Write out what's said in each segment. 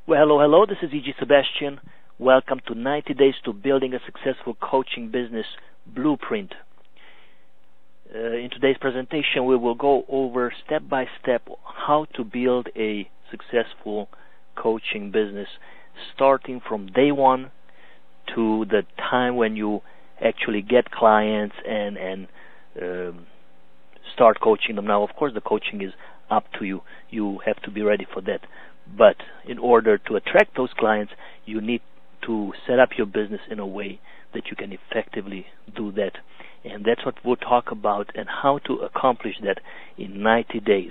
Well, hello, this is E.G. Sebastian. Welcome to 90 Days to Building a Successful Coaching Business Blueprint. In today's presentation, we will go over step by step how to build a successful coaching business, starting from day one to the time when you actually get clients and start coaching them. Now, of course, the coaching is up to you. You have to be ready for that. But in order to attract those clients, you need to set up your business in a way that you can effectively do that. And that's what we'll talk about and how to accomplish that in 90 days.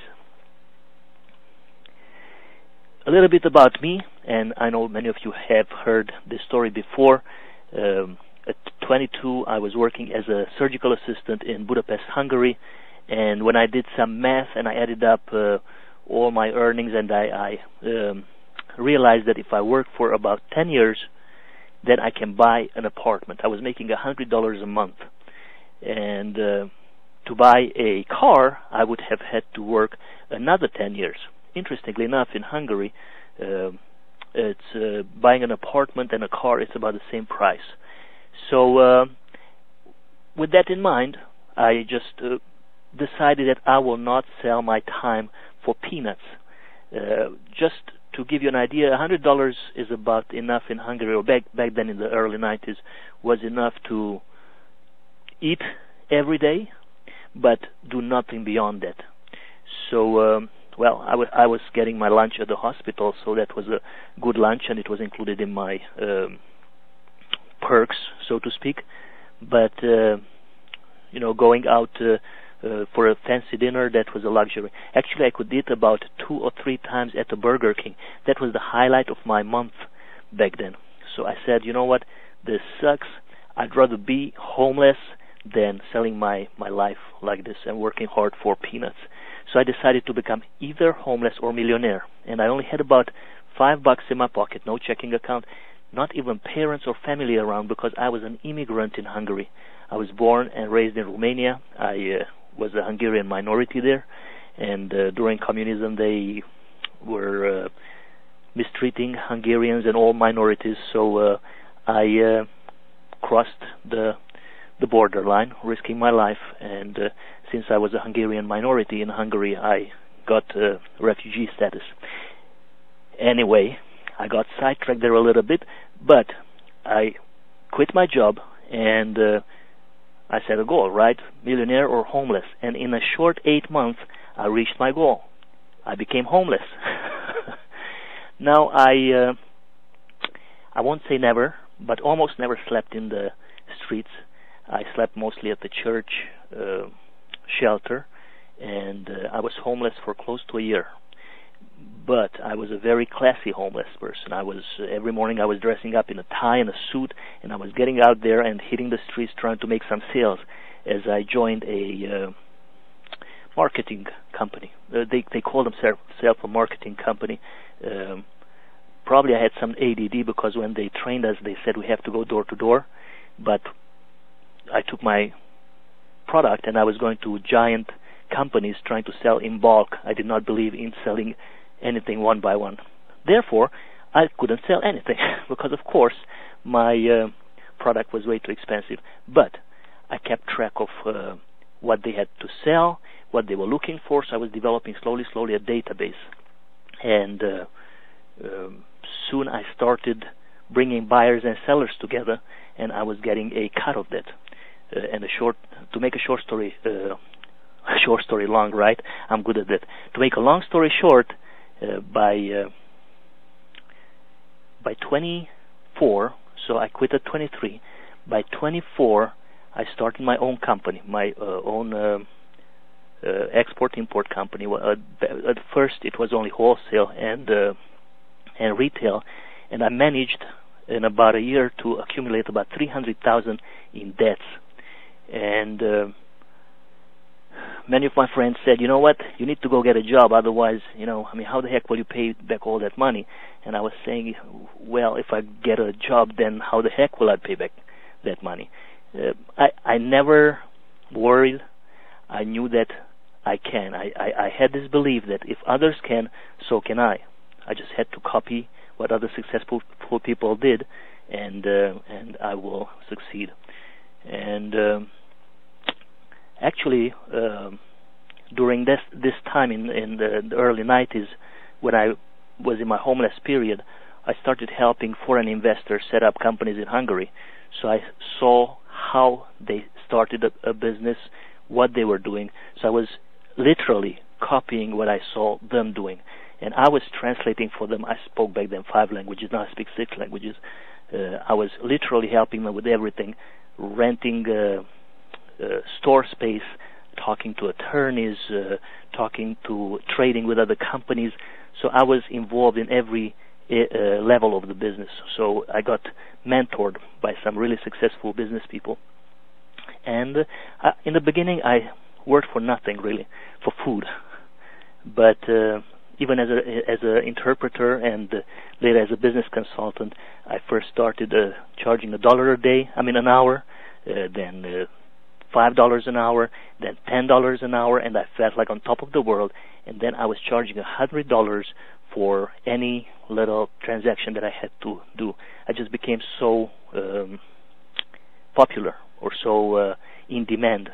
A little bit about me, and I know many of you have heard this story before. At 22, I was working as a surgical assistant in Budapest, Hungary, and when I did some math and I added up all my earnings, and I realized that if I work for about 10 years, then I can buy an apartment. I was making $100 a month, and to buy a car, I would have had to work another 10 years. Interestingly enough, in Hungary, it's buying an apartment and a car is about the same price. So with that in mind, I just decided that I will not sell my time for peanuts. Just to give you an idea, $100 is about enough in Hungary, or back then in the early 90s, was enough to eat every day, but do nothing beyond that. So, I was getting my lunch at the hospital, so that was a good lunch, and it was included in my perks, so to speak. But, going out for a fancy dinner, that was a luxury. Actually, I could eat about 2 or 3 times at the Burger King. That was the highlight of my month back then. So I said, you know what, this sucks. I'd rather be homeless than selling my life like this and working hard for peanuts. So I decided to become either homeless or millionaire. And I only had about $5 in my pocket, no checking account, not even parents or family around, because I was an immigrant in Hungary. I was born and raised in Romania. I was a Hungarian minority there, and during communism they were mistreating Hungarians and all minorities, so I crossed the borderline, risking my life, and since I was a Hungarian minority in Hungary, I got refugee status. Anyway, I got sidetracked there a little bit, but I quit my job, and I set a goal, right? Millionaire or homeless. And in a short 8 months, I reached my goal. I became homeless. Now, I won't say never, but almost never slept in the streets. I slept mostly at the church shelter, and I was homeless for close to a year. But I was a very classy homeless person. Every morning I was dressing up in a tie and a suit, and I was getting out there and hitting the streets trying to make some sales as I joined a marketing company. They call themselves a marketing company. Probably I had some ADD, because when they trained us, they said we have to go door to door. But I took my product and I was going to giant companies trying to sell in bulk. I did not believe in selling anything one by one. Therefore, I couldn't sell anything because, of course, my product was way too expensive. But I kept track of what they had to sell, what they were looking for, so I was developing slowly a database. And soon I started bringing buyers and sellers together, and I was getting a cut of that. To make a short story long, right? I'm good at that. To make a long story short, by 24, so I quit at 23. By 24, I started my own company, my own export-import company. At first, it was only wholesale and retail, and I managed in about a year to accumulate about $300,000 in debts. And many of my friends said, you know what, you need to go get a job, otherwise, how the heck will you pay back all that money? And I was saying, well, if I get a job, then how the heck will I pay back that money? I never worried. I knew that I can. I had this belief that if others can, so can I. I just had to copy what other successful people did, and I will succeed. And actually, during this time in the early 90s, when I was in my homeless period, I started helping foreign investors set up companies in Hungary. So I saw how they started a business, what they were doing. So I was literally copying what I saw them doing, and I was translating for them. I spoke back then 5 languages. Now I speak 6 languages. I was literally helping them with everything, renting store space, talking to attorneys, talking to trading with other companies. So I was involved in every level of the business. So I got mentored by some really successful business people. And in the beginning, I worked for nothing really, for food. But even as an interpreter and later as a business consultant, I first started charging an hour, then $5 an hour, then $10 an hour, and I felt like on top of the world. And then I was charging $100 for any little transaction that I had to do. I just became so popular, or so in demand.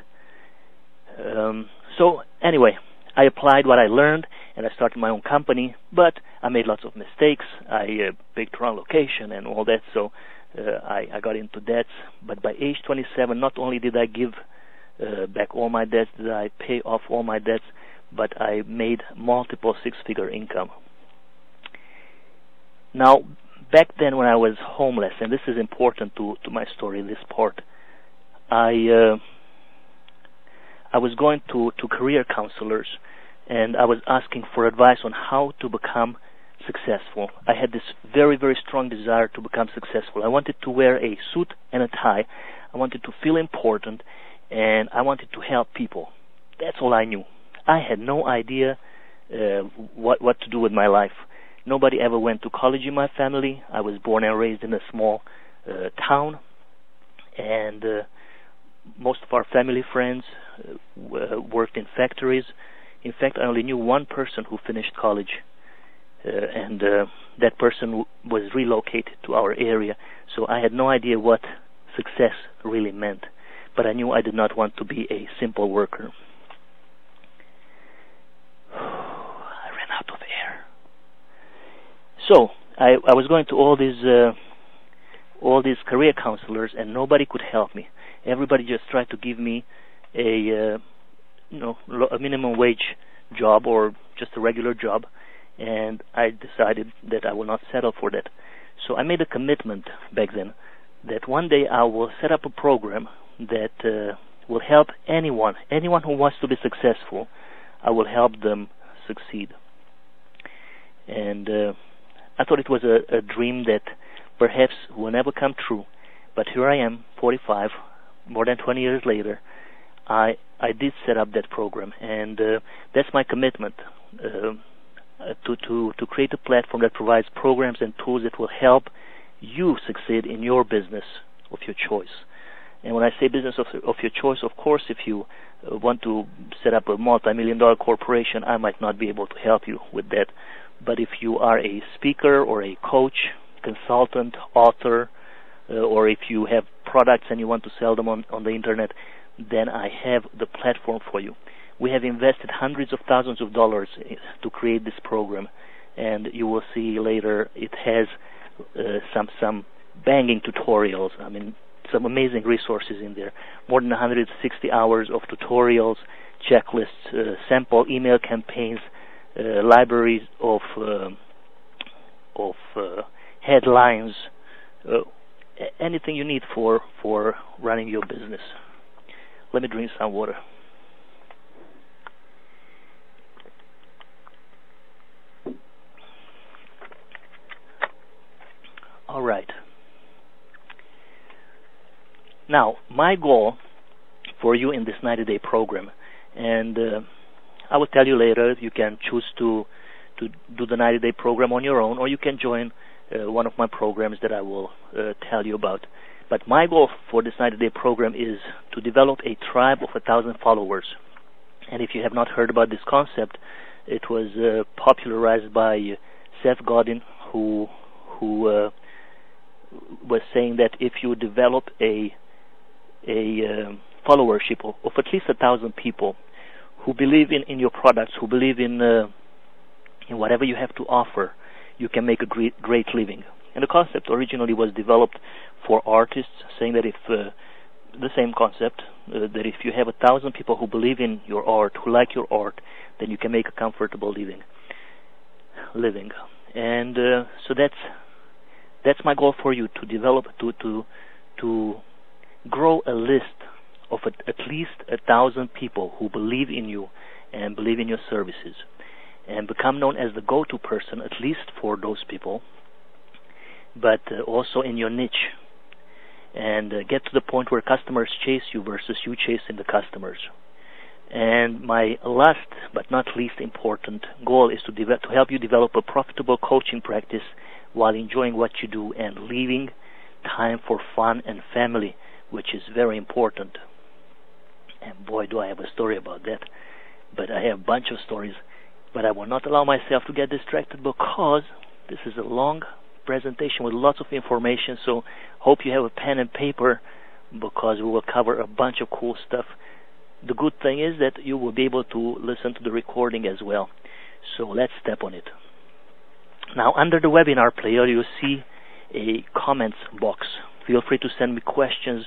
So anyway, I applied what I learned, and I started my own company, but I made lots of mistakes. I picked wrong location and all that, so I got into debts. But by age 27, not only did I give back all my debts, did I pay off all my debts, but I made multiple 6-figure income. Now, back then when I was homeless, and this is important to my story, this part, I was going to career counselors, and I was asking for advice on how to become successful. I had this very, very strong desire to become successful. I wanted to wear a suit and a tie. I wanted to feel important, and I wanted to help people. That's all I knew. I had no idea what to do with my life. Nobody ever went to college in my family. I was born and raised in a small town, and most of our family friends worked in factories. In fact, I only knew one person who finished college, and that person was relocated to our area. So I had no idea what success really meant, but I knew I did not want to be a simple worker. I ran out of air. So I was going to all these career counselors, and nobody could help me. Everybody just tried to give me a minimum wage job or just a regular job, and I decided that I will not settle for that. So I made a commitment back then that one day I will set up a program that will help anyone who wants to be successful. I will help them succeed. And I thought it was a dream that perhaps will never come true. But here I am, 45, more than 20 years later. I did set up that program, and that's my commitment, to create a platform that provides programs and tools that will help you succeed in your business of your choice. And when I say business of your choice, of course, if you want to set up a multi-million-dollar corporation, I might not be able to help you with that. But if you are a speaker or a coach, consultant, author, or if you have products and you want to sell them on the internet, then I have the platform for you. We have invested hundreds of thousands of dollars to create this program, and you will see later it has some banging tutorials. I mean, some amazing resources in there. More than 160 hours of tutorials, checklists, sample email campaigns, libraries of headlines, anything you need for running your business. Let me drink some water. All right. Now, my goal for you in this 90-day program, and I will tell you later, you can choose to do the 90-day program on your own, or you can join one of my programs that I will tell you about. But my goal for this 90-day program is to develop a tribe of 1,000 followers. And if you have not heard about this concept, it was popularized by Seth Godin, who who was saying that if you develop a followership of at least 1,000 people who believe in your products, who believe in whatever you have to offer, you can make a great living. And the concept originally was developed for artists, saying that if the same concept, that if you have 1,000 people who believe in your art, who like your art, then you can make a comfortable living. And so that's my goal for you, to develop, to grow a list of at least 1,000 people who believe in you and believe in your services, and become known as the go-to person, at least for those people, but also in your niche, and get to the point where customers chase you versus you chasing the customers. And my last but not least important goal is to help you develop a profitable coaching practice while enjoying what you do and leaving time for fun and family, which is very important. And boy, do I have a story about that. But I have a bunch of stories, but I will not allow myself to get distracted, because this is a long presentation with lots of information, so hope you have a pen and paper, because we will cover a bunch of cool stuff. The good thing is that you will be able to listen to the recording as well. So let's step on it. Now, under the webinar player, you'll see a comments box. Feel free to send me questions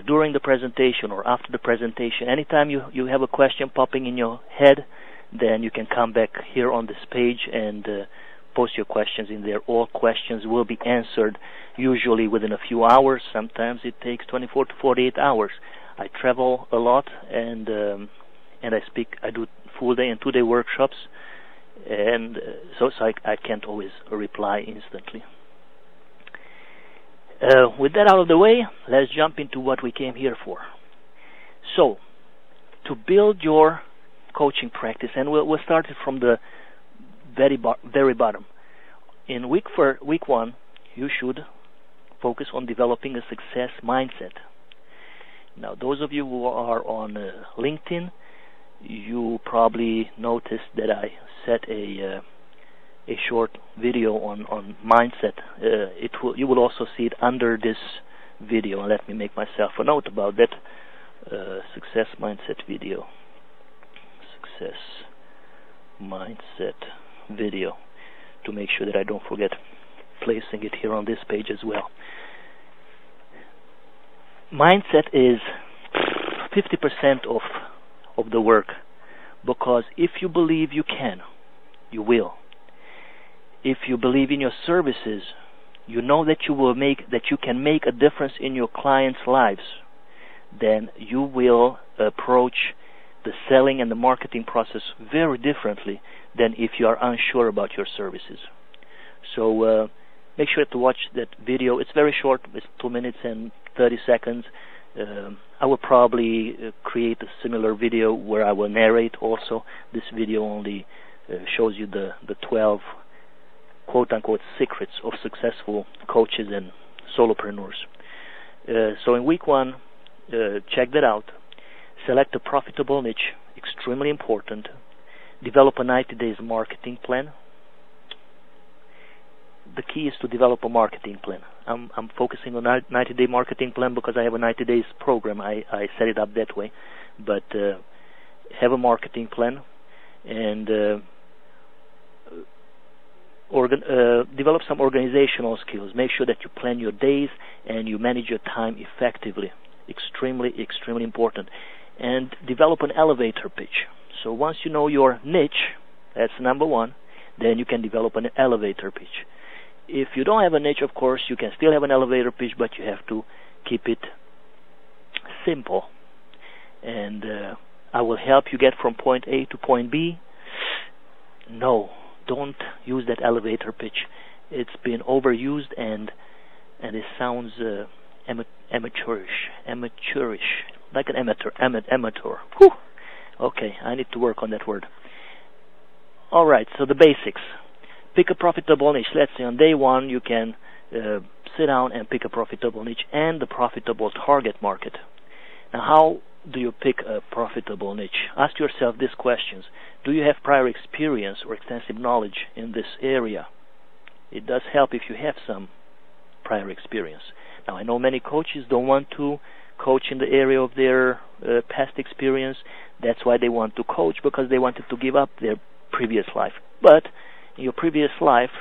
during the presentation or after the presentation. Anytime you have a question popping in your head, then you can come back here on this page and post your questions in there. All questions will be answered, usually within a few hours. Sometimes it takes 24 to 48 hours. I travel a lot, and I do full day and 2-day workshops, and so I can't always reply instantly. With that out of the way, let's jump into what we came here for. So, to build your coaching practice, and we'll start it from the very bottom. In week 1, you should focus on developing a success mindset. Now, those of you who are on LinkedIn, you probably noticed that I set a short video on mindset. You will also see it under this video. And let me make myself a note about that. Success mindset video. Success mindset video, to make sure that I don't forget placing it here on this page as well. Mindset is 50% of the work, because if you believe you can, you will. If you believe in your services, you know that you can make a difference in your clients' lives, then you will approach the selling and the marketing process very differently than if you are unsure about your services. So make sure to watch that video. It's very short. It's 2 minutes and 30 seconds. I will probably create a similar video where I will narrate also. This video only shows you the 12 quote-unquote secrets of successful coaches and solopreneurs. So in week 1, check that out. Select a profitable niche, extremely important. Develop a 90 days marketing plan. The key is to develop a marketing plan. I'm focusing on a 90-day marketing plan because I have a 90 days program. I set it up that way. But have a marketing plan, and develop some organizational skills. Make sure that you plan your days and you manage your time effectively. Extremely, extremely important. And develop an elevator pitch. So once you know your niche, that's number 1, then you can develop an elevator pitch. If you don't have a niche, of course, you can still have an elevator pitch, but you have to keep it simple. And I will help you get from point A to point B. No, don't use that elevator pitch. It's been overused, and it sounds amateurish, like an amateur. Whew. Okay, I need to work on that word. All right, so the basics. Pick a profitable niche. Let's say on day 1 you can sit down and pick a profitable niche and the profitable target market. Now, how do you pick a profitable niche? Ask yourself these questions. Do you have prior experience or extensive knowledge in this area? It does help if you have some prior experience. Now, I know many coaches don't want to coach in the area of their past experience. That's why they want to coach, because they wanted to give up their previous life. But in your previous life,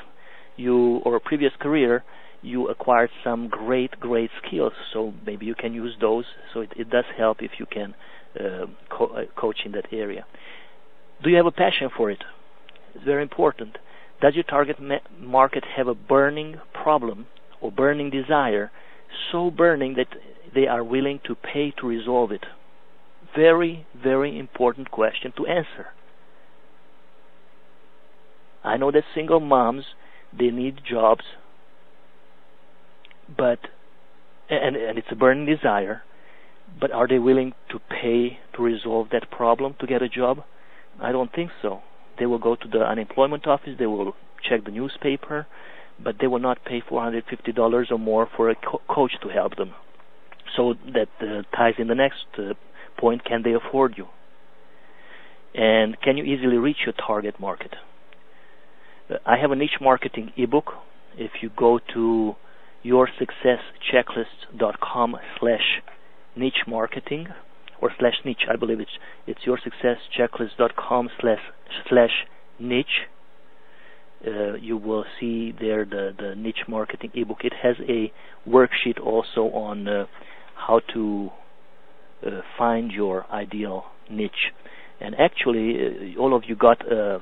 or previous career, you acquired some great skills. So maybe you can use those. So it does help if you can coach in that area. Do you have a passion for it? It's very important. Does your target market have a burning problem or burning desire, so burning that they are willing to pay to resolve it? Very, very important question to answer. I know that single moms, they need jobs, but and it's a burning desire, but are they willing to pay to resolve that problem to get a job? I don't think so. They will go to the unemployment office, they will check the newspaper, but they will not pay $450 or more for a coach to help them. So that ties in the next point: can they afford you? And can you easily reach your target market? I have a niche marketing ebook. If you go to yoursuccesschecklist.com/niche marketing or /niche, I believe it's yoursuccesschecklist.com/niche. You will see there the niche marketing ebook. It has a worksheet also on how to find your ideal niche. And actually, all of you got a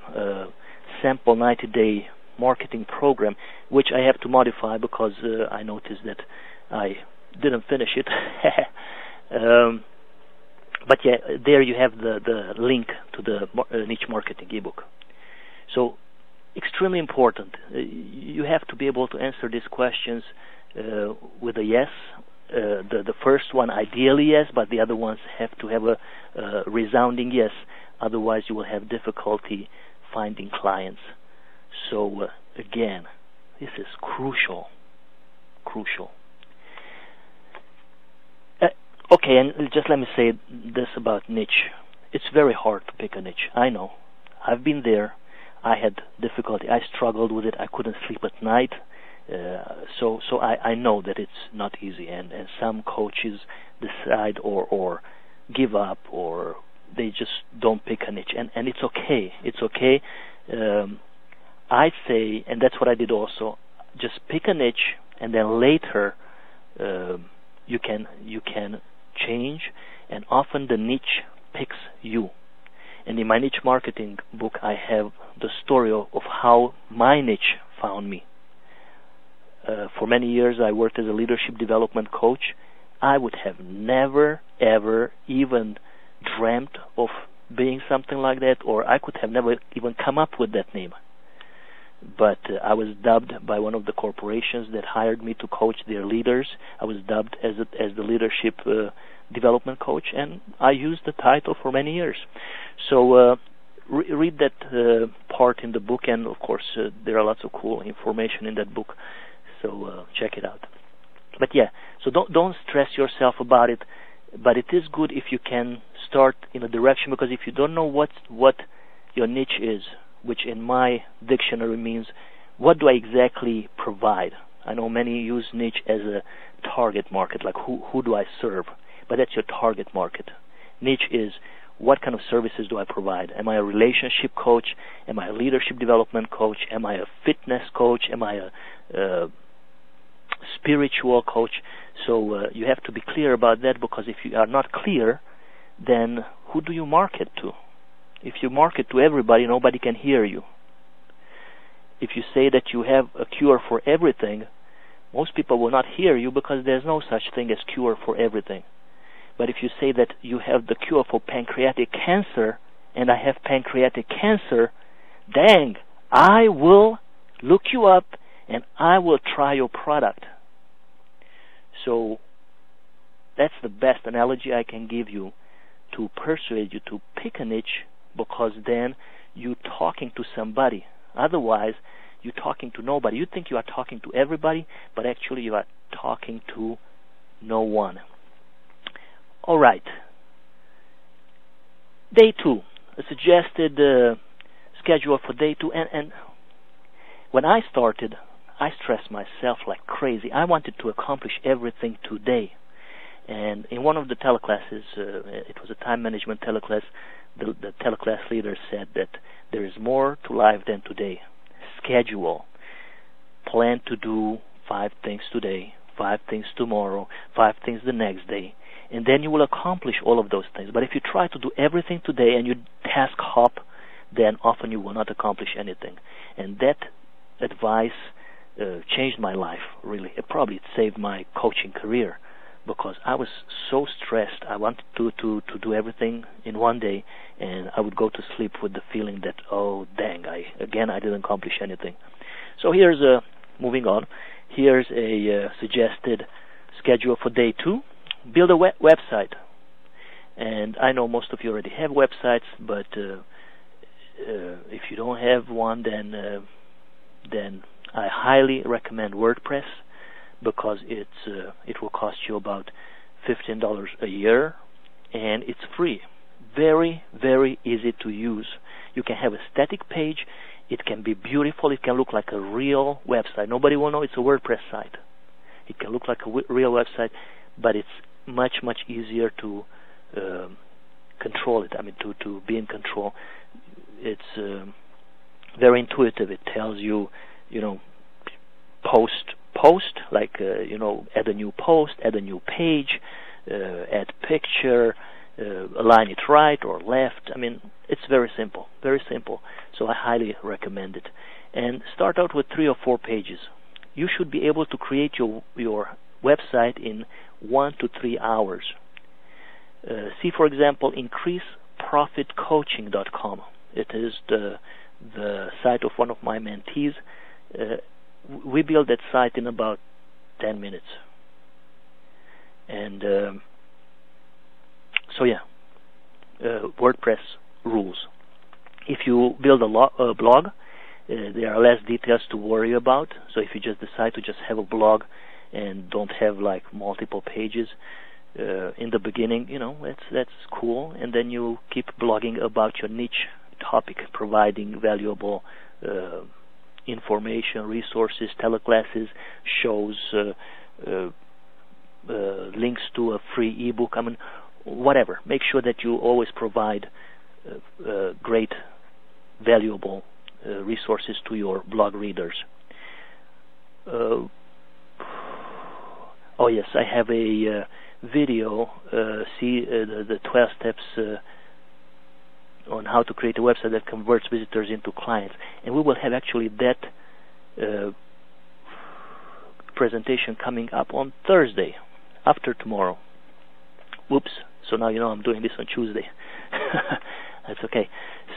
sample 90-day marketing program, which I have to modify because I noticed that I didn't finish it. But yeah, there you have the link to the niche marketing ebook. So, extremely important. You have to be able to answer these questions with a yes. The first one, ideally yes, but the other ones have to have a resounding yes. Otherwise, you will have difficulty finding clients. So, again, this is crucial. Okay, and just let me say this about niche. It's very hard to pick a niche. I know. I've been there. I had difficulty. I struggled with it. I couldn't sleep at night. So I know that it's not easy. And some coaches decide or give up, or they just don't pick a niche. And it's okay. It's okay. I'd say, and that's what I did also, just pick a niche, and then later you can change, and often the niche picks you. And in my niche marketing book, I have the story of how my niche found me. For many years, I worked as a leadership development coach. I would have never, ever even dreamt of being something like that, or I could have never even come up with that name. But I was dubbed by one of the corporations that hired me to coach their leaders. I was dubbed as the leadership development coach, and I used the title for many years. So read that part in the book, and of course there are lots of cool information in that book. So check it out. But yeah, so don't stress yourself about it. But it is good if you can start in a direction, because if you don't know what your niche is, which in my dictionary means what do I exactly provide. I know many use niche as a target market, like who do I serve? But that's your target market. Niche is what kind of services do I provide? Am I a relationship coach? Am I a leadership development coach? Am I a fitness coach? Am I a spiritual coach? So you have to be clear about that, because if you are not clear, then who do you market to? If you market to everybody, nobody can hear you. If you say that you have a cure for everything, most people will not hear you, because there's no such thing as cure for everything. But if you say that you have the cure for pancreatic cancer, and I have pancreatic cancer, dang, I will look you up and I will try your product. So that's the best analogy I can give you to persuade you to pick a niche, because then you're talking to somebody. Otherwise, you're talking to nobody. You think you are talking to everybody, but actually you are talking to no one. All right. Day 2. A suggested schedule for day 2. And when I started I stressed myself like crazy. I wanted to accomplish everything today. And in one of the teleclasses, it was a time management teleclass, the teleclass leader said that there is more to life than today. Schedule. Plan to do 5 things today, 5 things tomorrow, 5 things the next day, and then you will accomplish all of those things. But if you try to do everything today and you task hop, then often you will not accomplish anything. And that advice changed my life, really. It probably saved my coaching career, because I was so stressed. I wanted to do everything in one day, and I would go to sleep with the feeling that, oh, dang, I didn't accomplish anything. So here's moving on. Here's a suggested schedule for day 2. Build a website. And I know most of you already have websites, but if you don't have one, then I highly recommend WordPress, because it will cost you about $15 a year, and it's free. Very, very easy to use. You can have a static page. It can be beautiful. It can look like a real website. Nobody will know it's a WordPress site. It can look like a real website, but it's much, much easier to control it. I mean, to be in control. It's very intuitive. It tells you, post, like, add a new post, add a new page, add picture, align it right or left. I mean, it's very simple, very simple. So I highly recommend it. And start out with 3 or 4 pages. You should be able to create your website in 1 to 3 hours. See, for example, increaseprofitcoaching.com. It is the site of one of my mentees. We built that site in about 10 minutes. And WordPress rules. If you build a blog, there are less details to worry about. So if you just decide to just have a blog and don't have like multiple pages in the beginning, that's cool. And then you keep blogging about your niche topic, providing valuable information, resources, teleclasses, shows, links to a free ebook. I mean, whatever. Make sure that you always provide great, valuable resources to your blog readers. Oh yes, I have a video. See the 12 steps on how to create a website that converts visitors into clients, and we will have actually that presentation coming up on Thursday, after tomorrow. Whoops! So now I'm doing this on Tuesday. That's okay.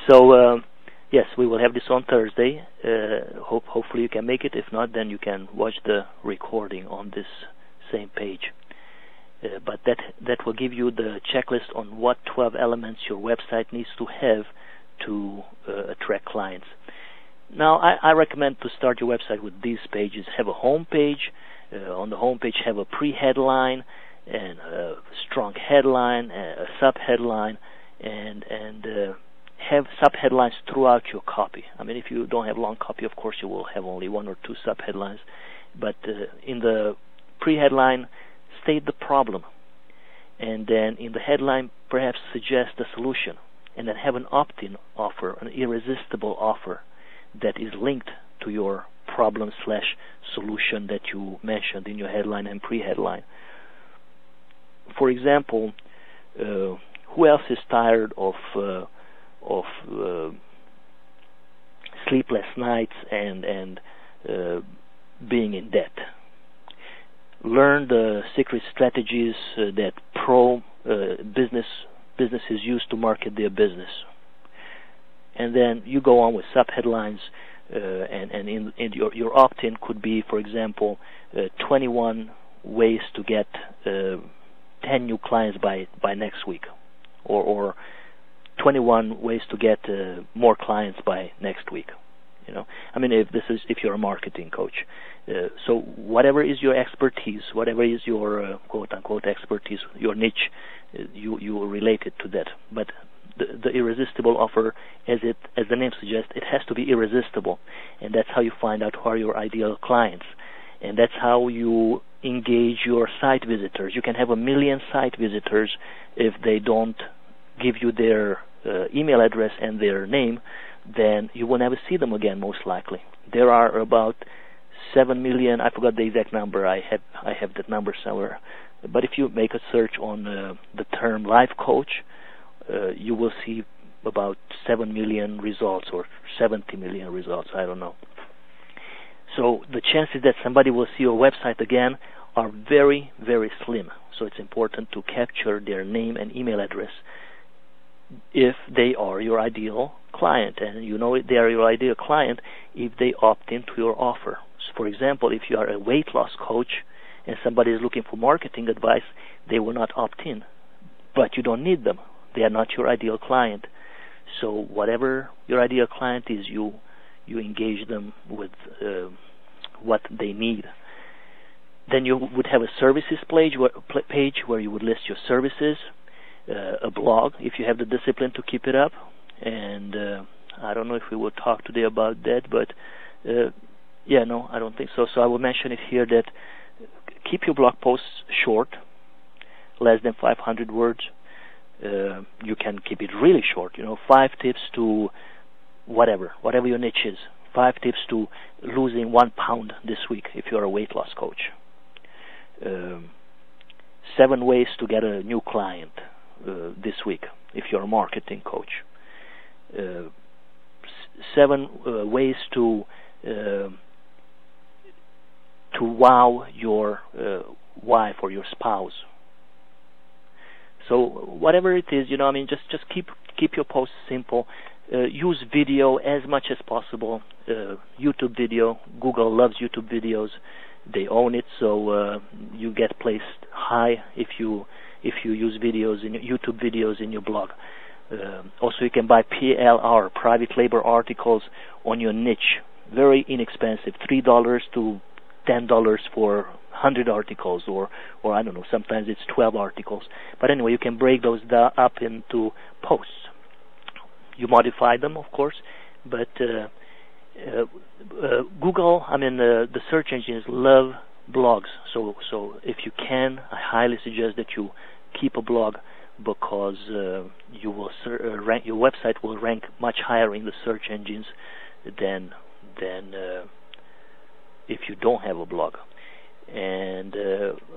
So yes, we will have this on Thursday. Hopefully you can make it. If not, then you can watch the recording on this same page. But that will give you the checklist on what 12 elements your website needs to have to attract clients. Now, I recommend to start your website with these pages. Have a home page. On the home page, have a pre-headline and a strong headline, a sub-headline, and have sub-headlines throughout your copy. I mean, if you don't have long copy, of course, you will have only 1 or 2 sub-headlines. But in the pre-headline, state the problem, and then in the headline perhaps suggest a solution, and then have an opt-in offer, an irresistible offer that is linked to your problem/solution that you mentioned in your headline and pre-headline. For example, who else is tired of sleepless nights and being in debt? Learn the secret strategies that businesses use to market their business. And then you go on with sub-headlines, and in your opt-in could be, for example, 21 ways to get 10 new clients by next week, or 21 ways to get more clients by next week. I mean, if you're a marketing coach. So whatever is your expertise, whatever is your quote-unquote expertise, your niche, you relate it to that. But the irresistible offer, as the name suggests, it has to be irresistible, and that's how you find out who are your ideal clients, and that's how you engage your site visitors. You can have 1 million site visitors. If they don't give you their email address and their name, then you will never see them again, most likely. There are about 7 million, I forgot the exact number, I have that number somewhere, but if you make a search on the term life coach, you will see about 7 million results or 70 million results, I don't know. So the chances that somebody will see your website again are very, very slim. So it's important to capture their name and email address if they are your ideal client, and you know they are your ideal client if they opt into your offer. So for example, if you are a weight loss coach and somebody is looking for marketing advice, they will not opt in, but you don't need them. They are not your ideal client. So whatever your ideal client is, you engage them with what they need. Then you would have a services page where you would list your services, a blog if you have the discipline to keep it up, and I don't know if we will talk today about that, but no, I don't think so. So I will mention it here that keep your blog posts short, less than 500 words. You can keep it really short, 5 tips to whatever your niche is. 5 tips to losing 1 pound this week if you're a weight loss coach. 7 ways to get a new client this week if you're a marketing coach. 7 ways to wow your wife or your spouse. So whatever it is, just keep your posts simple. Use video as much as possible. YouTube video. Google loves YouTube videos. They own it, so you get placed high if you use videos in YouTube videos in your blog. Also, you can buy PLR, private label articles on your niche. Very inexpensive, $3 to $10 for 100 articles, or I don't know, sometimes it's 12 articles. But anyway, you can break those up into posts. You modify them, of course, but Google, the search engines love blogs. So if you can, I highly suggest that you keep a blog, because you will rank, your website will rank much higher in the search engines than if you don't have a blog. And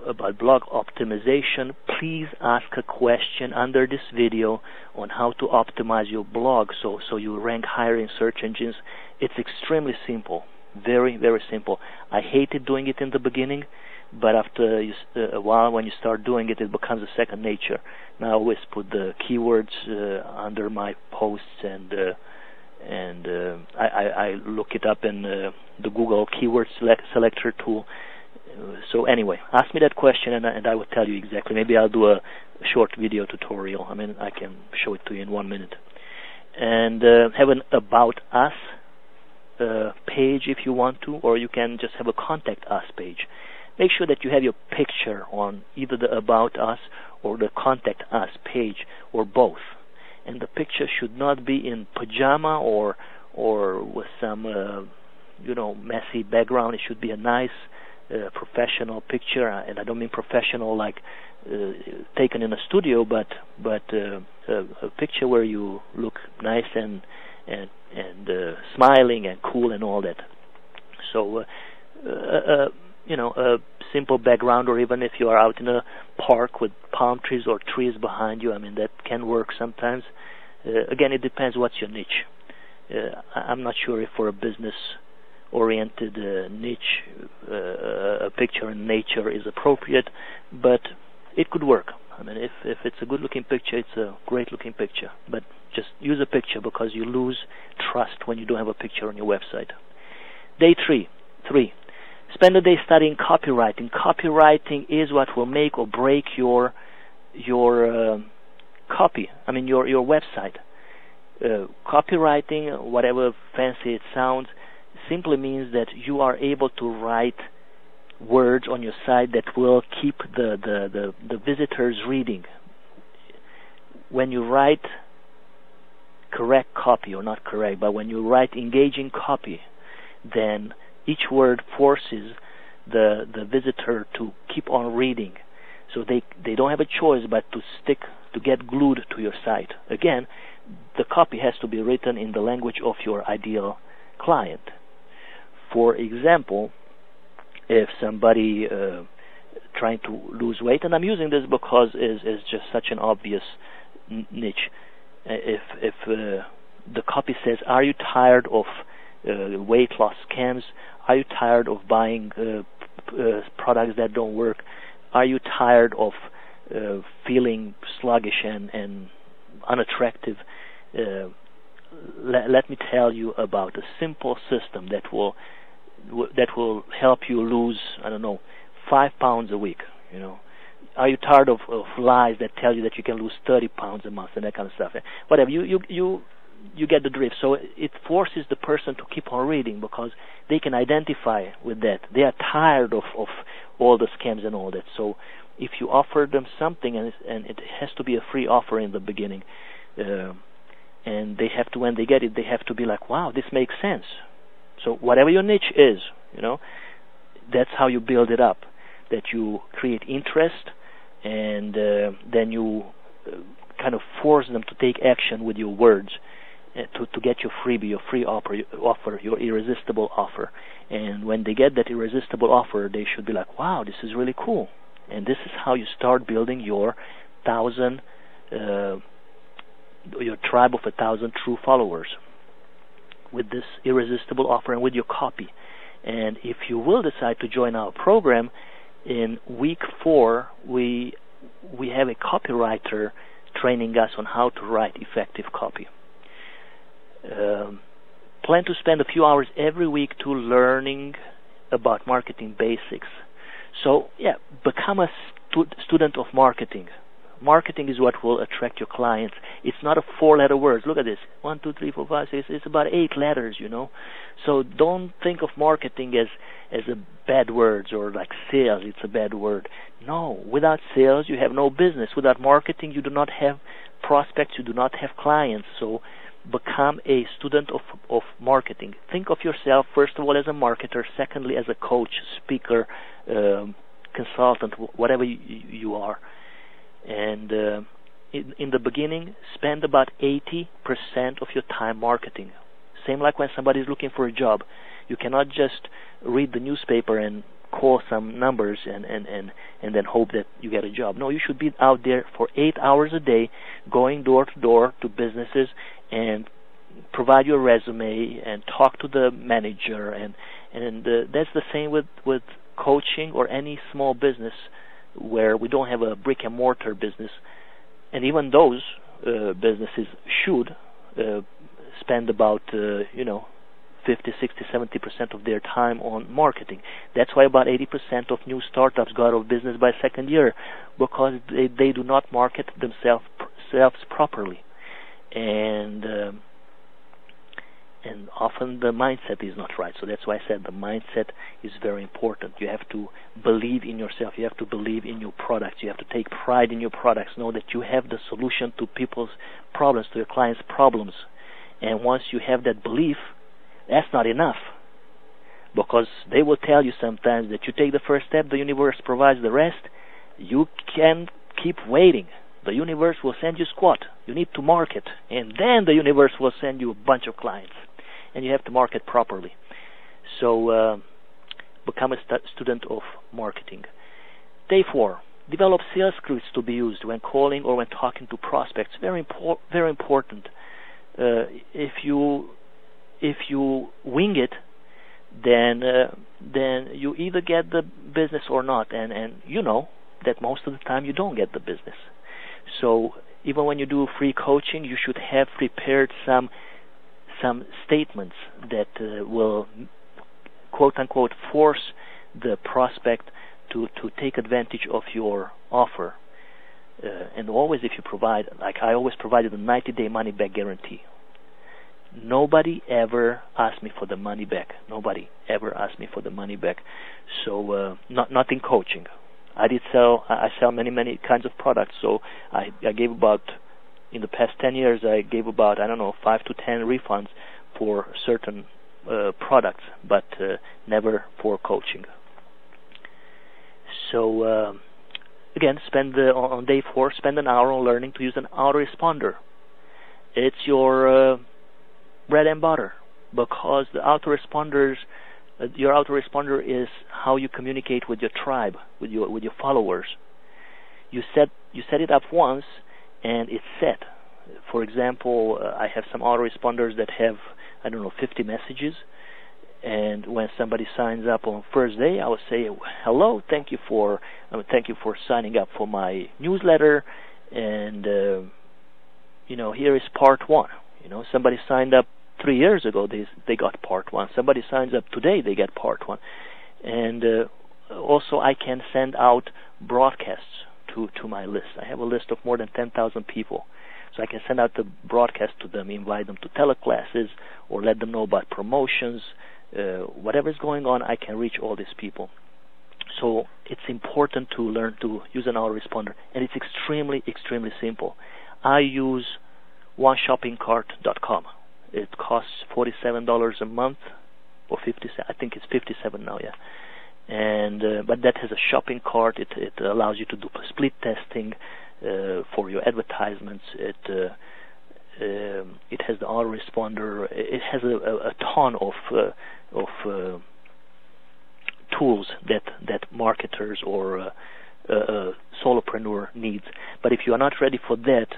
about blog optimization, please ask a question under this video on how to optimize your blog so you rank higher in search engines. It's extremely simple, very, very simple. I hated doing it in the beginning, but after a while, when you start doing it, it becomes a second nature. Now I always put the keywords under my posts, and I look it up in the Google keyword selector tool. So anyway, ask me that question, and I will tell you exactly. Maybe I'll do a short video tutorial. I can show it to you in 1 minute. And have an About Us page if you want to, or you can just have a Contact Us page. Make sure that you have your picture on either the About Us or the Contact Us page, or both. And the picture should not be in pajama or with some messy background. It should be a nice professional picture, and I don't mean professional like taken in a studio, but a picture where you look nice and smiling and cool and all that. So a simple background, or even if you are out in a park with palm trees or trees behind you, that can work sometimes. Again, it depends what's your niche. I'm not sure if for a business-oriented niche a picture in nature is appropriate, but it could work. If it's a good-looking picture, it's a great-looking picture. But just use a picture, because you lose trust when you don't have a picture on your website. Day 3. Spend a day studying copywriting. Copywriting is what will make or break your copy. Your website. Copywriting, whatever fancy it sounds, simply means that you are able to write words on your site that will keep the visitors reading. When you write correct copy or not correct, but when you write engaging copy, then each word forces the visitor to keep on reading. So they don't have a choice but to get glued to your site. Again, the copy has to be written in the language of your ideal client. For example, if somebody trying to lose weight, and I'm using this because it's just such an obvious niche. If the copy says, "Are you tired of weight loss scams? Are you tired of buying products that don't work? Are you tired of feeling sluggish and unattractive?" Let me tell you about a simple system that will help you lose, 5 pounds a week. Are you tired of lies that tell you that you can lose 30 pounds a month and that kind of stuff? Whatever, you get the drift. So it forces the person to keep on reading because they can identify with that. They are tired of all the scams and all that. So if you offer them something, and it has to be a free offer in the beginning, and they have to, when they get it, they have to be like, "Wow, this makes sense." So whatever your niche is, that's how you build it up. That you create interest, and then you kind of force them to take action with your words to get your freebie, your free offer, your irresistible offer. And when they get that irresistible offer, they should be like, "Wow, this is really cool." And this is how you start building your your tribe of 1,000 true followers, with this irresistible offer and with your copy. And if you will decide to join our program, in week 4 we have a copywriter training us on how to write effective copy. Plan to spend a few hours every week to learning about marketing basics. So become a student of marketing. Marketing is what will attract your clients. It's not a 4-letter word. Look at this. 1, 2, 3, 4, 5, 6. It's about 8 letters, So don't think of marketing as a bad word, or like sales, it's a bad word. No, without sales, you have no business. Without marketing, you do not have prospects, you do not have clients. So become a student of marketing. Think of yourself, first of all, as a marketer, secondly, as a coach, speaker, consultant, whatever you are. And in the beginning, spend about 80% of your time marketing. Same like when somebody is looking for a job. You cannot just read the newspaper and call some numbers and then hope that you get a job. No, you should be out there for 8 hours a day, going door to door to businesses and provide your resume and talk to the manager. And that's the same with coaching or any small business where we don't have a brick and mortar business. And even those businesses should spend about 50, 60, 70% of their time on marketing. That's why about 80% of new startups go out of business by second year, because they do not market themselves properly. And often the mindset is not right. So that's why I said the mindset is very important. You have to believe in yourself. You have to believe in your products. You have to take pride in your products. Know that you have the solution to people's problems, to your clients' problems. And once you have that belief, that's not enough. Because they will tell you sometimes that you take the first step, the universe provides the rest. You can keep waiting. The universe will send you squat. You need to market. And then the universe will send you a bunch of clients. And you have to market properly. So become a student of marketing. Day 4. Develop sales scripts to be used when calling or when talking to prospects. Very important. If you wing it, then you either get the business or not. And you know that most of the time you don't get the business. So even when you do free coaching, you should have prepared some statements that will, quote unquote, force the prospect to take advantage of your offer. And always, if you provide, like I always provided, a 90-day money-back guarantee. Nobody ever asked me for the money back. Nobody ever asked me for the money back. So not in coaching. I sell many kinds of products. So I gave about in the past 10 years, I gave about, 5 to 10 refunds for certain products, but never for coaching. So again, on day 4, spend an hour on learning to use an autoresponder. It's your bread and butter, because the autoresponders, your autoresponder is how you communicate with your tribe, with your followers. You set it up once, and it's set. For example, I have some autoresponders that have 50 messages, and when somebody signs up on first day, I will say, "Hello, thank you for signing up for my newsletter, and here is part 1." Somebody signed up 3 years ago, they got part 1. Somebody signs up today, they get part 1. And also, I can send out broadcasts to my list. I have a list of more than 10,000 people. So I can send out the broadcast to them, invite them to teleclasses, or let them know about promotions. Whatever is going on, I can reach all these people. So it's important to learn to use an autoresponder, and it's extremely, extremely simple. I use oneshoppingcart.com. It costs $47 a month, or 50. I think it's 57 now, yeah. And but that has a shopping cart. It allows you to do split testing for your advertisements. It has the autoresponder. It has a ton of tools that marketers or solopreneur needs. But if you are not ready for that,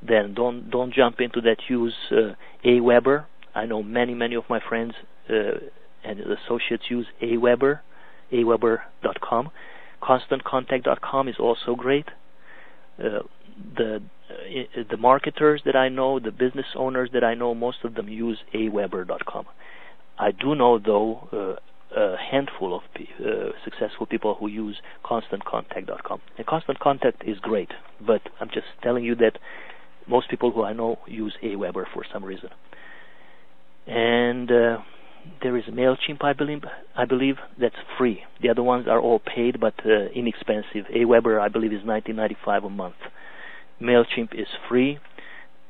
then don't jump into that. Use Aweber. I know many of my friends and associates use Aweber. Aweber.com. ConstantContact.com is also great. The marketers that I know, the business owners that I know, most of them use Aweber.com. I do know, though, a handful of successful people who use ConstantContact.com. And Constant Contact is great, but I'm just telling you that most people who I know use Aweber for some reason. And there is MailChimp, I believe, that's free. The other ones are all paid, but inexpensive. Aweber, I believe, is $19.95 a month. MailChimp is free.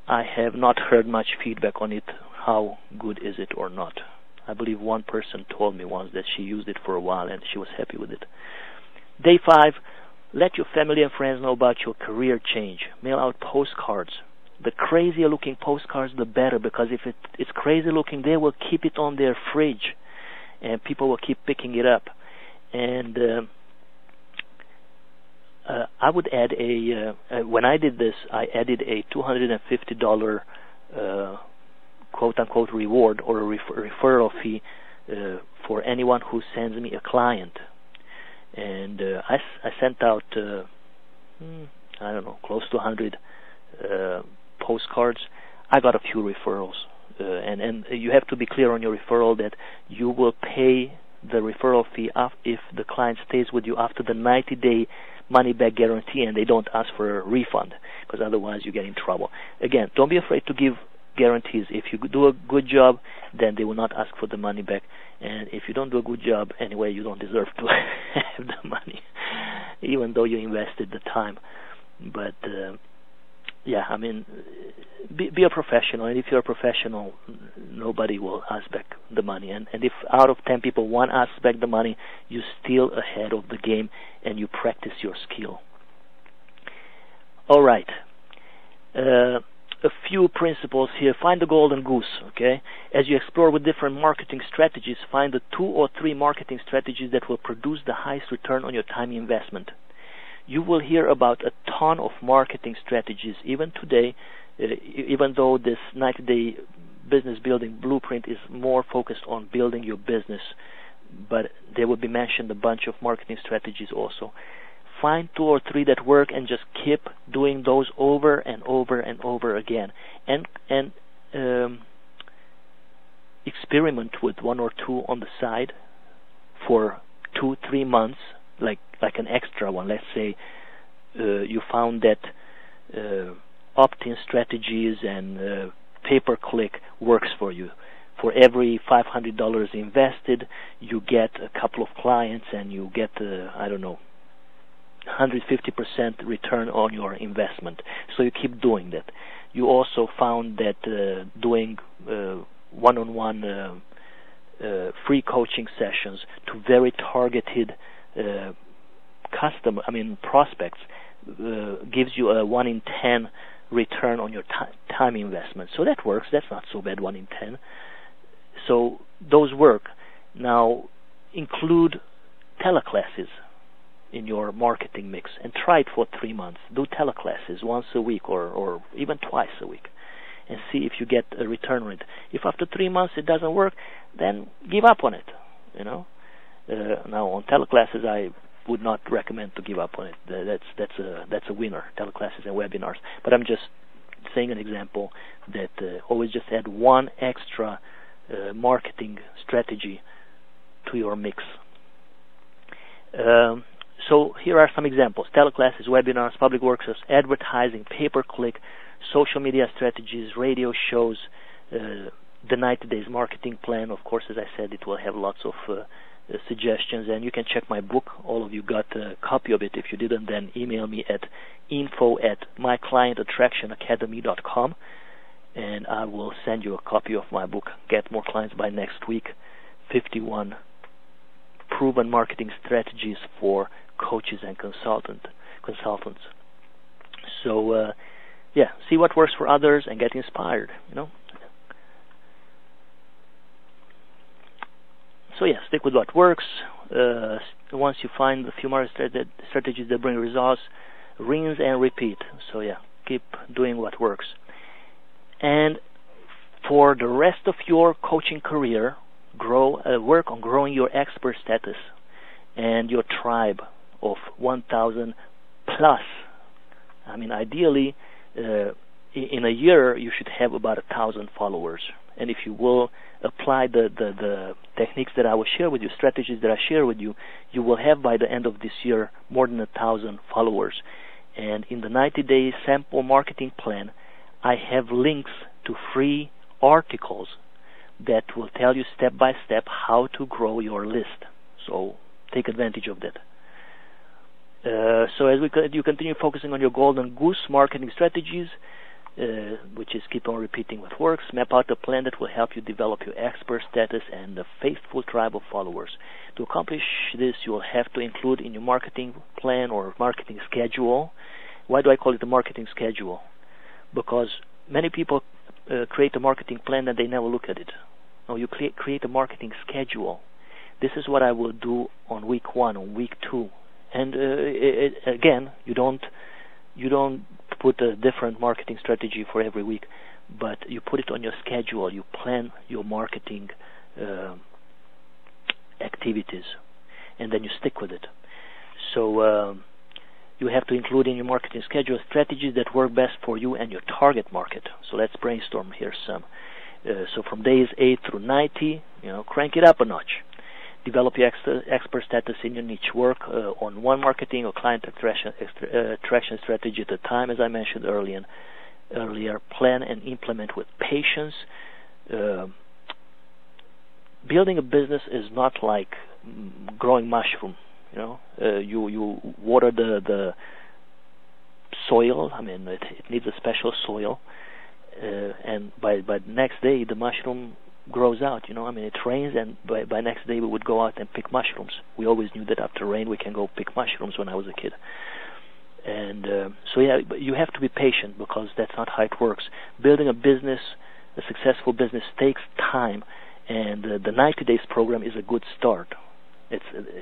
I have not heard much feedback on it. How good is it or not? I believe one person told me once that she used it for a while and she was happy with it. Day 5, let your family and friends know about your career change. Mail out postcards. The crazier looking postcards, the better, because if it's crazy looking, they will keep it on their fridge, and people will keep picking it up. And I would add when I did this, I added a $250 quote-unquote reward or a referral fee for anyone who sends me a client. And I sent out, close to 100 postcards. I got a few referrals, and you have to be clear on your referral that you will pay the referral fee if the client stays with you after the 90-day money-back guarantee and they don't ask for a refund, because otherwise you get in trouble. Again, don't be afraid to give guarantees. If you do a good job, then they will not ask for the money back, and if you don't do a good job anyway, you don't deserve to have the money, even though you invested the time. But be a professional, and if you're a professional, nobody will ask back the money. And if out of 10 people, one asks back the money, you're still ahead of the game, and you practice your skill. All right. A few principles here. Find the golden goose, okay? As you explore with different marketing strategies, find the 2 or 3 marketing strategies that will produce the highest return on your time investment. You will hear about a ton of marketing strategies even today, even though this 90-day business building blueprint is more focused on building your business, but there will be mentioned a bunch of marketing strategies also. Find 2 or 3 that work and just keep doing those over and over and over again, and experiment with 1 or 2 on the side for 2-3 months, like an extra one. Let's say you found that opt-in strategies and pay-per-click works for you. For every $500 invested, you get a couple of clients and you get 150% return on your investment. So you keep doing that. You also found that doing one-on-one free coaching sessions to very targeted prospects gives you a 1 in 10 return on your time investment. So that works. That's not so bad, 1 in 10. So those work. Now include teleclasses in your marketing mix and try it for 3 months. Do teleclasses once a week or even twice a week and see if you get a return on it. If after 3 months it doesn't work, then give up on it. Now on teleclasses, I would not recommend to give up on it. That's a winner, teleclasses and webinars. But I'm just saying an example that always just add one extra marketing strategy to your mix. So here are some examples: teleclasses, webinars, public workshops, advertising, pay-per-click, social media strategies, radio shows, the 90 days marketing plan. Of course, as I said, it will have lots of suggestions, and you can check my book. All of you got a copy of it. If you didn't, then email me at info@myclientattractionacademy.com, and I will send you a copy of my book, Get More Clients by Next Week, 51 Proven Marketing Strategies for Coaches and Consultants. So, see what works for others and get inspired, So stick with what works. Once you find a few more strategies that bring results, rinse and repeat. So keep doing what works. And for the rest of your coaching career, work on growing your expert status and your tribe of 1,000 plus. Ideally, in a year you should have about 1,000 followers. And if you will apply the techniques that I will share with you, strategies that I share with you, you will have by the end of this year more than 1,000 followers. And in the 90-day sample marketing plan, I have links to free articles that will tell you step by step how to grow your list. So take advantage of that. So as you continue focusing on your golden goose marketing strategies, which is keep on repeating what works, map out a plan that will help you develop your expert status and a faithful tribe of followers. To accomplish this, you will have to include in your marketing plan or marketing schedule. Why do I call it a marketing schedule? Because many people create a marketing plan and they never look at it. No, you create a marketing schedule. This is what I will do on week 1, on week 2. And again, you don't put a different marketing strategy for every week, but you put it on your schedule. You plan your marketing activities, and then you stick with it. So you have to include in your marketing schedule strategies that work best for you and your target market. So let's brainstorm here some. So from days 8 through 90, crank it up a notch. Develop your expert status in your niche. Work on one marketing or client attraction strategy at a time, as I mentioned earlier. Plan and implement with patience. Building a business is not like growing mushroom. You water the soil. It needs a special soil, and by the next day the mushroom grows out. It rains, and by next day we would go out and pick mushrooms. We always knew that after rain we can go pick mushrooms when I was a kid. And but you have to be patient, because that's not how it works. Building a business, a successful business, takes time, and the 90 days program is a good start.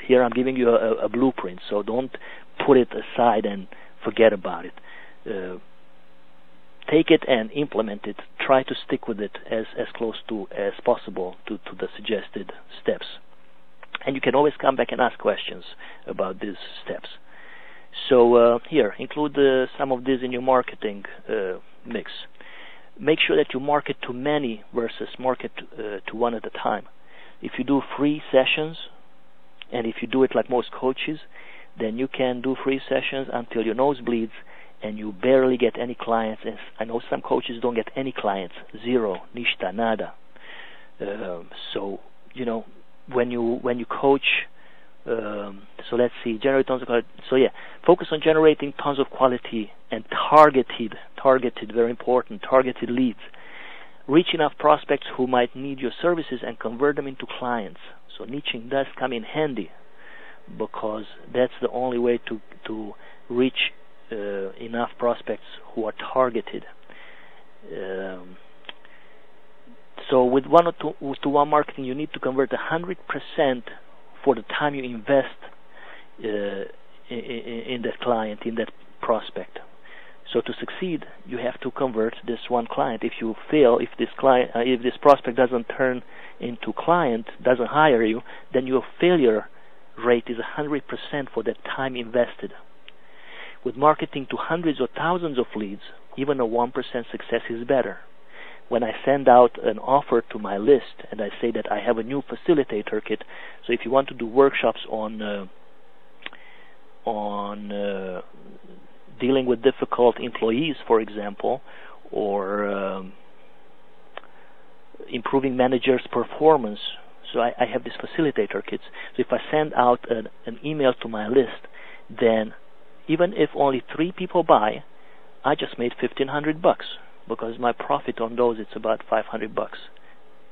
Here I'm giving you a blueprint, so don't put it aside and forget about it. Take it and implement it. Try to stick with it as close to as possible to the suggested steps. And you can always come back and ask questions about these steps. So here, include some of this in your marketing mix. Make sure that you market to many versus market to one at a time. If you do free sessions, and if you do it like most coaches, then you can do free sessions until your nose bleeds and you barely get any clients. And I know some coaches don't get any clients, zero, nishta, nada. So when you coach So let's see, generate tons of quality. So yeah, focus on generating tons of quality and targeted, very important, targeted leads. Reach enough prospects who might need your services and convert them into clients. So niching does come in handy, because that's the only way to reach enough prospects who are targeted. So with one-to-one marketing, you need to convert 100% for the time you invest in that client, in that prospect. So to succeed, you have to convert this one client. If you fail, if this prospect doesn't turn into client, doesn't hire you, then your failure rate is 100% for that time invested. With marketing to hundreds or thousands of leads, even a 1% success is better. When I send out an offer to my list and I say that I have a new facilitator kit, so if you want to do workshops on dealing with difficult employees, for example, or improving managers' performance, so I have these facilitator kits. So if I send out an email to my list, then even if only 3 people buy, I just made $1,500, because my profit on those, it's about $500.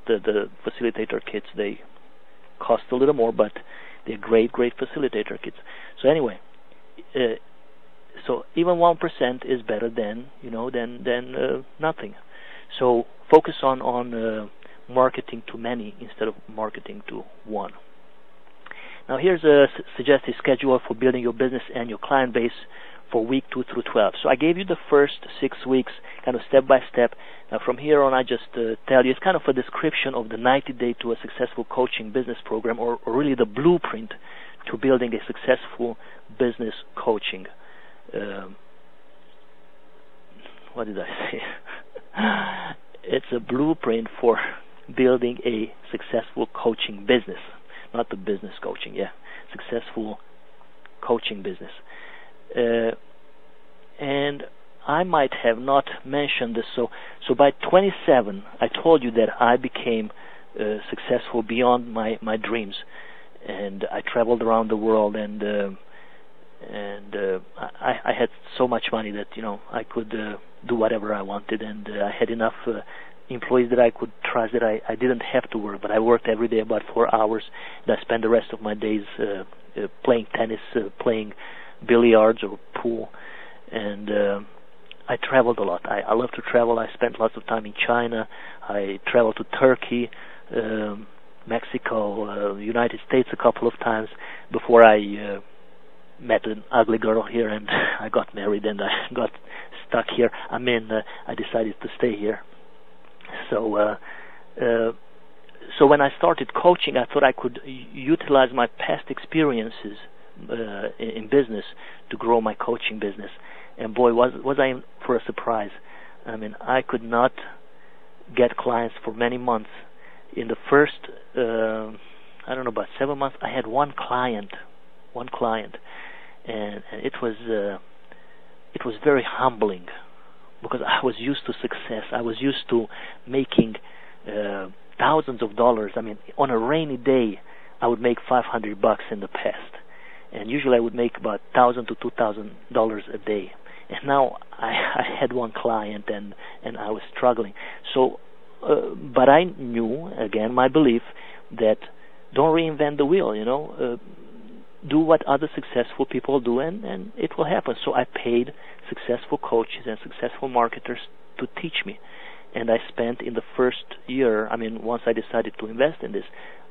The facilitator kits, they cost a little more, but they're great facilitator kits. So anyway, so even 1% is better than nothing. So focus on marketing to many instead of marketing to one. Now here's a suggested schedule for building your business and your client base for week 2 through 12. So I gave you the first 6 weeks, kind of step by step. Now from here on, I just tell you, it's kind of a description of the 90-day to a successful coaching business program, or really the blueprint to building a successful business coaching. What did I say? It's a blueprint for building a successful coaching business, not the business coaching, successful coaching business. And I might have not mentioned this, so by 27, I told you that I became successful beyond my dreams, and I traveled around the world, and I had so much money that I could do whatever I wanted, and I had enough employees that I could trust, that I didn't have to work, but I worked every day about 4 hours, and I spent the rest of my days playing tennis, playing billiards or pool, and I traveled a lot. I love to travel. I spent lots of time in China. I traveled to Turkey, Mexico, United States a couple of times before I met an ugly girl here, and I got married, and I got stuck here. I decided to stay here. So when I started coaching, I thought I could utilize my past experiences in business to grow my coaching business. And boy, was I in for a surprise. I could not get clients for many months. In the first, about 7 months, I had one client, and it was very humbling, because I was used to success. I was used to making thousands of dollars. On a rainy day, I would make $500 in the past, and usually I would make about $1,000 to $2,000 a day. And now I had one client, and I was struggling. So, but I knew, again, my belief that don't reinvent the wheel. Do what other successful people do, and it will happen. So I paid successful coaches and successful marketers to teach me. And I spent in the first year, once I decided to invest in this,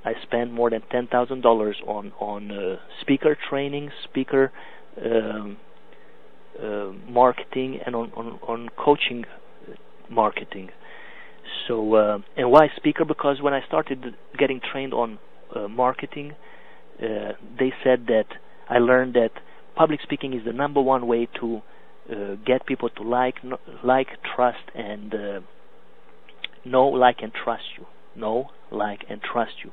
I spent more than $10,000 on speaker training, speaker marketing, and on coaching marketing. So, and why speaker? Because when I started getting trained on marketing, they said that I learned that public speaking is the number one way to get people to like, trust, and know, like, and trust you. Know, like, and trust you.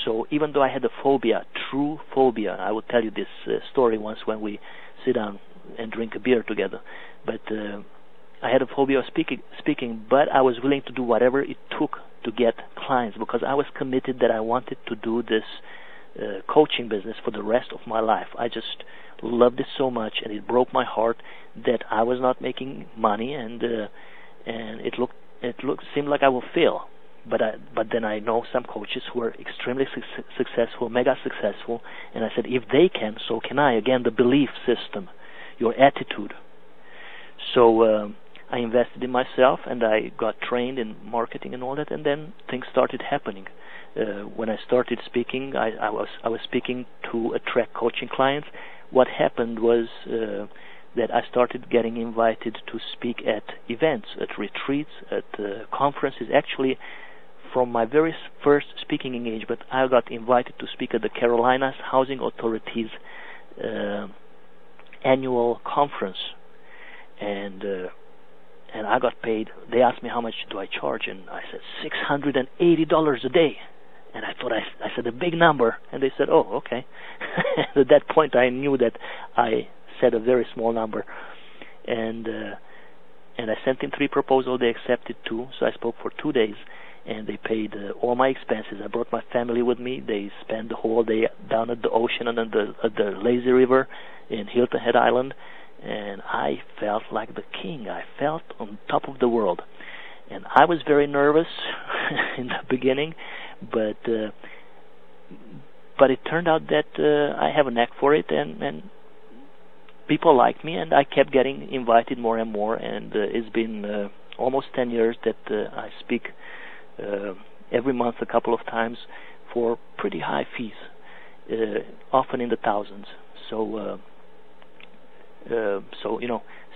So even though I had a phobia, true phobia, I will tell you this story once when we sit down and drink a beer together. But I had a phobia of speaking, but I was willing to do whatever it took to get clients, because I was committed that I wanted to do this coaching business for the rest of my life. I just loved it so much, and it broke my heart that I was not making money, and it seemed like I will fail. But then I know some coaches who are extremely successful, mega successful, and I said, if they can, so can I. Again, the belief system, your attitude. So I invested in myself, and I got trained in marketing and all that, and then things started happening. When I started speaking, I was speaking to attract coaching clients. What happened was that I started getting invited to speak at events, at retreats, at conferences. Actually, from my very first speaking engagement, I got invited to speak at the Carolinas Housing Authority's annual conference, and I got paid. They asked me how much do I charge, and I said $680 a day. And I thought I said a big number, and they said, "Oh, okay." At that point, I knew that I said a very small number, and I sent in 3 proposals. They accepted 2, so I spoke for 2 days, and they paid all my expenses. I brought my family with me. They spent the whole day down at the ocean and at the lazy river in Hilton Head Island, and I felt like the king. I felt on top of the world, and I was very nervous in the beginning. But it turned out that I have a knack for it, and people liked me, and I kept getting invited more and more, and it's been almost 10 years that I speak every month a couple of times for pretty high fees, often in the thousands. So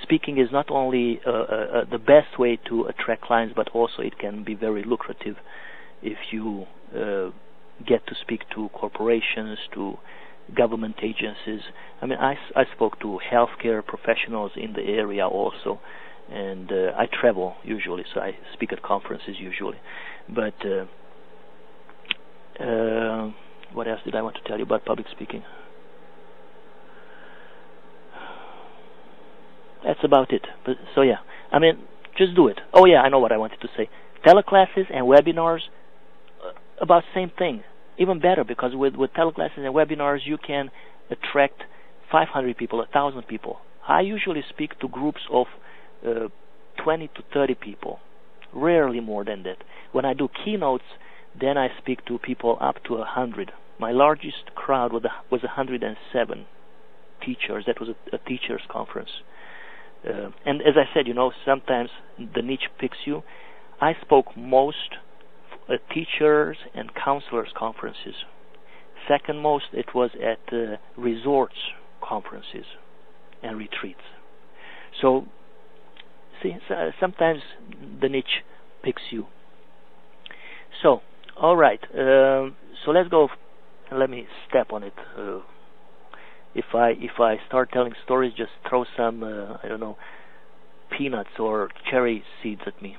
speaking is not only the best way to attract clients, but also it can be very lucrative if you get to speak to corporations, to government agencies. I mean, I spoke to healthcare professionals in the area also, and I travel usually, so I speak at conferences usually. But what else did I want to tell you about public speaking? That's about it. But, so yeah, I mean, just do it. Oh yeah, I know what I wanted to say. Teleclasses and webinars, about same thing, even better, because with teleclasses and webinars you can attract 500 people, 1,000 people. I usually speak to groups of 20 to 30 people, rarely more than that. When I do keynotes, then I speak to people up to 100. My largest crowd was 107 teachers. That was a teachers conference. And as I said, sometimes the niche picks you. I spoke most teachers and counselors conferences. Second most, it was at resorts conferences and retreats. So, see, sometimes the niche picks you. So, all right. So let's go. Let me step on it. If I start telling stories, just throw some peanuts or cherry seeds at me.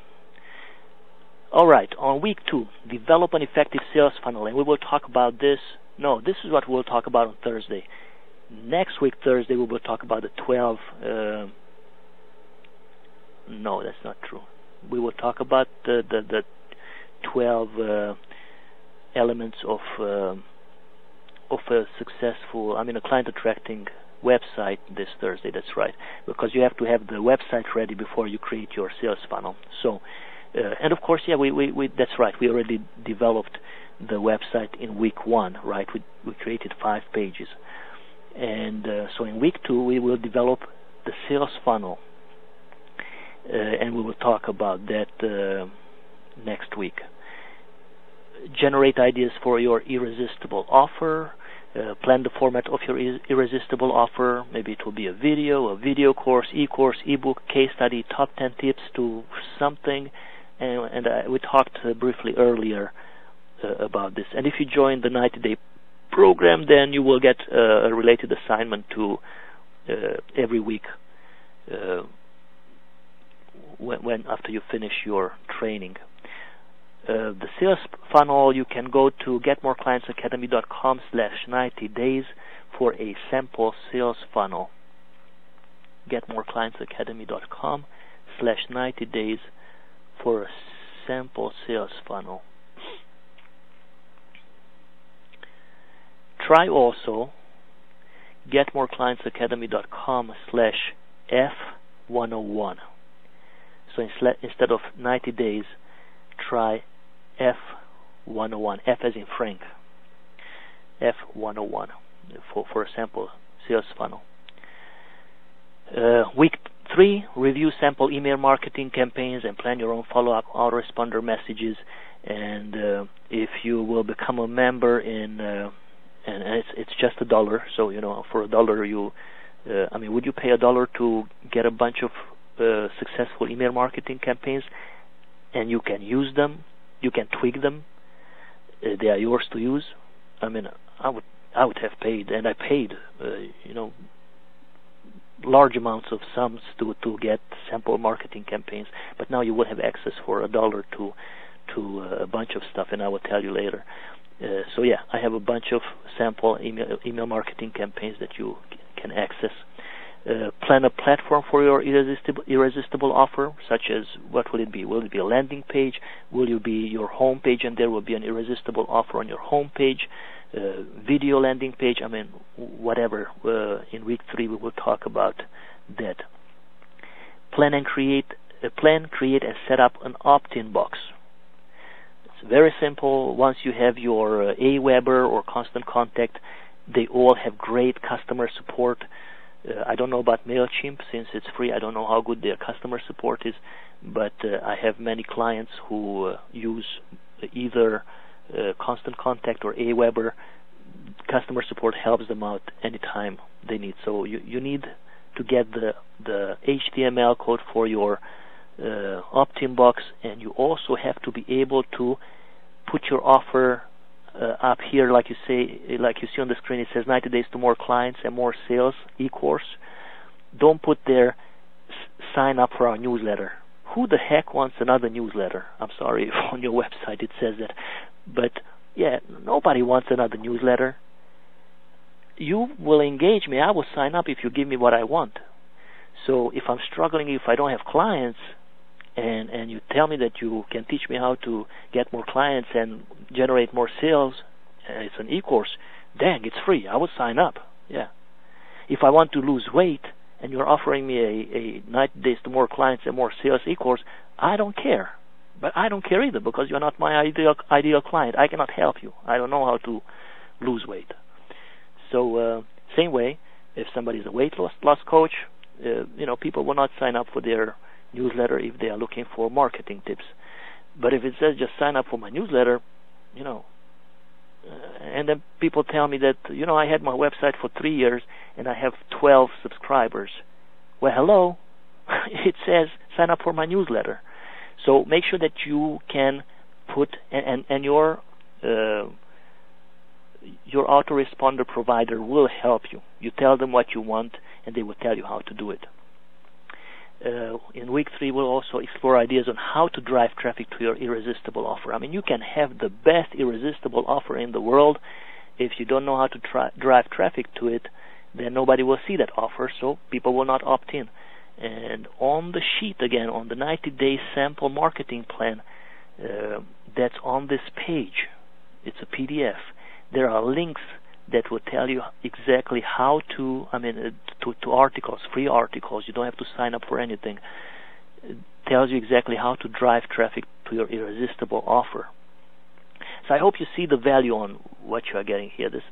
All right, on week 2, develop an effective sales funnel, and we will talk about this. No, this is what we'll talk about on Thursday. Next week, Thursday, we will talk about the 12. No, that's not true. We will talk about the 12 elements of a successful, a client attracting website this Thursday. That's right, because you have to have the website ready before you create your sales funnel. So. And of course, yeah, we that's right. We already developed the website in week 1, right? We created 5 pages, and so in week 2 we will develop the sales funnel, and we will talk about that next week. Generate ideas for your irresistible offer. Plan the format of your irresistible offer. Maybe it will be a video course, e-course, e-book, case study, top 10 tips to something. And we talked briefly earlier about this. And if you join the 90-day program, then you will get a related assignment to every week when after you finish your training. The sales funnel, you can go to getmoreclientsacademy.com/90days for a sample sales funnel. Getmoreclientsacademy.com/90days for a sample sales funnel. Try also getmoreclientsacademy.com/F101. So instead of 90 days, try F101. F as in Frank. F101 for a sample sales funnel. Week 3, review sample email marketing campaigns and plan your own follow-up autoresponder messages. And if you will become a member and it's just $1, so for $1 you, would you pay $1 to get a bunch of successful email marketing campaigns, and you can use them, you can tweak them, they are yours to use? I would have paid, and I paid, large amounts of sums to get sample marketing campaigns. But now you will have access for $1 to a bunch of stuff, and I will tell you later. So yeah, I have a bunch of sample email marketing campaigns that you can access. Plan a platform for your irresistible offer, such as, what will it be? Will it be a landing page? Will it be your home page, and there will be an irresistible offer on your home page? Video landing page? Whatever. In week 3 we will talk about that. Create, and set up an opt-in box. It's very simple. Once you have your Aweber or Constant Contact, they all have great customer support. I don't know about MailChimp, since it's free. I don't know how good their customer support is, but I have many clients who use either Constant Contact or Aweber. Customer support helps them out anytime they need. So you need to get the HTML code for your opt-in box, and you also have to be able to put your offer up here, like you see on the screen. It says 90 days to more clients and more sales, e-course. Don't put there sign up for our newsletter. Who the heck wants another newsletter? I'm sorry if on your website it says that, but yeah, nobody wants another newsletter. You will engage me. I will sign up if you give me what I want. So if I'm struggling, if I don't have clients, and you tell me that you can teach me how to get more clients and generate more sales, it's an e-course, dang, it's free. I would sign up. Yeah. If I want to lose weight and you're offering me a 90 days to more clients and more sales e-course, I don't care. But I don't care either, because you're not my ideal client. I cannot help you. I don't know how to lose weight. So same way, if somebody is a weight loss coach, people will not sign up for their newsletter if they are looking for marketing tips. But if it says just sign up for my newsletter, and then people tell me that, I had my website for 3 years and I have 12 subscribers. Well, hello, it says sign up for my newsletter. So make sure that you can put, and your autoresponder provider will help you. You tell them what you want, and they will tell you how to do it. In week 3, we'll also explore ideas on how to drive traffic to your irresistible offer. You can have the best irresistible offer in the world. If you don't know how to drive traffic to it, then nobody will see that offer, so people will not opt in. And on the sheet, again, on the 90-day sample marketing plan that's on this page, it's a PDF, there are links that will tell you exactly how to articles, free articles. You don't have to sign up for anything. It tells you exactly how to drive traffic to your irresistible offer. So I hope you see the value on what you are getting here. This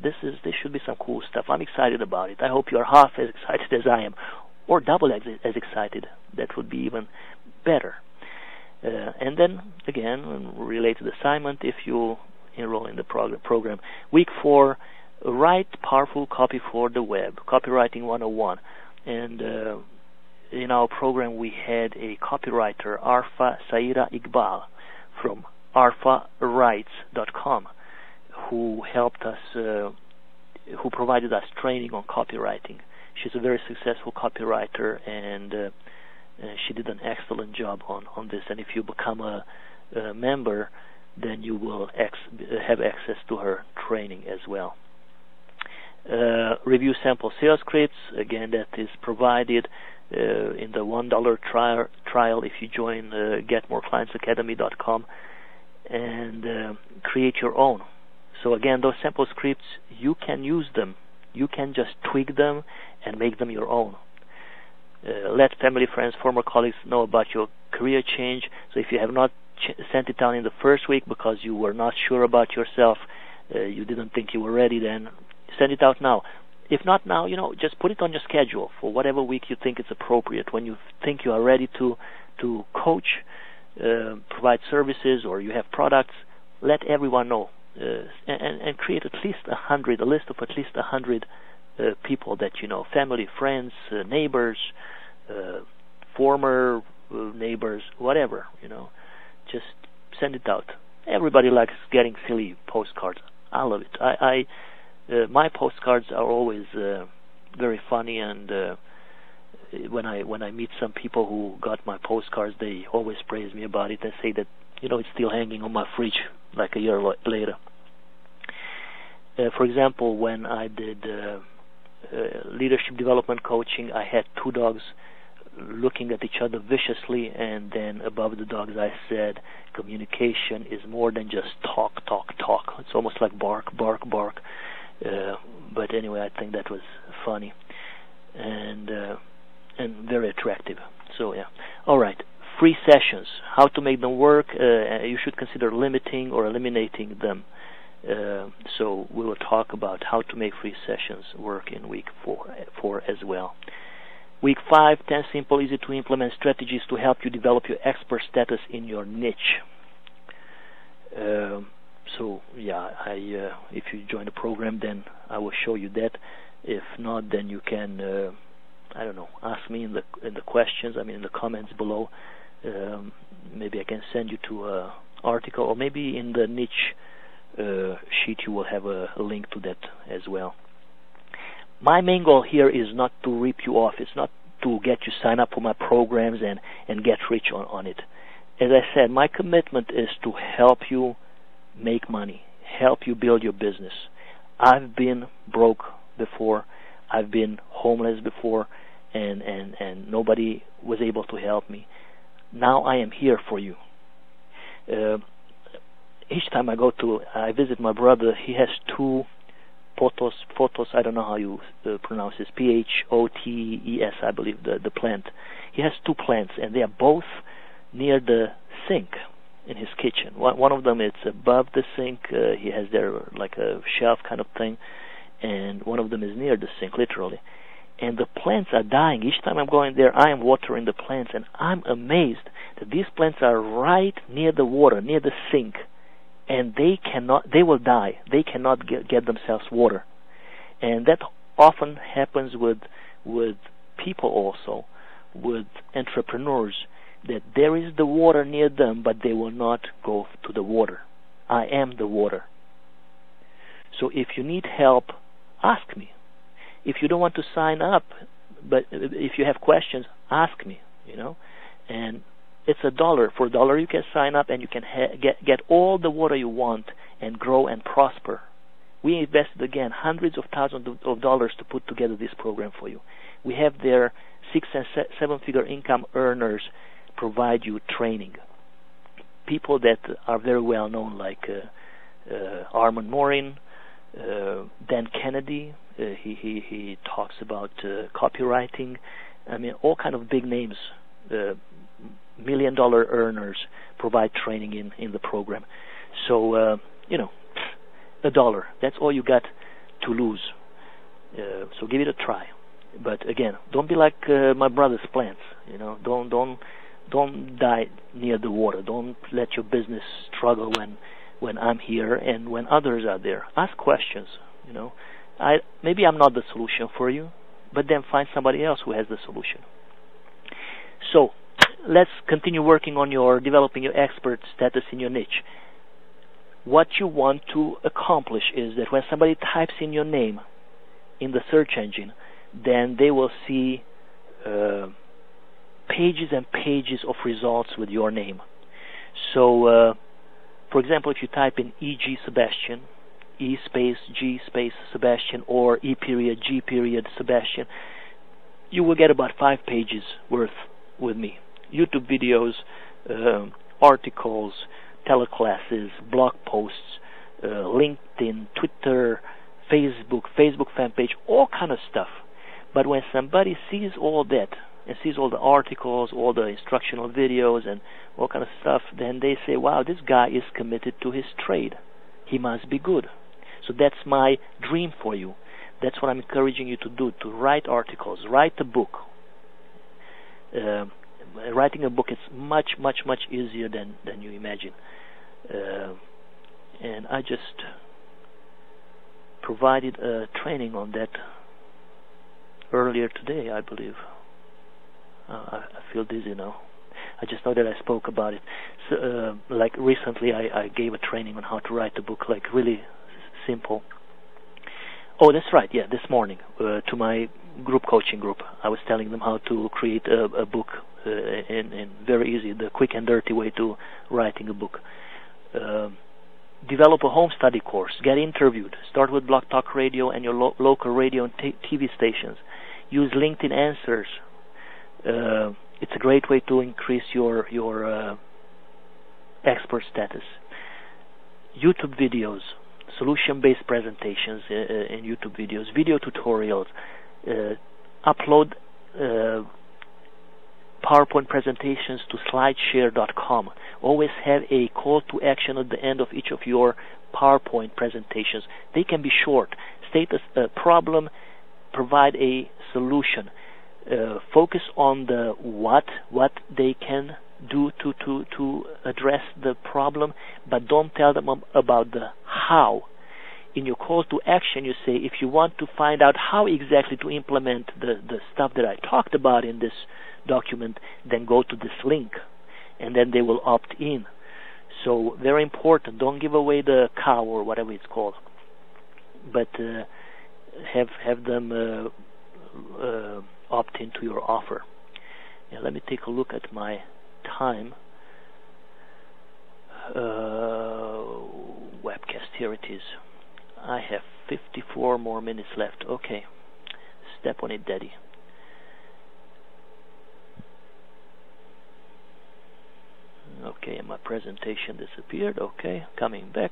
should be some cool stuff. I'm excited about it. I hope you are half as excited as I am, or double as excited. That would be even better. And then, again, related assignment, if you enroll in the program. Week 4, write powerful copy for the web, Copywriting 101. And in our program, we had a copywriter, Arfa Saira Iqbal, from arfawrites.com, who helped us, who provided us training on copywriting. She's a very successful copywriter, and she did an excellent job on this. And if you become a member, then you will have access to her training as well. Review sample sales scripts, again, that is provided in the $1 trial if you join getmoreclientsacademy.com, and create your own So again, those sample scripts, you can use them. You can just tweak them and make them your own. Let family, friends, former colleagues know about your career change. So if you have not sent it down in the first week because you were not sure about yourself, you didn't think you were ready, then send it out now. If not now, just put it on your schedule for whatever week you think it's appropriate. When you think you are ready to coach, provide services, or you have products, let everyone know. And create at least a list of at least 100 people that you know, family, friends, neighbors, former neighbors, whatever, just send it out. Everybody likes getting silly postcards. I love it. My postcards are always very funny, and when I meet some people who got my postcards, they always praise me about it and say that it's still hanging on my fridge like a year later. For example, when I did leadership development coaching, I had two dogs looking at each other viciously, and then above the dogs I said, communication is more than just talk. It's almost like bark. But anyway, I think that was funny and very attractive. So yeah. All right. Free sessions. How to make them work. You should consider limiting or eliminating them. So we will talk about how to make free sessions work in week 4 as well. Week 5, 10 simple, easy to implement strategies to help you develop your expert status in your niche. So yeah, if you join the program, then I will show you that. If not, then you can, ask me in the questions. In the comments below. Maybe I can send you to an article, or maybe in the niche sheet you will have a link to that as well. My main goal here is not to rip you off. It's not to get you sign up for my programs and get rich on it. As I said, my commitment is to help you make money, help you build your business. I've been broke before. I've been homeless before, and nobody was able to help me. Now I am here for you. Each time I visit my brother, he has two potos, I don't know how you pronounce this, P-H-O-T-E-S, I believe, the plant. He has two plants, and they are both near the sink in his kitchen. One of them is above the sink. He has there like a shelf kind of thing, and one of them is near the sink, literally. And the plants are dying. Each time I'm going there, I am watering the plants, and I'm amazed that these plants are right near the water, near the sink, and they will die. They cannot get themselves water. And that often happens with people also, with entrepreneurs, that there is the water near them, but they will not go to the water. I am the water. So if you need help, ask me. If you don't want to sign up, but if you have questions, ask me, And it's $1. For $1 you can sign up, and you can get all the water you want and grow and prosper. We invested, again, hundreds of thousands of dollars to put together this program for you. We have their 6- and 7-figure income earners provide you training. People that are very well known, like Armand Morin, Dan Kennedy. He talks about copywriting. All kind of big names, $1 million earners provide training in the program. So, $1. That's all you got to lose. So give it a try. But again, don't be like my brother's plants. Don't die near the water. Don't let your business struggle when I'm here and when others are there. Ask questions. Maybe I'm not the solution for you, but then find somebody else who has the solution. So let's continue working on developing your expert status in your niche. What you want to accomplish is that when somebody types in your name in the search engine, then they will see pages and pages of results with your name. So, for example, if you type in E.G. Sebastian, E space G space Sebastian, or E period G period Sebastian, you will get about 5 pages worth with me. YouTube videos, articles, teleclasses, blog posts, LinkedIn, Twitter, Facebook fan page, all kind of stuff. But when somebody sees all that and sees all the articles, all the instructional videos and all kind of stuff, then they say, wow, this guy is committed to his trade. He must be good. So that's my dream for you. That's what I'm encouraging you to do, to write articles, write a book. Writing a book is much, much, much easier than you imagine. And I just provided a training on that earlier today, I believe. I feel dizzy now. I just know that I spoke about it. So, like recently, I gave a training on how to write a book, like really simple. Oh, that's right. Yeah, this morning to my coaching group, I was telling them how to create a book in very easy, the quick and dirty way to writing a book. Develop a home study course. Get interviewed. Start with Blog Talk Radio and your local radio and TV stations. Use LinkedIn Answers. It's a great way to increase your expert status. YouTube videos, solution-based presentations in YouTube videos, video tutorials. Upload PowerPoint presentations to slideshare.com. Always have a call to action at the end of each of your PowerPoint presentations. They can be short. State a problem, provide a solution. Focus on the what they can do to address the problem, but don't tell them about the how. In your call to action, you say, if you want to find out how exactly to implement the stuff that I talked about in this document, then go to this link, and then they will opt in. So very important. Don't give away the cow or whatever it's called, but have them opt into your offer. Now, let me take a look at my time. Webcast, here it is. I have 54 more minutes left. Okay, step on it, Daddy. Okay, my presentation disappeared. Okay, coming back.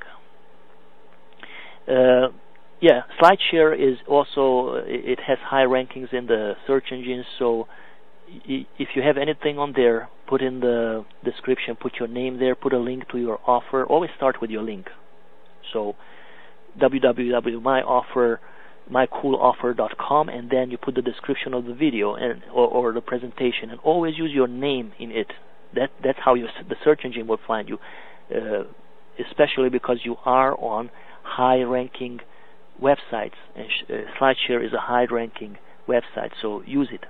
Yeah, SlideShare is also, it has high rankings in the search engines, so if you have anything on there, put in the description, put your name there, put a link to your offer. Always start with your link. So www.mycooloffer.com, and then you put the description of the video and or the presentation, and always use your name in it. That's how the search engine will find you, especially because you are on high-ranking websites, and SlideShare is a high-ranking website, so use it.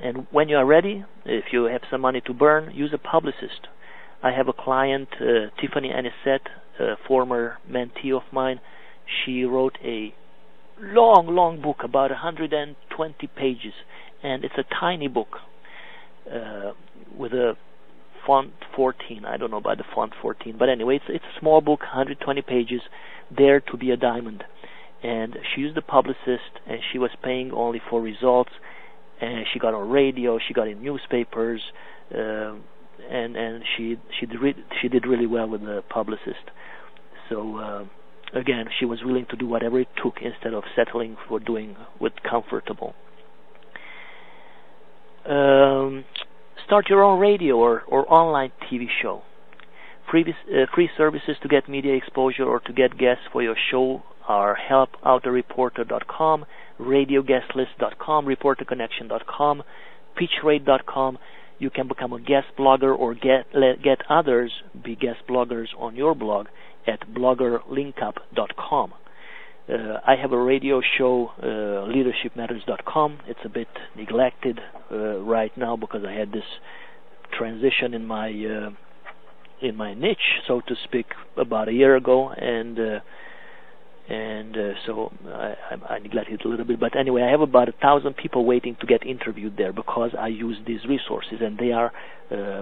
And when you are ready, if you have some money to burn, use a publicist. I have a client, Tiffany Anisette, a former mentee of mine. She wrote a long book, about 120 pages, and it's a tiny book with a font 14. I don't know about the font 14, but anyway, it's a small book, 120 pages, Dare to be a Diamond. And she used a publicist, and she was paying only for results. And she got on radio, she got in newspapers, and she did really well with the publicist. So again, she was willing to do whatever it took instead of settling for doing what's comfortable. Start your own radio or online TV show. Free services to get media exposure or to get guests for your show are helpoutareporter.com, radioguestlist.com, reporterconnection.com, pitchrate.com. You can become a guest blogger or get others be guest bloggers on your blog at bloggerlinkup.com. I have a radio show, leadershipmatters.com. It's a bit neglected right now because I had this transition in my niche, so to speak, about a year ago, and so I neglected it a little bit. But anyway, I have about 1,000 people waiting to get interviewed there because I use these resources, and they are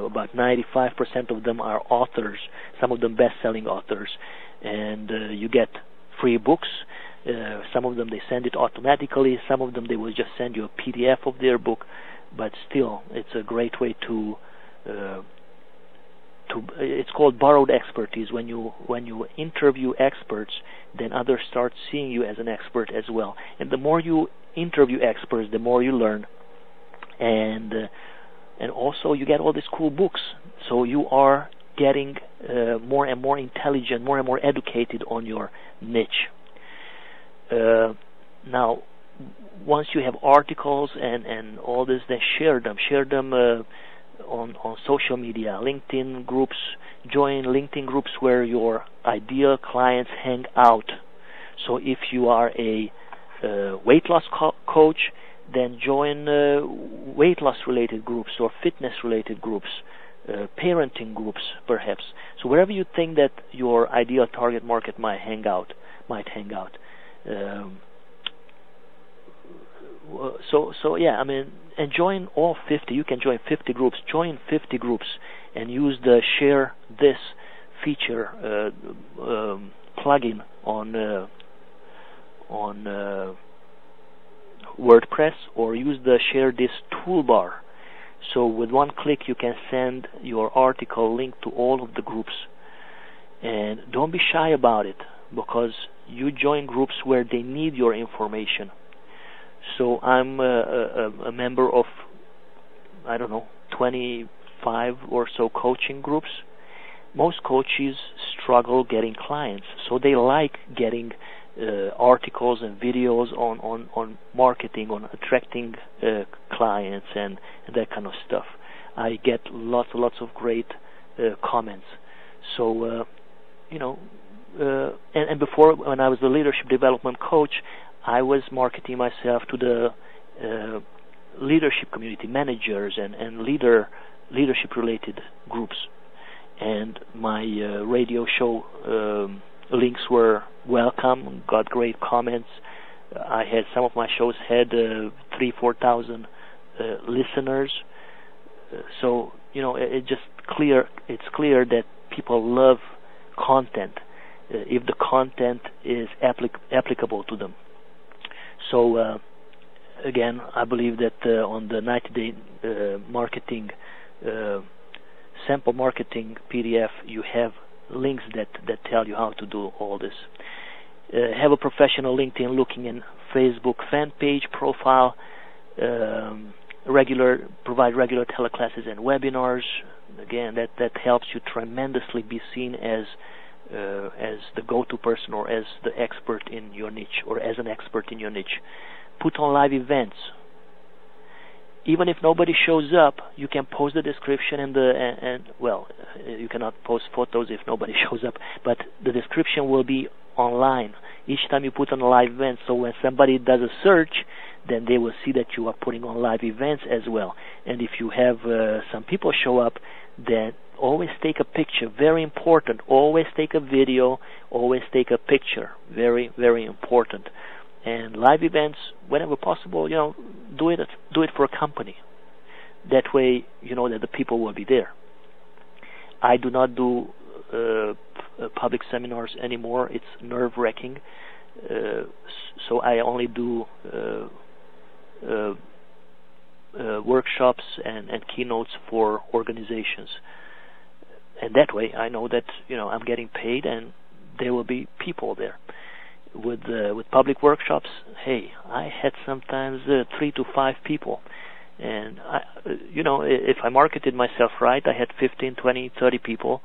about 95% of them are authors, some of them best-selling authors, and you get free books. Some of them they send it automatically, some of them they will just send you a PDF of their book, but still it's a great way to it's called borrowed expertise. When you interview experts, then others start seeing you as an expert as well. And the more you interview experts, the more you learn, and also you get all these cool books. So you are getting more and more intelligent, more and more educated on your niche. Now, once you have articles and all this, then share them on social media, LinkedIn groups. Join LinkedIn groups where your ideal clients hang out. So if you are a weight loss coach, then join weight loss related groups or fitness related groups, parenting groups perhaps. So wherever you think that your ideal target market might hang out. So yeah, I mean, and join all 50. You can join 50 groups. Join 50 groups and use the share this feature plugin on WordPress, or use the share this toolbar. So with one click you can send your article link to all of the groups. And don't be shy about it, because you join groups where they need your information. So I'm a member of, 25 or so coaching groups. Most coaches struggle getting clients, so they like getting articles and videos on marketing, on attracting clients and that kind of stuff. I get lots of great comments. So and before, when I was the leadership development coach, I was marketing myself to the leadership community, managers and leadership related groups, and my radio show links were welcome, got great comments. I had some of my shows had 3,000-4,000 listeners. So it's clear that people love content if the content is applicable to them. So again, I believe that on the 90-day marketing sample marketing PDF, you have links that tell you how to do all this. Have a professional LinkedIn looking and Facebook fan page profile. Provide regular teleclasses and webinars. Again, that helps you tremendously be seen as the go-to person, or as the expert in your niche, or as an expert in your niche. Put on live events. Even if nobody shows up, you can post the description and you cannot post photos if nobody shows up, but the description will be online each time you put on a live event. So when somebody does a search, then they will see that you are putting on live events as well. And if you have some people show up, then always take a picture. Very important. Always take a video. Always take a picture. Very, very important. And live events, whenever possible, do it for a company. That way, you know that the people will be there. I do not do public seminars anymore. It's nerve-wracking. So I only do workshops and keynotes for organizations. And that way, I know that I'm getting paid, and there will be people there. With public workshops, hey, I had sometimes 3 to 5 people, and if I marketed myself right, I had 15, 20, 30 people,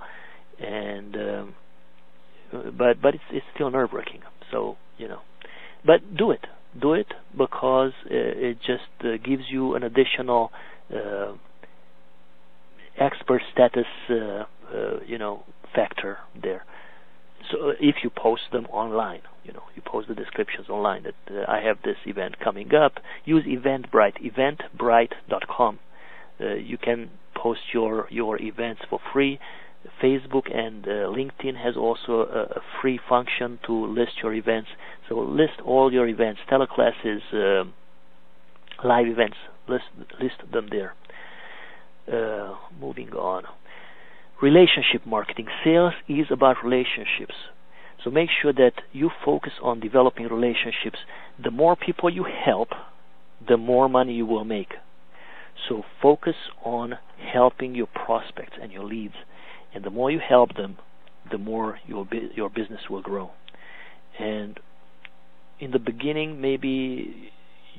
and but it's still nerve-wracking. So but do it because it just gives you an additional expert status, factor there. So if you post them online, you post the descriptions online that I have this event coming up, use Eventbrite, eventbrite.com. You can post your events for free. Facebook and LinkedIn has also a free function to list your events. So list all your events, teleclasses, live events, list them there. Moving on. Relationship marketing. Sales is about relationships. So make sure that you focus on developing relationships. The more people you help, the more money you will make. So focus on helping your prospects and your leads. And the more you help them, the more your business will grow. And in the beginning, maybe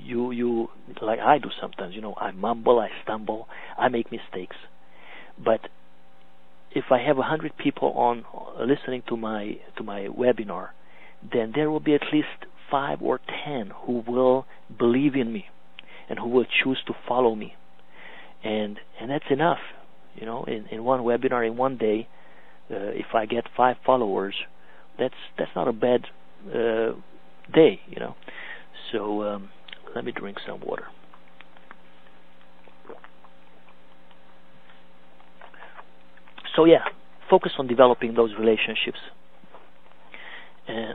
you like I do sometimes, I mumble, I stumble, I make mistakes. But if I have 100 people on listening to my webinar, then there will be at least 5 or 10 who will believe in me and who will choose to follow me. And that's enough. In one webinar, in one day, if I get 5 followers, that's not a bad day, So let me drink some water. So yeah, focus on developing those relationships.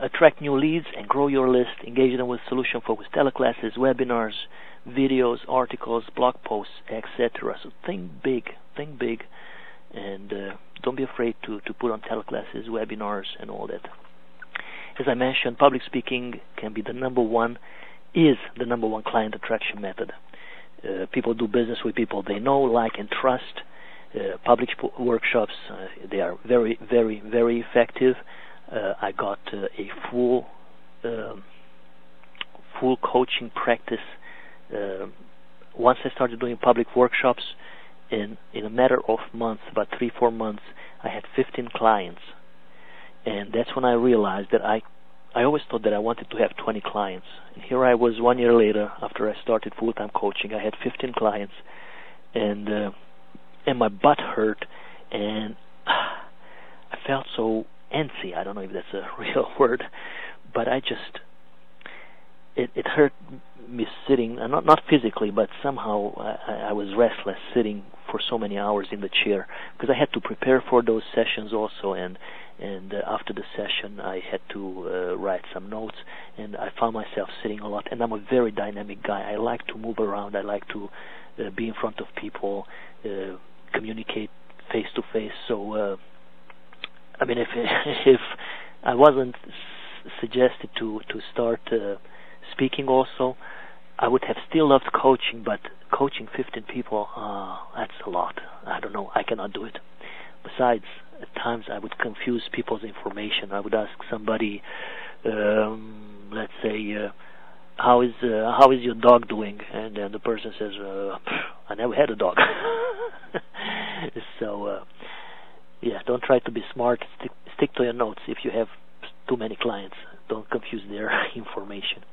Attract new leads and grow your list. Engage them with solution-focused teleclasses, webinars, videos, articles, blog posts, etc. So think big, and don't be afraid to put on teleclasses, webinars, and all that. As I mentioned, public speaking is the number one client attraction method. People do business with people they know, like, and trust. Public workshops, they are very, very, very effective. I got a full coaching practice once I started doing public workshops. In a matter of months, about 3-4 months, I had 15 clients, and that's when I realized that I always thought that I wanted to have 20 clients. And here I was 1 year later, after I started full-time coaching, I had 15 clients, and my butt hurt, and I felt so antsy. I don't know if that's a real word, but it hurt me sitting, not physically, but somehow I was restless sitting for so many hours in the chair, because I had to prepare for those sessions also, and after the session I had to write some notes, and I found myself sitting a lot. And I'm a very dynamic guy. I like to move around. I like to be in front of people, communicate face to face. So I mean, if I wasn't suggested to start speaking also, I would have still loved coaching, but coaching 15 people, that's a lot. I don't know. I cannot do it. Besides, at times I would confuse people's information. I would ask somebody, let's say, how is your dog doing? And then the person says, I never had a dog. So, yeah, don't try to be smart. Stick to your notes. If you have too many clients, don't confuse their information.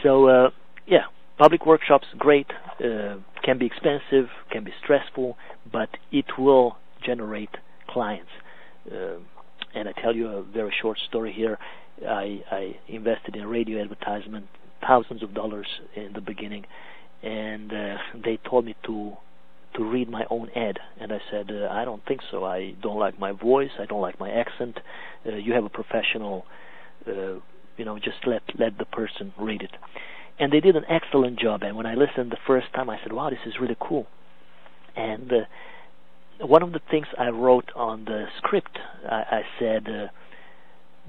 So, yeah, public workshops, great. Can be expensive, can be stressful, but it will generate clients. And I tell you a very short story here. I invested in radio advertisement, thousands of dollars in the beginning, and they told me to read my own ad, and I said, I don't think so. I don't like my voice. I don't like my accent. You have a professional, just let the person read it. And they did an excellent job. And when I listened the first time, I said, wow, this is really cool. And one of the things I wrote on the script, I said,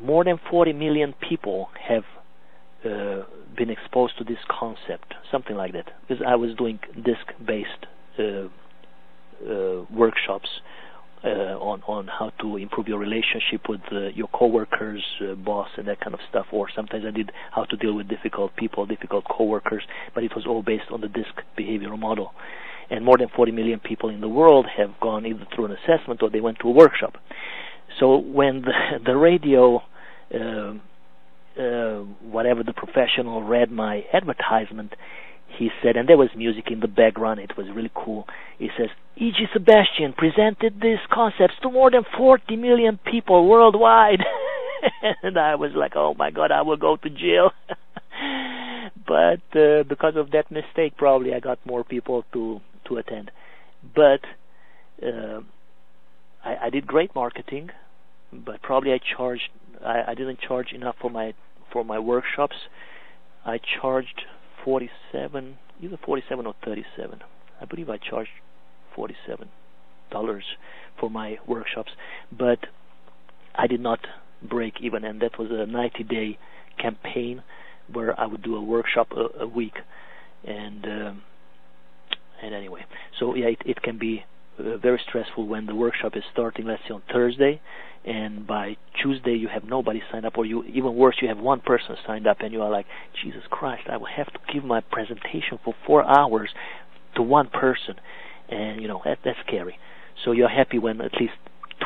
more than 40 million people have been exposed to this concept, something like that, because I was doing disc-based workshops on how to improve your relationship with your coworkers, boss, and that kind of stuff. Or sometimes I did how to deal with difficult people, difficult coworkers, but it was all based on the DISC behavioral model. And more than 40 million people in the world have gone either through an assessment or they went to a workshop. So when the radio, whatever the professional read my advertisement, he said, and there was music in the background, it was really cool. He says, E.G. Sebastian presented these concepts to more than 40 million people worldwide. And I was like, oh my God, I will go to jail. But because of that mistake, probably I got more people to attend. But I did great marketing, but probably I didn't charge enough for my workshops. I charged either 47 or 37. I believe I charged $47 for my workshops, but I did not break even, and that was a 90-day campaign where I would do a workshop a week, and anyway, so yeah, it can be very stressful when the workshop is starting, let's say on Thursday, and by Tuesday you have nobody signed up, or even worse, you have one person signed up, and you are like, Jesus Christ, I will have to give my presentation for 4 hours to one person, and that's scary. So you're happy when at least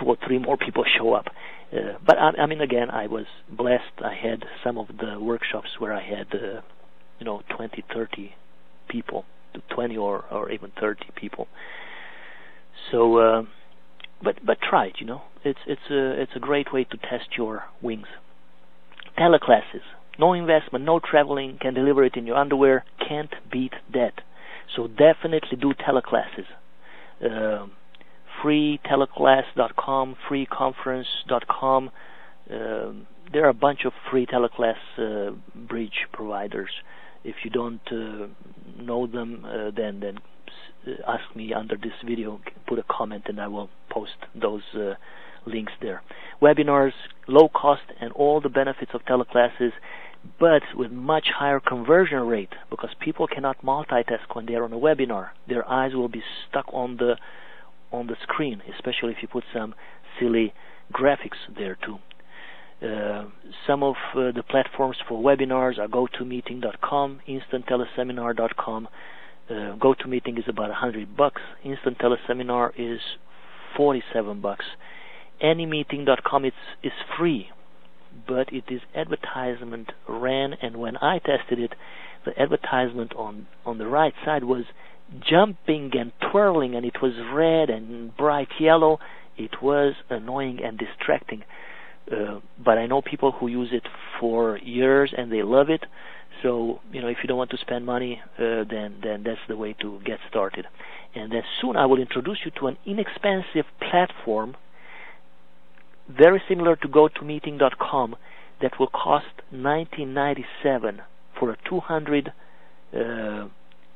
2 or 3 more people show up. But I mean, again, I was blessed. I had some of the workshops where I had 20, 30 people, 20 or even 30 people. So, but try it. It's a great way to test your wings. Teleclasses, no investment, no traveling, can deliver it in your underwear. Can't beat that. So definitely do teleclasses. freeteleclass.com, freeconference.com. There are a bunch of free teleclass bridge providers. If you don't know them, then ask me under this video, put a comment, and I will post those links there. Webinars, low cost, and all the benefits of teleclasses, but with much higher conversion rate, because people cannot multitask when they are on a webinar. Their eyes will be stuck on the screen, especially if you put some silly graphics there too. Some of the platforms for webinars are GoToMeeting.com, InstantTeleseminar.com. GoToMeeting is about $100. Instant Teleseminar is $47. AnyMeeting.com is free, but it is advertisement ran, and when I tested it, the advertisement on the right side was jumping and twirling, and it was red and bright yellow. It was annoying and distracting. But I know people who use it for years and they love it. So, if you don't want to spend money, then that's the way to get started. And then soon I will introduce you to an inexpensive platform very similar to GoToMeeting.com that will cost $19.97 for a 200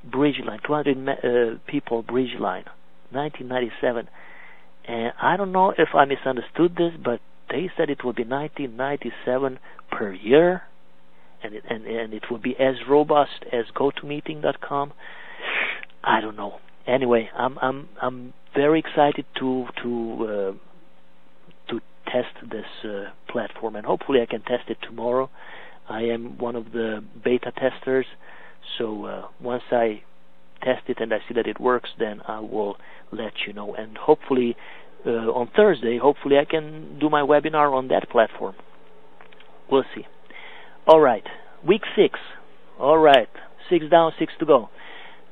bridge line, 200 people bridge line, $19.97. And I don't know if I misunderstood this, but they said it will be $19.97 per year, and it will be as robust as GoToMeeting.com. I don't know. Anyway, I'm very excited to test this platform, and hopefully I can test it tomorrow. I am one of the beta testers, so once I test it and I see that it works, then I will let you know. And hopefully on Thursday, I can do my webinar on that platform. We'll see. All right, week 6. All right, 6 down, 6 to go.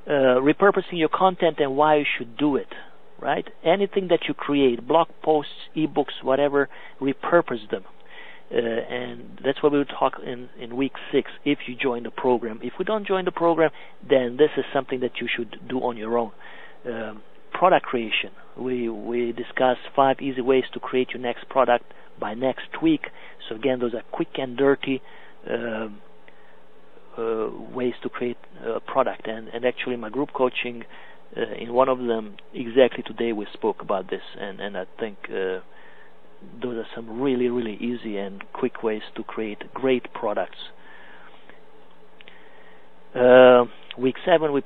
Repurposing your content and why you should do it. Right? Anything that you create, blog posts, ebooks, whatever, repurpose them. And that's what we will talk in week 6 if you join the program. If we don't join the program, then this is something that you should do on your own. Product creation. We discuss 5 easy ways to create your next product by next week. So again, those are quick and dirty ways to create a product. And actually my group coaching, in one of them, exactly today we spoke about this, and I think those are some really, really easy and quick ways to create great products. Week 7,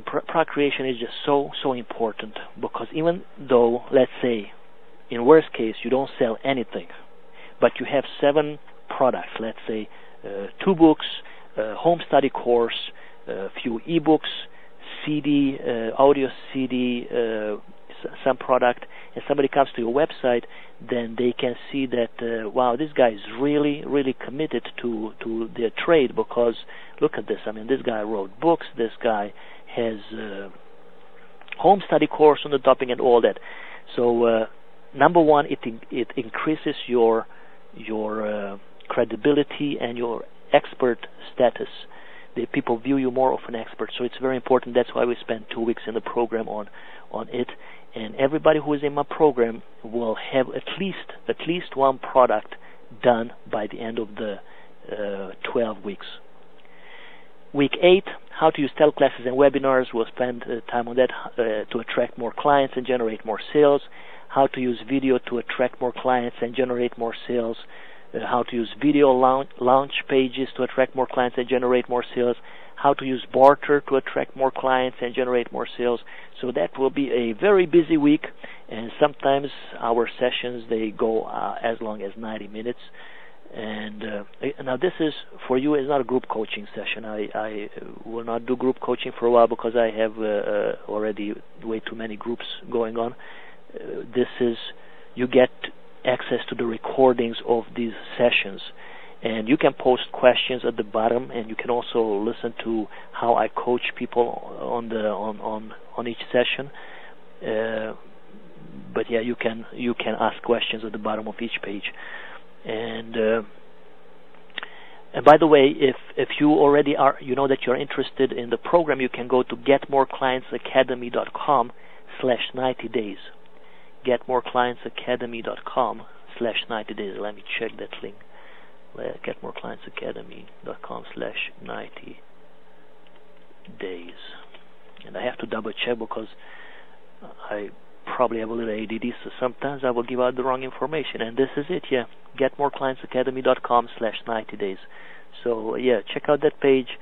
product creation is just so important, because even though, let's say, in worst case, you don't sell anything, but you have 7 products, let's say 2 books, home study course, a few ebooks, CD, audio CD, some product, and somebody comes to your website, then they can see that, wow, this guy is really, really committed to their trade, because look at this. This guy wrote books, this guy has home study course on the topic and all that. So, number one, it increases your credibility and your expert status. The people view you more of an expert, so it's very important. That's why we spend 2 weeks in the program on it. And everybody who is in my program will have at least one product done by the end of the 12 weeks. Week 8, how to use teleclasses and webinars. We'll spend time on that to attract more clients and generate more sales. How to use video to attract more clients and generate more sales. How to use video launch pages to attract more clients and generate more sales. how to use barter to attract more clients and generate more sales. So that will be a very busy week, and sometimes our sessions, they go as long as 90 minutes. And now this is, for you, is not a group coaching session. I will not do group coaching for a while because I have already way too many groups going on. This is, you get access to the recordings of these sessions, and you can post questions at the bottom, and you can also listen to how I coach people on each session. But yeah, you can ask questions at the bottom of each page. And by the way, if you already are, you know that you're interested in the program, you can go to getmoreclientsacademy.com/90 days. Getmoreclientsacademy.com/90 days. Let me check that link. Getmoreclientsacademy.com/90 days. And I have to double check because I probably have a little ADD, so sometimes I will give out the wrong information. And this is it, yeah. Getmoreclientsacademy.com/90 days. So yeah, check out that page.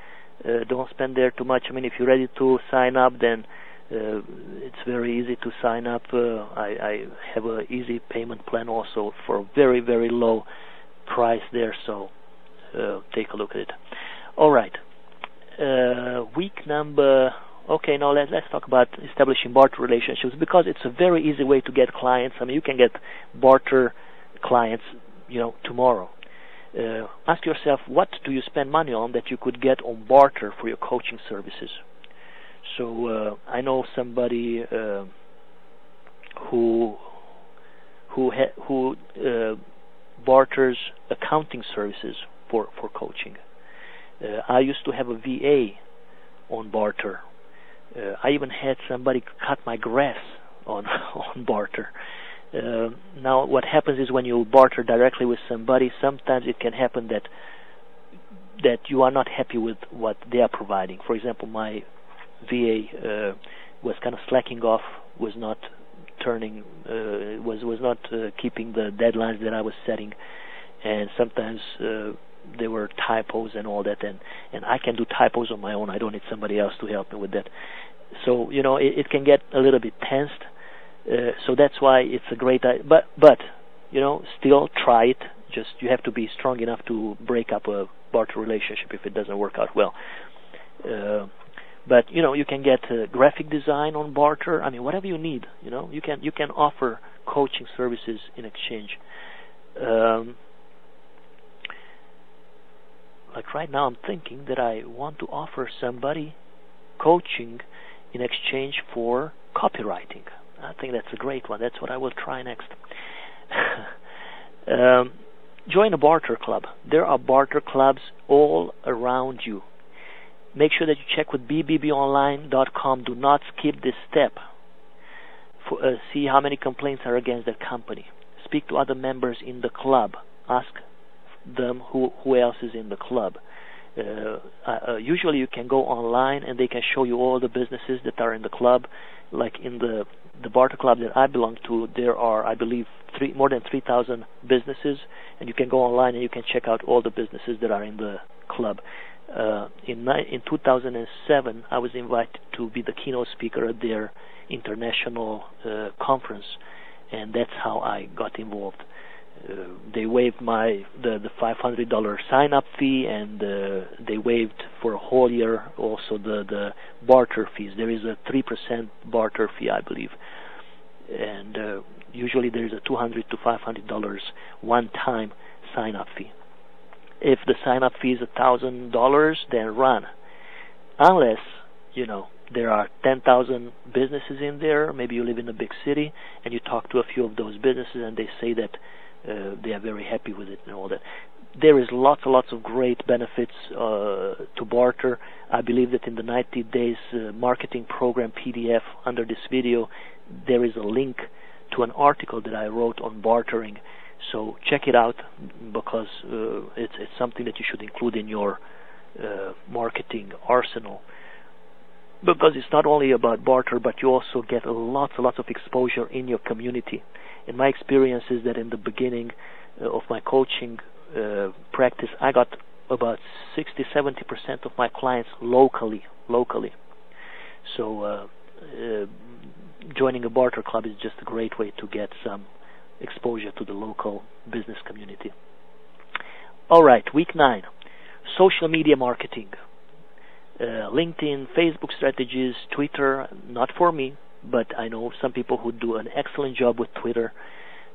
Don't spend there too much. I mean, if you're ready to sign up, then it's very easy to sign up. I have an easy payment plan also for a very, very low price there, so take a look at it. All right. Week number... Okay, now let's talk about establishing barter relationships, because it's a very easy way to get clients. I mean, you can get barter clients, tomorrow. Ask yourself, what do you spend money on that you could get on barter for your coaching services? So I know somebody who barters accounting services for coaching. I used to have a VA on barter. I even had somebody cut my grass on barter. Now, what happens is when you barter directly with somebody, sometimes it can happen that you are not happy with what they are providing. For example, my VA was kind of slacking off, was not turning, was not keeping the deadlines that I was setting, and sometimes there were typos and all that, and I can do typos on my own. I don't need somebody else to help me with that. So it can get a little bit tensed. So that's why it's a great idea. But still try it. Just you have to be strong enough to break up a barter relationship if it doesn't work out well. But you can get graphic design on barter. I mean, whatever you need. You can offer coaching services in exchange. Like right now, I'm thinking that I want to offer somebody coaching in exchange for copywriting. I think that's a great one. That's what I will try next. Join a barter club. There are barter clubs all around you. Make sure that you check with bbbonline.com. Do not skip this step. See how many complaints are against that company. Speak to other members in the club. Ask them who else is in the club. Usually you can go online and they can show you all the businesses that are in the club. Like in the barter club that I belong to, there are, I believe, more than 3,000 businesses, and you can go online and you can check out all the businesses that are in the club. In 2007, I was invited to be the keynote speaker at their international conference, and that's how I got involved. They waived the $500 sign-up fee, and they waived for a whole year also the barter fees. There is a 3% barter fee, I believe, and usually there is a $200 to $500 one-time sign-up fee. If the sign-up fee is $1,000, then run, unless there are 10,000 businesses in there. Maybe you live in a big city and you talk to a few of those businesses and they say that they are very happy with it and all that. There is lots and lots of great benefits to barter. I believe that in the 90 days marketing program PDF under this video, there is a link to an article that I wrote on bartering. So check it out, because it's something that you should include in your marketing arsenal. Because it's not only about barter, but you also get lots and lots of exposure in your community. And my experience is that in the beginning of my coaching practice, I got about 60-70% of my clients locally. So joining a barter club is just a great way to get some exposure to the local business community. All right, week 9, social media marketing. LinkedIn, Facebook strategies, Twitter, not for me, but I know some people who do an excellent job with Twitter.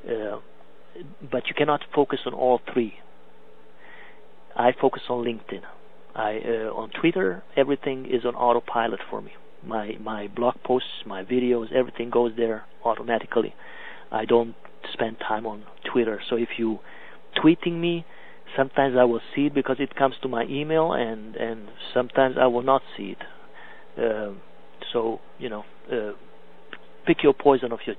But you cannot focus on all three. I focus on LinkedIn. On Twitter, everything is on autopilot for me. My blog posts, my videos, everything goes there automatically. I don't spend time on Twitter. So if you tweeting me, sometimes I will see it because it comes to my email, and sometimes I will not see it. So pick your poison of your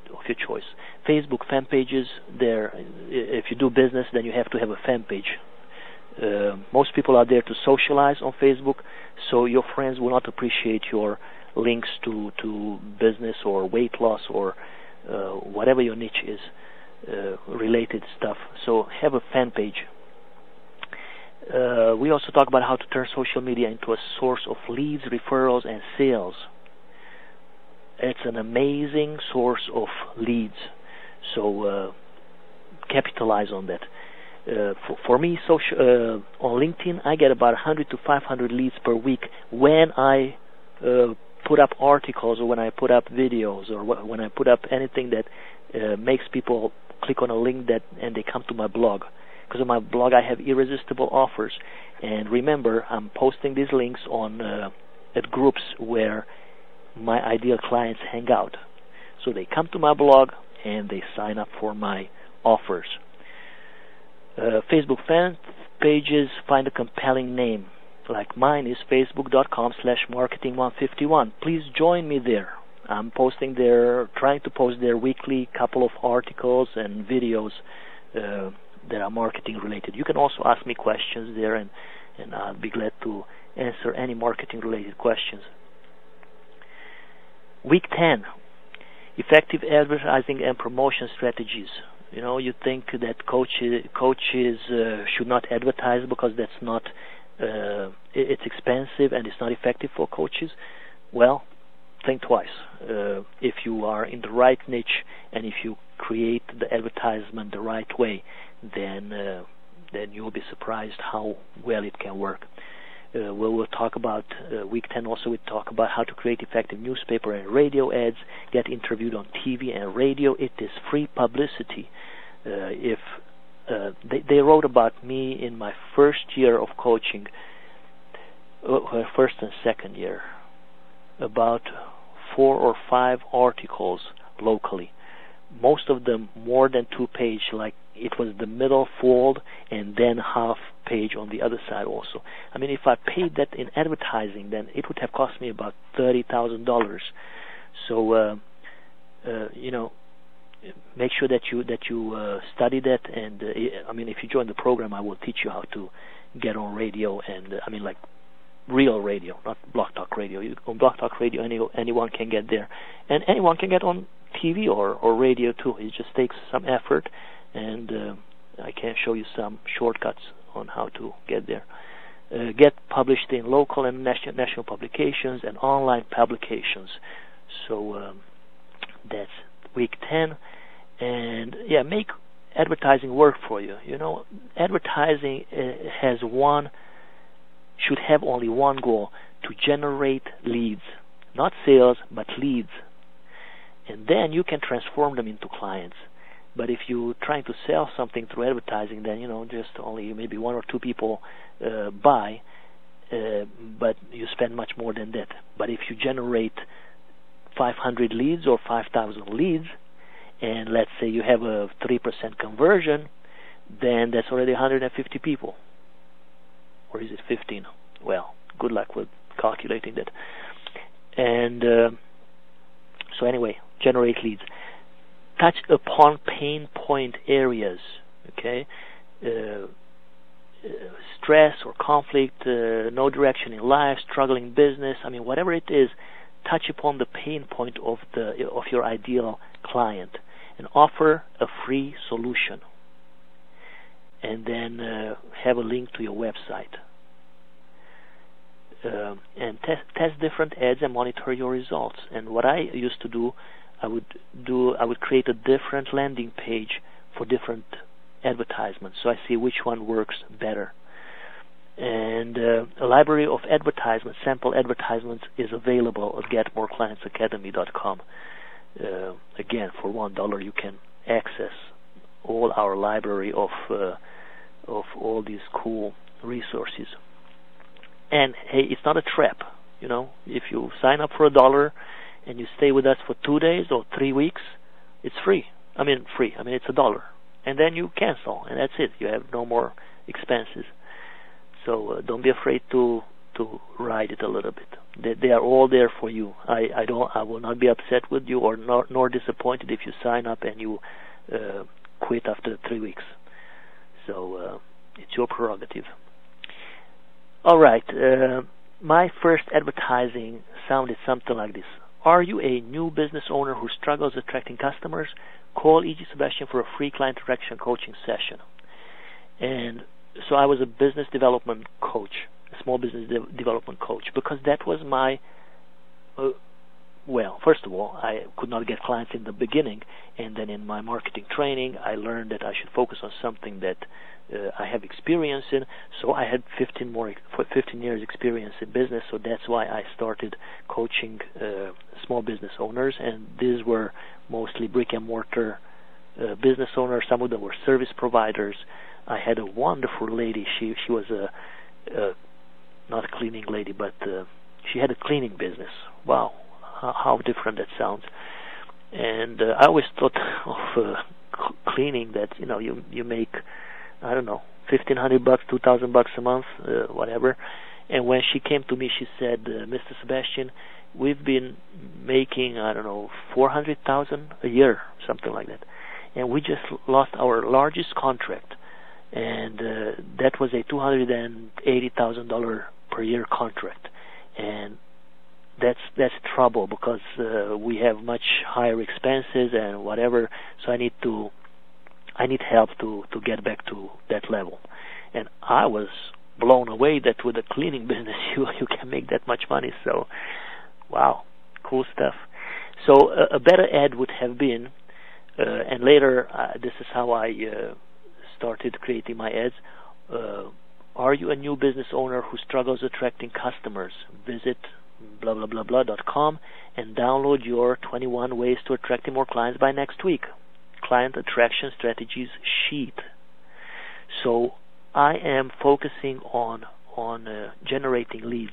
choice. Facebook fan pages. There, if you do business, then you have to have a fan page. Most people are there to socialize on Facebook, so your friends will not appreciate your links to business or weight loss or whatever your niche is, related stuff. So have a fan page. We also talk about how to turn social media into a source of leads, referrals, and sales. It's an amazing source of leads, so capitalize on that. For me, on LinkedIn, I get about 100 to 500 leads per week when I put up articles, or when I put up videos, or when I put up anything that makes people click on a link and they come to my blog. Because on my blog I have irresistible offers, and remember, I'm posting these links on at groups where my ideal clients hang out. So they come to my blog and they sign up for my offers. Facebook fan pages, find a compelling name. Like mine is facebook.com/marketing151. Please join me there. I'm posting there, trying to post there weekly, couple of articles and videos that are marketing related. You can also ask me questions there, and I'll be glad to answer any marketing related questions. Week 10, effective advertising and promotion strategies. You think that coaches should not advertise because that's not, it's expensive and it's not effective for coaches. Well, think twice. If you are in the right niche and if you create the advertisement the right way, then you will be surprised how well it can work. We'll talk about week 10 also. We talk about how to create effective newspaper and radio ads, get interviewed on TV and radio. It is free publicity. They wrote about me in my first year of coaching, first and second year, about 4 or 5 articles locally. Most of them more than 2 page, like it was the middle fold and then half page on the other side also. I mean, if I paid that in advertising, then it would have cost me about $30,000. So, make sure that you study that. And I mean, if you join the program, I will teach you how to get on radio, and I mean, like real radio, not Blog Talk Radio. On Blog Talk Radio, anyone can get there, and anyone can get on TV or radio too. It just takes some effort, and I can show you some shortcuts on how to get there. Get published in local and national publications and online publications. So that's week 10. And yeah, make advertising work for you. Advertising should have only one goal: to generate leads, not sales, but leads. And then you can transform them into clients. But if you're trying to sell something through advertising, then just only maybe 1 or 2 people buy, but you spend much more than that. But if you generate 500 leads or 5,000 leads, and let's say you have a 3% conversion, then that's already 150 people. Or is it 15? Well, good luck with calculating that. And so anyway, generate leads. Touch upon pain point areas, okay? Stress or conflict, no direction in life, struggling business. I mean, whatever it is, touch upon the pain point of your ideal client and offer a free solution. and then have a link to your website. And test different ads and monitor your results. And what I used to do, I would create a different landing page for different advertisements, so I see which one works better. And a library of advertisements, sample advertisements, is available at GetMoreClientsAcademy.com. Again, for $1 you can access all our library of all these cool resources. And hey, it's not a trap. You know, if you sign up for $1 and you stay with us for 2 days or 3 weeks, it's free. I mean, it's $1, and then you cancel, and that's it. You have no more expenses. So don't be afraid to ride it a little bit. They are all there for you. I will not be upset with you or nor disappointed if you sign up and you quit after 3 weeks. So it's your prerogative. All right. My first advertising sounded something like this. Are you a new business owner who struggles attracting customers? Call E.G. Sebastian for a free client attraction coaching session. And so I was a business development coach, a small business development coach, because that was my, first of all, I could not get clients in the beginning, and then in my marketing training, I learned that I should focus on something that I have experience in. So I had 15 years experience in business, so that's why I started coaching small business owners, and these were mostly brick and mortar business owners. Some of them were service providers. I had a wonderful lady. She was not a cleaning lady, but she had a cleaning business. Wow, how different that sounds. And I always thought of cleaning that you make, I don't know, $1,500, $2,000 a month, whatever. And when she came to me, she said, Mr. Sebastian, we've been making, I don't know, $400,000 a year, something like that. And we just lost our largest contract. And that was a $280,000 per year contract. And that's trouble, because we have much higher expenses and whatever. So I need help to get back to that level. And I was blown away that with a cleaning business you can make that much money. So, wow, cool stuff. So a better ad would have been, and later this is how I started creating my ads. Are you a new business owner who struggles attracting customers? Visit blah blah blah blah.com and download your 21 ways to attract more clients by next week. Client attraction strategies sheet. So I am focusing on generating leads.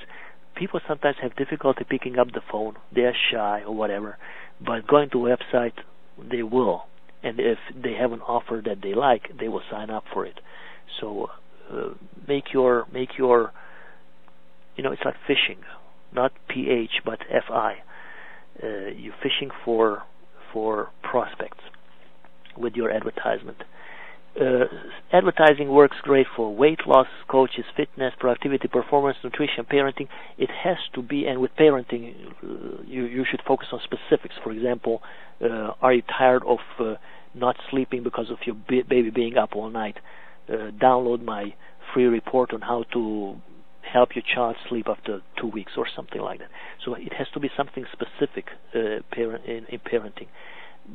People sometimes have difficulty picking up the phone. They're shy or whatever, but going to a website, they will. And if they have an offer that they like, they will sign up for it. So make your it's like fishing, not PH but FI. You're fishing for prospects with your advertisement. Advertising works great for weight loss coaches, fitness, productivity, performance, nutrition, parenting. It has to be, and with parenting, you should focus on specifics. For example, are you tired of not sleeping because of your baby being up all night? Download my free report on how to help your child sleep after 2 weeks or something like that. So it has to be something specific in parenting.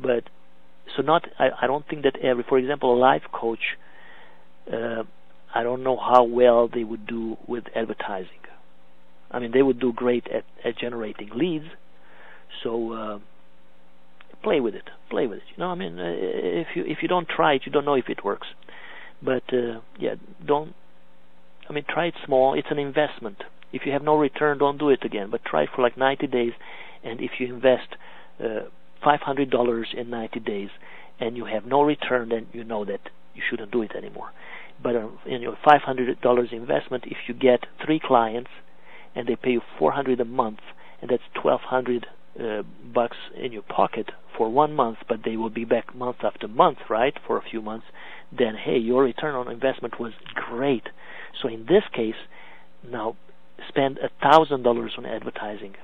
But so I don't think that for example, a life coach, I don't know how well they would do with advertising. I mean, they would do great at generating leads. So play with it. I mean, if you don't try it, you don't know if it works. But try it small. It's an investment. If you have no return, don't do it again. But try it for like 90 days. And if you invest $500 in 90 days and you have no return, then you know that you shouldn't do it anymore. But in your $500 investment, if you get 3 clients and they pay you $400 a month, and that's $1,200 bucks in your pocket for 1 month, but they will be back month after month, right, for a few months, then hey, your return on investment was great. So in this case, now spend $1,000 on advertising.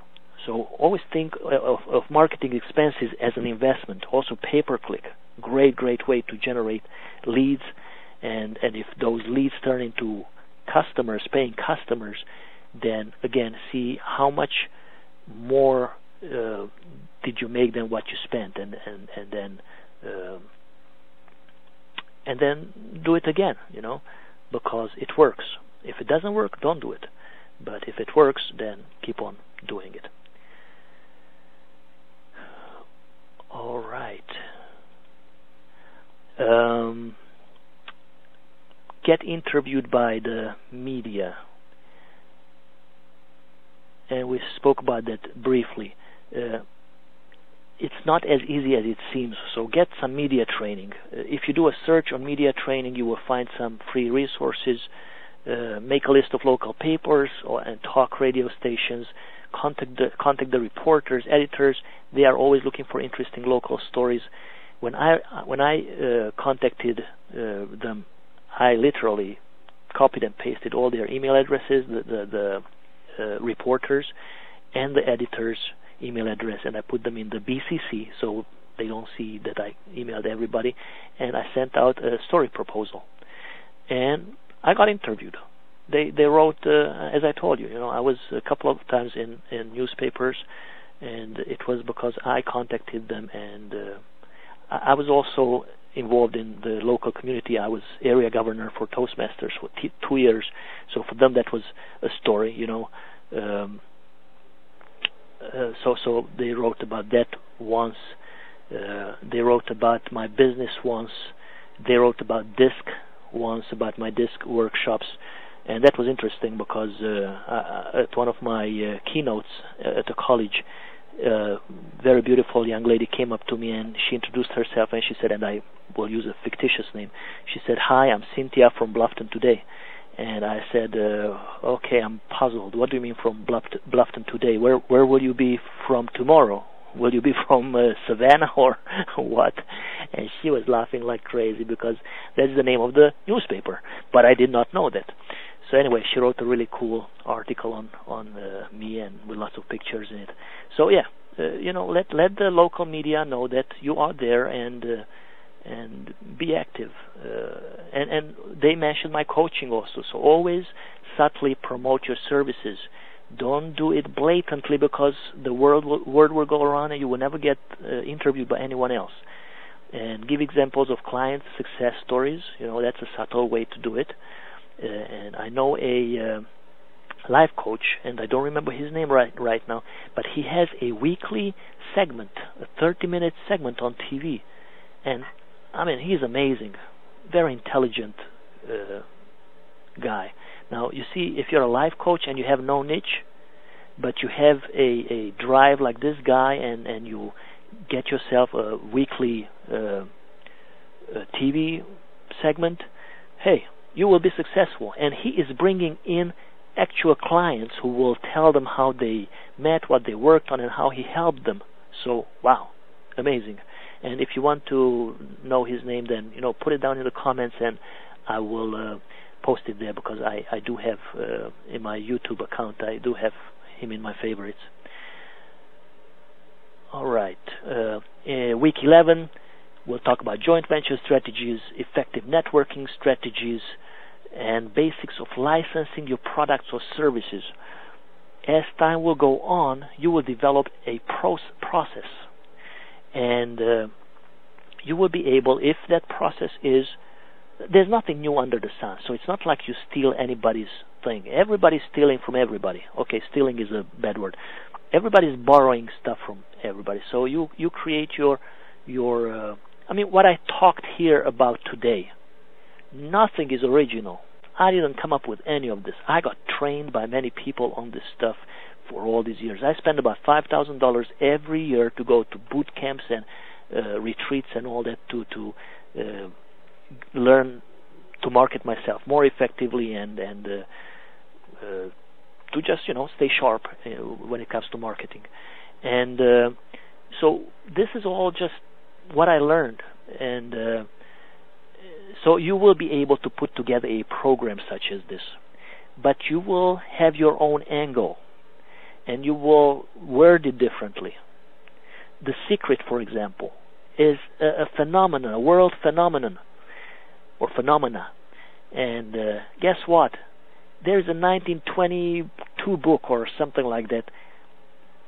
So always think of marketing expenses as an investment. Also pay-per-click, great way to generate leads and if those leads turn into customers, paying customers, then again see how much more did you make than what you spent, and then do it again, because it works. If it doesn't work, don't do it. But if it works, then keep on doing it. All right. Get interviewed by the media. And we spoke about that briefly. It's not as easy as it seems, so get some media training. If you do a search on media training, you will find some free resources. Make a list of local papers and talk radio stations. Contact the reporters, editors. They are always looking for interesting local stories. When I contacted them, I literally copied and pasted all their email addresses, the reporters and the editors' email address, and I put them in the BCC so they don't see that I emailed everybody, and I sent out a story proposal, and I got interviewed. They wrote, as I told you, I was a couple of times in newspapers, and it was because I contacted them, and I was also involved in the local community. I was area governor for Toastmasters for 2 years, so for them that was a story, So they wrote about that once. They wrote about my business once. They wrote about DISC once, about my DISC workshops. And that was interesting because at one of my keynotes at the college, very beautiful young lady came up to me and she introduced herself, and she said, and I will use a fictitious name, she said, "Hi, I'm Cynthia from Bluffton today." And I said, okay, I'm puzzled. What do you mean from Bluffton today? Where will you be from tomorrow? Will you be from Savannah or what? And she was laughing like crazy because that's the name of the newspaper. But I did not know that. So anyway, she wrote a really cool article on me and with lots of pictures in it. So yeah, let the local media know that you are there and be active. And they mentioned my coaching also. So always subtly promote your services. Don't do it blatantly because the word will go around and you will never get interviewed by anyone else. And give examples of client success stories. That's a subtle way to do it. And I know a life coach, and I don't remember his name right now, but he has a weekly segment, a 30-minute segment on TV. And I mean, he's amazing, very intelligent guy. Now, you see, if you're a life coach and you have no niche, but you have a drive like this guy, and you get yourself a weekly TV segment, hey, you will be successful. And he is bringing in actual clients who will tell them how they met, what they worked on, and how he helped them. So, wow, amazing. And if you want to know his name, then put it down in the comments, and I will post it there because I do have in my YouTube account, I do have him in my favorites. All right, week 11, we'll talk about joint venture strategies, effective networking strategies, and basics of licensing your products or services. As time will go on, you will develop a process. And you will be able, if that process is, there's nothing new under the sun. So it's not like you steal anybody's thing. Everybody's stealing from everybody. Okay, stealing is a bad word. Everybody's borrowing stuff from everybody. So you create your what I talked here about today, nothing is original. I didn't come up with any of this. I got trained by many people on this stuff for all these years. I spend about $5,000 every year to go to boot camps and retreats and all that to learn to market myself more effectively and to just stay sharp when it comes to marketing. And so this is all just what I learned, and so you will be able to put together a program such as this, but you will have your own angle. And you will word it differently. The Secret, for example, is a phenomenon, a world phenomenon. or phenomena. And guess what? There's a 1922 book or something like that.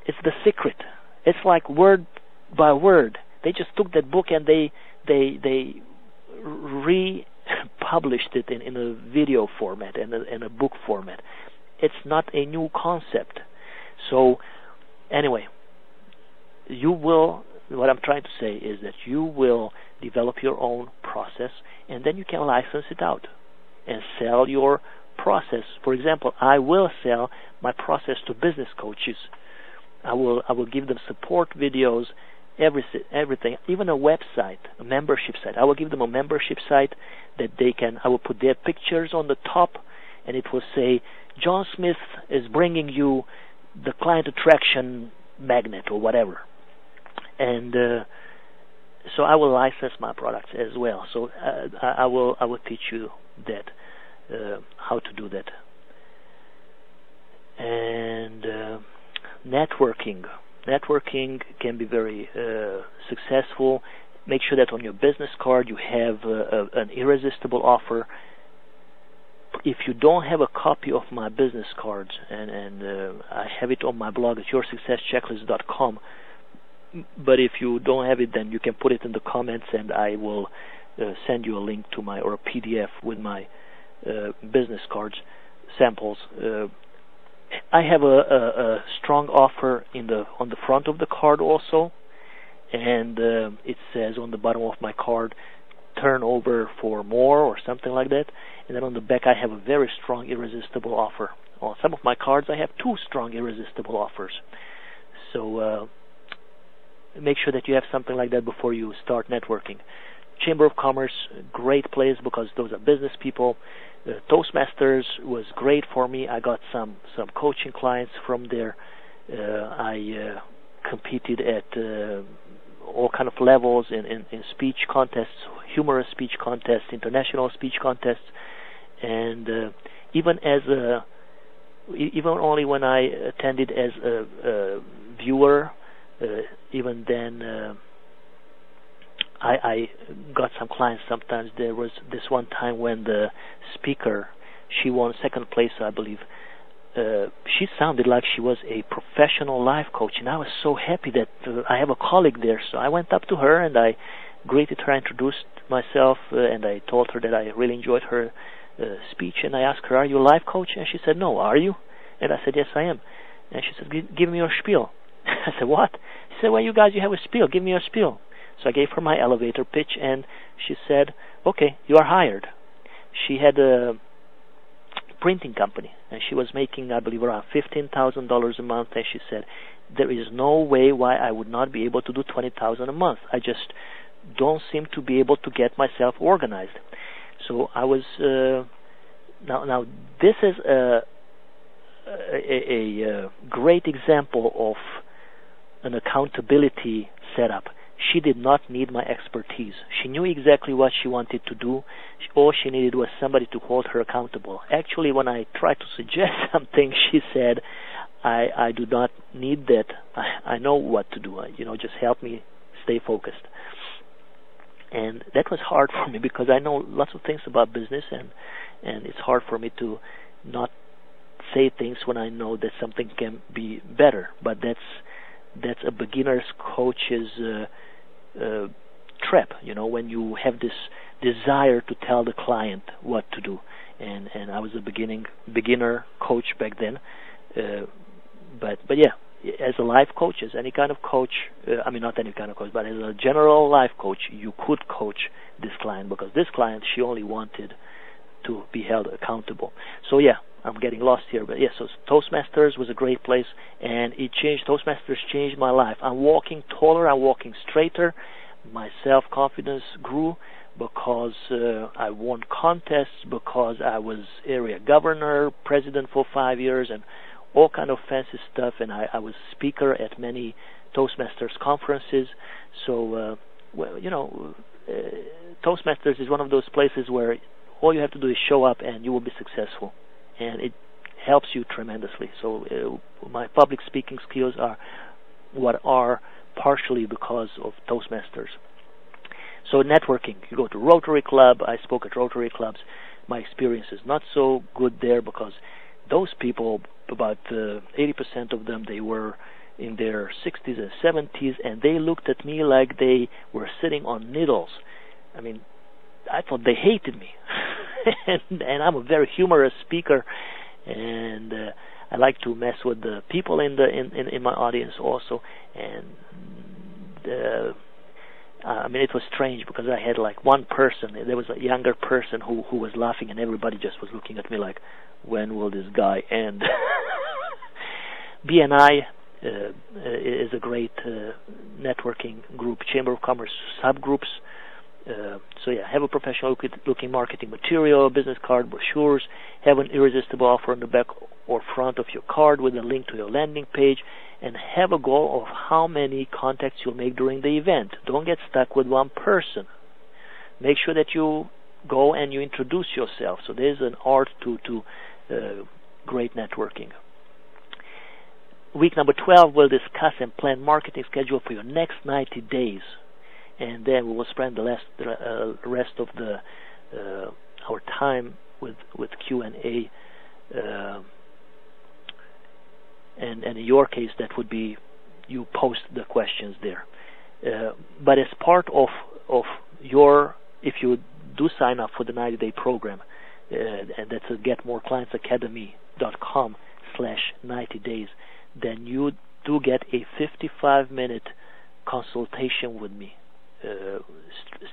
It's The Secret. It's like word by word. They just took that book and they republished it in a video format and in a book format. It's not a new concept. So anyway, what I'm trying to say is that you will develop your own process, and then you can license it out and sell your process. For example, I will sell my process to business coaches. I will give them support videos, everything, even a website, a membership site. I will give them a membership site that I will put their pictures on the top, and it will say, John Smith is bringing you the client attraction magnet or whatever. And so I will license my products as well. So I will teach you that, how to do that. And networking can be very successful. Make sure that on your business card you have an irresistible offer. If you don't have a copy of my business cards, and I have it on my blog at yoursuccesschecklist.com, but if you don't have it, then you can put it in the comments, and I will send you a link to or a PDF with my business cards samples. I have a strong offer on the front of the card also, and it says on the bottom of my card, turn over for more or something like that. And then on the back I have a very strong irresistible offer. On some of my cards I have 2 strong irresistible offers. So make sure that you have something like that before you start networking. Chamber of Commerce, great place because those are business people. Toastmasters was great for me. I got some coaching clients from there. I competed at all kind of levels in speech contests, humorous speech contests, international speech contests, and even only when I attended as a viewer, even then I got some clients sometimes. There was this one time when the speaker, she won 2nd place, I believe. She sounded like she was a professional life coach, and I was so happy that I have a colleague there. So I went up to her and I greeted her, introduced myself, and I told her that I really enjoyed her speech. And I asked her, "Are you a life coach?" And she said, "No, are you?" And I said, "Yes, I am." And she said, "Give me your spiel." I said, "What?" She said, "Well, you guys, you have a spiel. Give me your spiel." So I gave her my elevator pitch, and she said, "Okay, you are hired." She had a printing company, and she was making, I believe, around $15,000 a month, and she said, "There is no way why I would not be able to do $20,000 a month. I just don't seem to be able to get myself organized." So I was now this is a great example of an accountability setup. She did not need my expertise. She knew exactly what she wanted to do. All she needed was somebody to hold her accountable. Actually, when I tried to suggest something, she said, I do not need that. I know what to do. Just help me stay focused. And that was hard for me because I know lots of things about business, and it's hard for me to not say things when I know that something can be better. But that's a beginner's coach's trap, when you have this desire to tell the client what to do. And I was a beginner coach back then. But yeah, as a life coach, as any kind of coach, not any kind of coach, but as a general life coach, you could coach this client, because this client, she only wanted to be held accountable. So yeah, I'm getting lost here, but yes, so Toastmasters was a great place, and Toastmasters changed my life. I'm walking taller, I'm walking straighter, my self-confidence grew because I won contests, because I was area governor, president for 5 years, and all kind of fancy stuff, and I was speaker at many Toastmasters conferences. So, Toastmasters is one of those places where all you have to do is show up and you will be successful. And it helps you tremendously. So my public speaking skills are partially because of Toastmasters. So networking, you go to Rotary Club. I spoke at Rotary clubs. My experience is not so good there because those people, about 80% of them, they were in their 60s and 70s, and they looked at me like they were sitting on needles. I mean, I thought they hated me. and I'm a very humorous speaker, and I like to mess with the people in my audience also. And I mean, it was strange because I had like one person. There was a younger person who was laughing, and everybody just was looking at me like, when will this guy end? BNI is a great networking group, Chamber of Commerce subgroups. So yeah, have a professional looking marketing material, business card, brochures, have an irresistible offer on the back or front of your card with a link to your landing page, and have a goal of how many contacts you'll make during the event. Don't get stuck with one person. Make sure that you go and you introduce yourself. So there's an art to great networking. Week number 12, we'll discuss and plan marketing schedule for your next 90 days. And then we will spend the rest of our time with Q&A. And in your case, that would be you post the questions there. But as part of your, if you do sign up for the 90-day program, and that's at getmoreclientsacademy.com/90 days, then you do get a 55-minute consultation with me,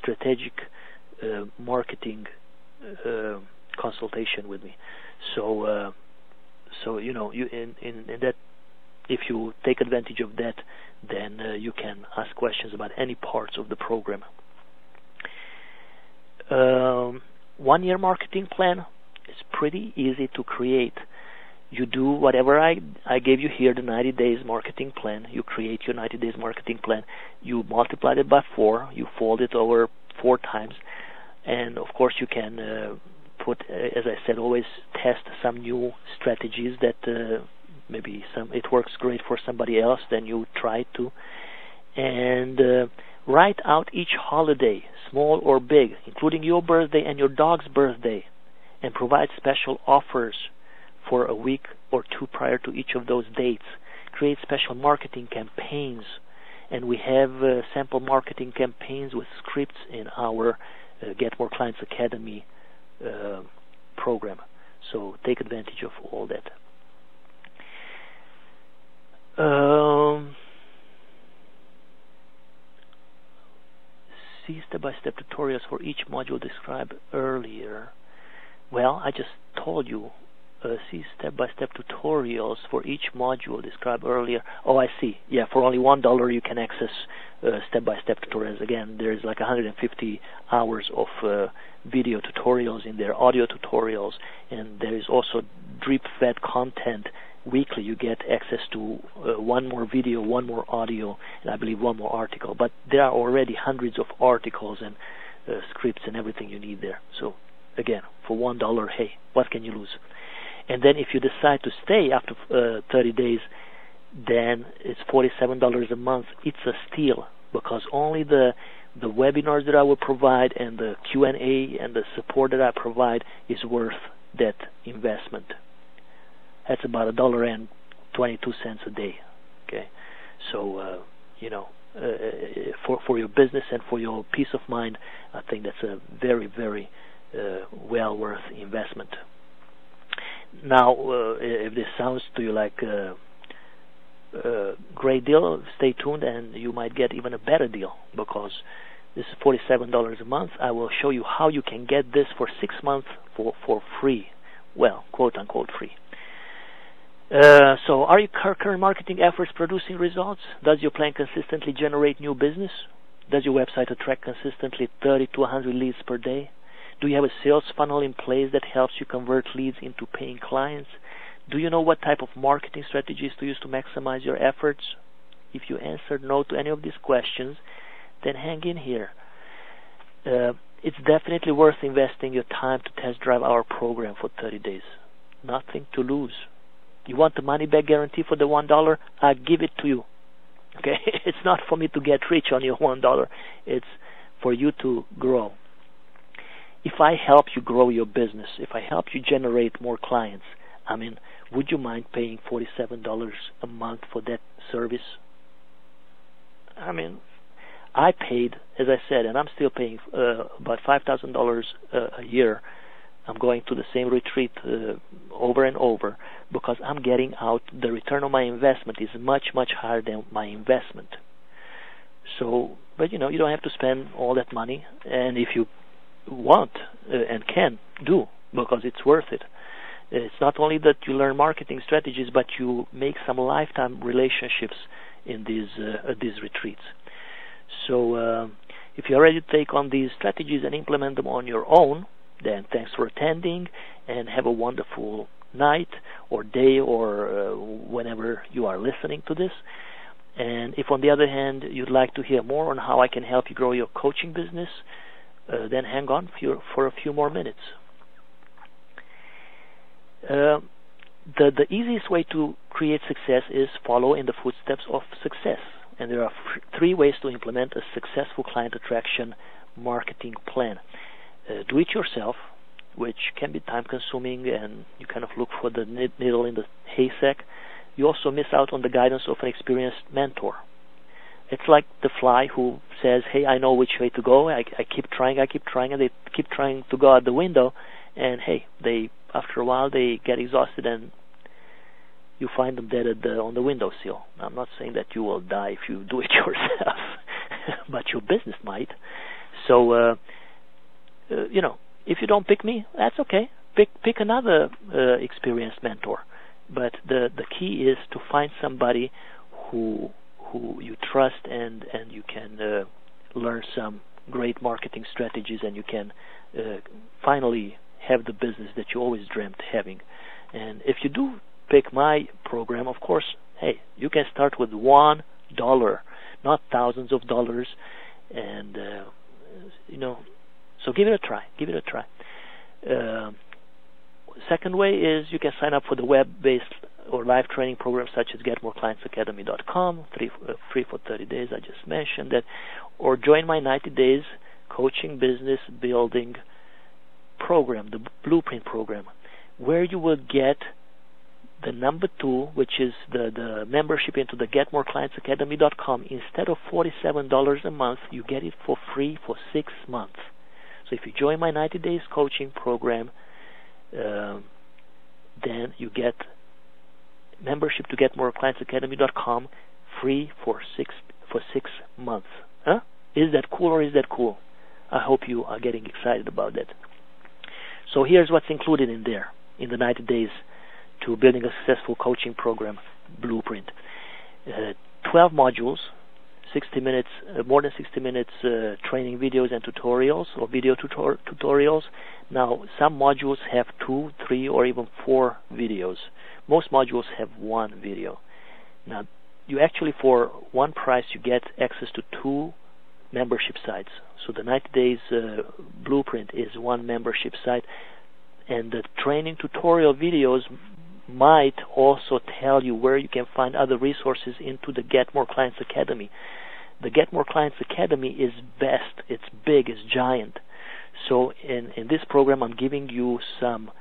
strategic marketing consultation with me. So you know, you in that, if you take advantage of that, then you can ask questions about any parts of the program. 1 year marketing plan is pretty easy to create. You do whatever I gave you here, the 90 days marketing plan. You create your 90 days marketing plan. You multiply it by 4. You fold it over 4 times. And, of course, you can put, as I said, always test some new strategies that maybe it works great for somebody else, then you try to. And write out each holiday, small or big, including your birthday and your dog's birthday, and provide special offers for a week or 2 prior to each of those dates. Create special marketing campaigns, and we have sample marketing campaigns with scripts in our Get More Clients Academy program. So take advantage of all that. See step-by-step tutorials for each module described earlier. Well, I just told you. See step-by-step tutorials for each module described earlier. Oh, I see. Yeah, for only $1 you can access step-by-step tutorials. Again, there's like 150 hours of video tutorials in there, audio tutorials, and there is also drip-fed content. Weekly you get access to 1 more video, 1 more audio, and I believe 1 more article. But there are already hundreds of articles and scripts and everything you need there. So again, for $1, hey, what can you lose? And then if you decide to stay after 30 days, then it's $47 a month. It's a steal, because only the webinars that I will provide and the Q&A and the support that I provide is worth that investment. That's about $1.22 a day. Okay, so you know, for your business and for your peace of mind, I think that's a very, very well worth investment. Now, if this sounds to you like a great deal, stay tuned, and you might get even a better deal, because this is $47 a month. I will show you how you can get this for 6 months for free. Well, quote unquote free. So are your current marketing efforts producing results? Does your plan consistently generate new business? Does your website attract consistently 30 to 100 leads per day? Do you have a sales funnel in place that helps you convert leads into paying clients? Do you know what type of marketing strategies to use to maximize your efforts? If you answered no to any of these questions, then hang in here. It's definitely worth investing your time to test drive our program for 30 days. Nothing to lose. You want the money-back guarantee for the $1? I'll give it to you. Okay, it's not for me to get rich on your $1. It's for you to grow. If I help you grow your business, if I help you generate more clients, I mean, would you mind paying $47 a month for that service? I mean, I paid, as I said, and I'm still paying about $5,000 a year. I'm going to the same retreat over and over because I'm getting out. The return on my investment is much, much higher than my investment. So, but you don't have to spend all that money, and if you want and can, do, because it's worth it. It's not only that you learn marketing strategies, but you make some lifetime relationships in these retreats. So if you're ready to take on these strategies and implement them on your own, then thanks for attending, and have a wonderful night or day or whenever you are listening to this. And if, on the other hand, you'd like to hear more on how I can help you grow your coaching business, then hang on for a few more minutes. The easiest way to create success is follow in the footsteps of success. And there are three ways to implement a successful client attraction marketing plan. Do it yourself, which can be time-consuming, and you kind of look for the needle in the haystack. You also miss out on the guidance of an experienced mentor. It's like the fly who says, hey, I know which way to go. I keep trying, and they keep trying to go out the window. And, hey, after a while, they get exhausted, and you find them dead on the windowsill. I'm not saying that you will die if you do it yourself, but your business might. So, if you don't pick me, that's okay. Pick another experienced mentor. But the key is to find somebody who you trust, and you can learn some great marketing strategies, and you can finally have the business that you always dreamt having. And if you do pick my program, of course, hey, you can start with $1, not thousands of dollars, and so give it a try. Second way is you can sign up for the web-based or live training programs such as GetMoreClientsAcademy.com, free for 30 days. I just mentioned that, or join my 90 days coaching business building program, the BluePrint program, where you will get the number 2, which is the membership into the GetMoreClientsAcademy.com. Instead of $47 a month, you get it for free for 6 months. So if you join my 90 days coaching program, then you get membership to GetMoreClientsAcademy.com free for 6 months. Huh? Is that cool or is that cool? I hope you are getting excited about that. So here's what's included in there, in the 90 days to building a successful coaching program, BluePrint. 12 modules, 60 minutes, more than 60 minutes training videos and tutorials, or video tutorials. Now, some modules have 2, 3, or even 4 videos. Most modules have 1 video. Now, you actually, for one price, you get access to 2 membership sites. So the 90 days BluePrint is one membership site, and the training tutorial videos might also tell you where you can find other resources into the Get More Clients Academy. The Get More Clients Academy is best. It's big. It's giant. So in this program, I'm giving you some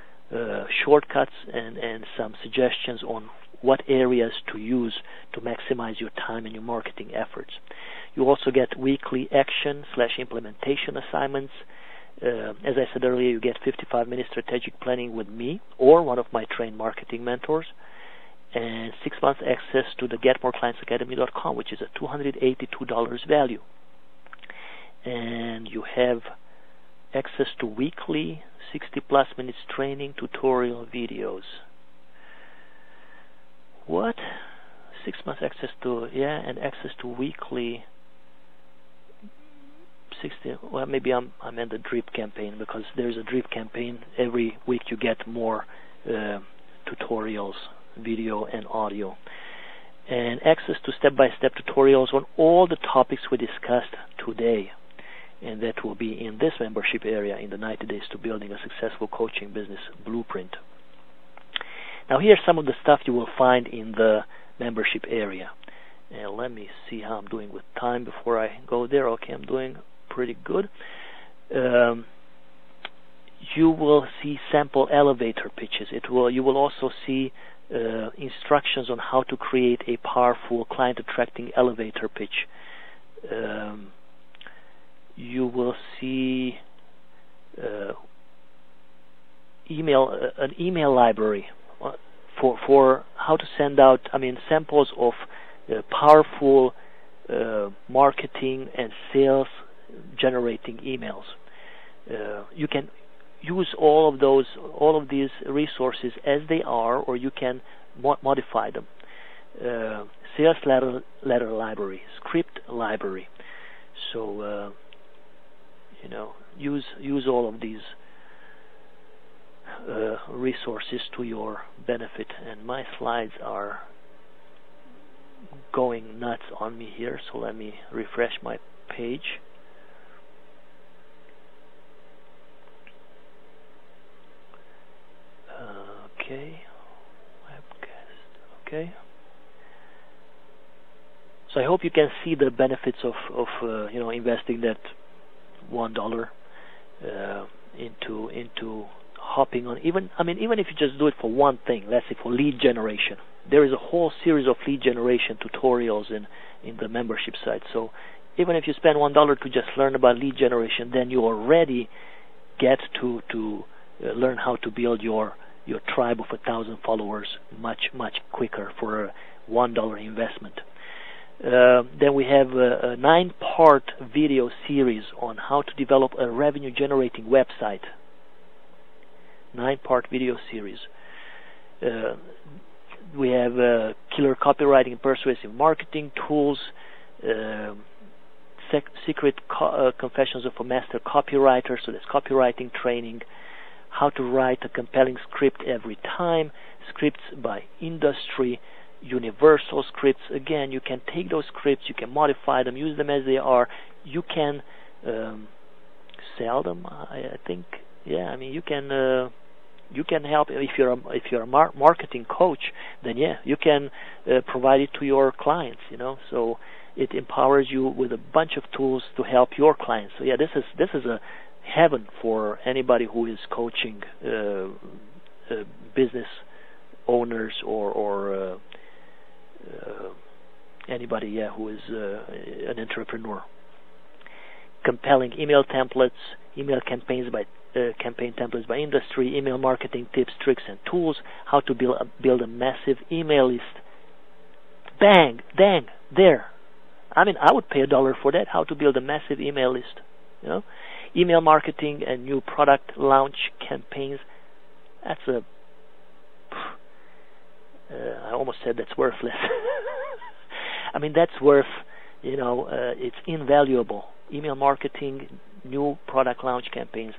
shortcuts and some suggestions on what areas to use to maximize your time and your marketing efforts. You also get weekly action/implementation assignments. As I said earlier, you get 55-minute strategic planning with me or one of my trained marketing mentors, and 6 months access to the GetMoreClientsAcademy.com, which is a $282 value. And you have access to weekly 60-plus minutes training tutorial videos. What? 6 months access to, and access to weekly 60, well, maybe I'm in the drip campaign, because there's a drip campaign. Every week you get more tutorials, video and audio, and access to step-by-step tutorials on all the topics we discussed today, and that will be in this membership area in the 90 days to building a successful coaching business, BluePrint. Now here's some of the stuff you will find in the membership area. And let me see how I'm doing with time before I go there. Okay, I'm doing pretty good. You will see sample elevator pitches. You will also see instructions on how to create a powerful client-attracting elevator pitch. You will see an email library for how to send out, samples of powerful marketing and sales generating emails. You can use all of these resources as they are, or you can modify them. Sales letter library, script library. So use all of these resources to your benefit. And my slides are going nuts on me here, so let me refresh my page. Okay, webcast. Okay. So I hope you can see the benefits of investing that $1 into hopping on. Even if you just do it for one thing, let's say for lead generation, there is a whole series of lead generation tutorials in the membership site. So even if you spend $1 to just learn about lead generation, then you already get to learn how to build your tribe of 1,000 followers much quicker for a $1 investment. Then we have a 9-part video series on how to develop a revenue-generating website. 9-part video series. We have killer copywriting and persuasive marketing tools, secret confessions of a master copywriter, so that's copywriting training, how to write a compelling script every time, scripts by industry, universal scripts. Again, you can take those scripts, you can modify them, use them as they are. You can sell them. I think, you can help if you're a marketing coach. Then you can provide it to your clients. So it empowers you with a bunch of tools to help your clients. So this is a heaven for anybody who is coaching business owners or anybody who is an entrepreneur. Compelling email templates, email campaign templates by industry, email marketing tips, tricks, and tools, how to build a massive email list. Bang, dang, there. I would pay $1 for that. How to build a massive email list. Email marketing and new product launch campaigns. That's I almost said that's worthless. That's worth, it's invaluable. Email marketing, new product launch campaigns,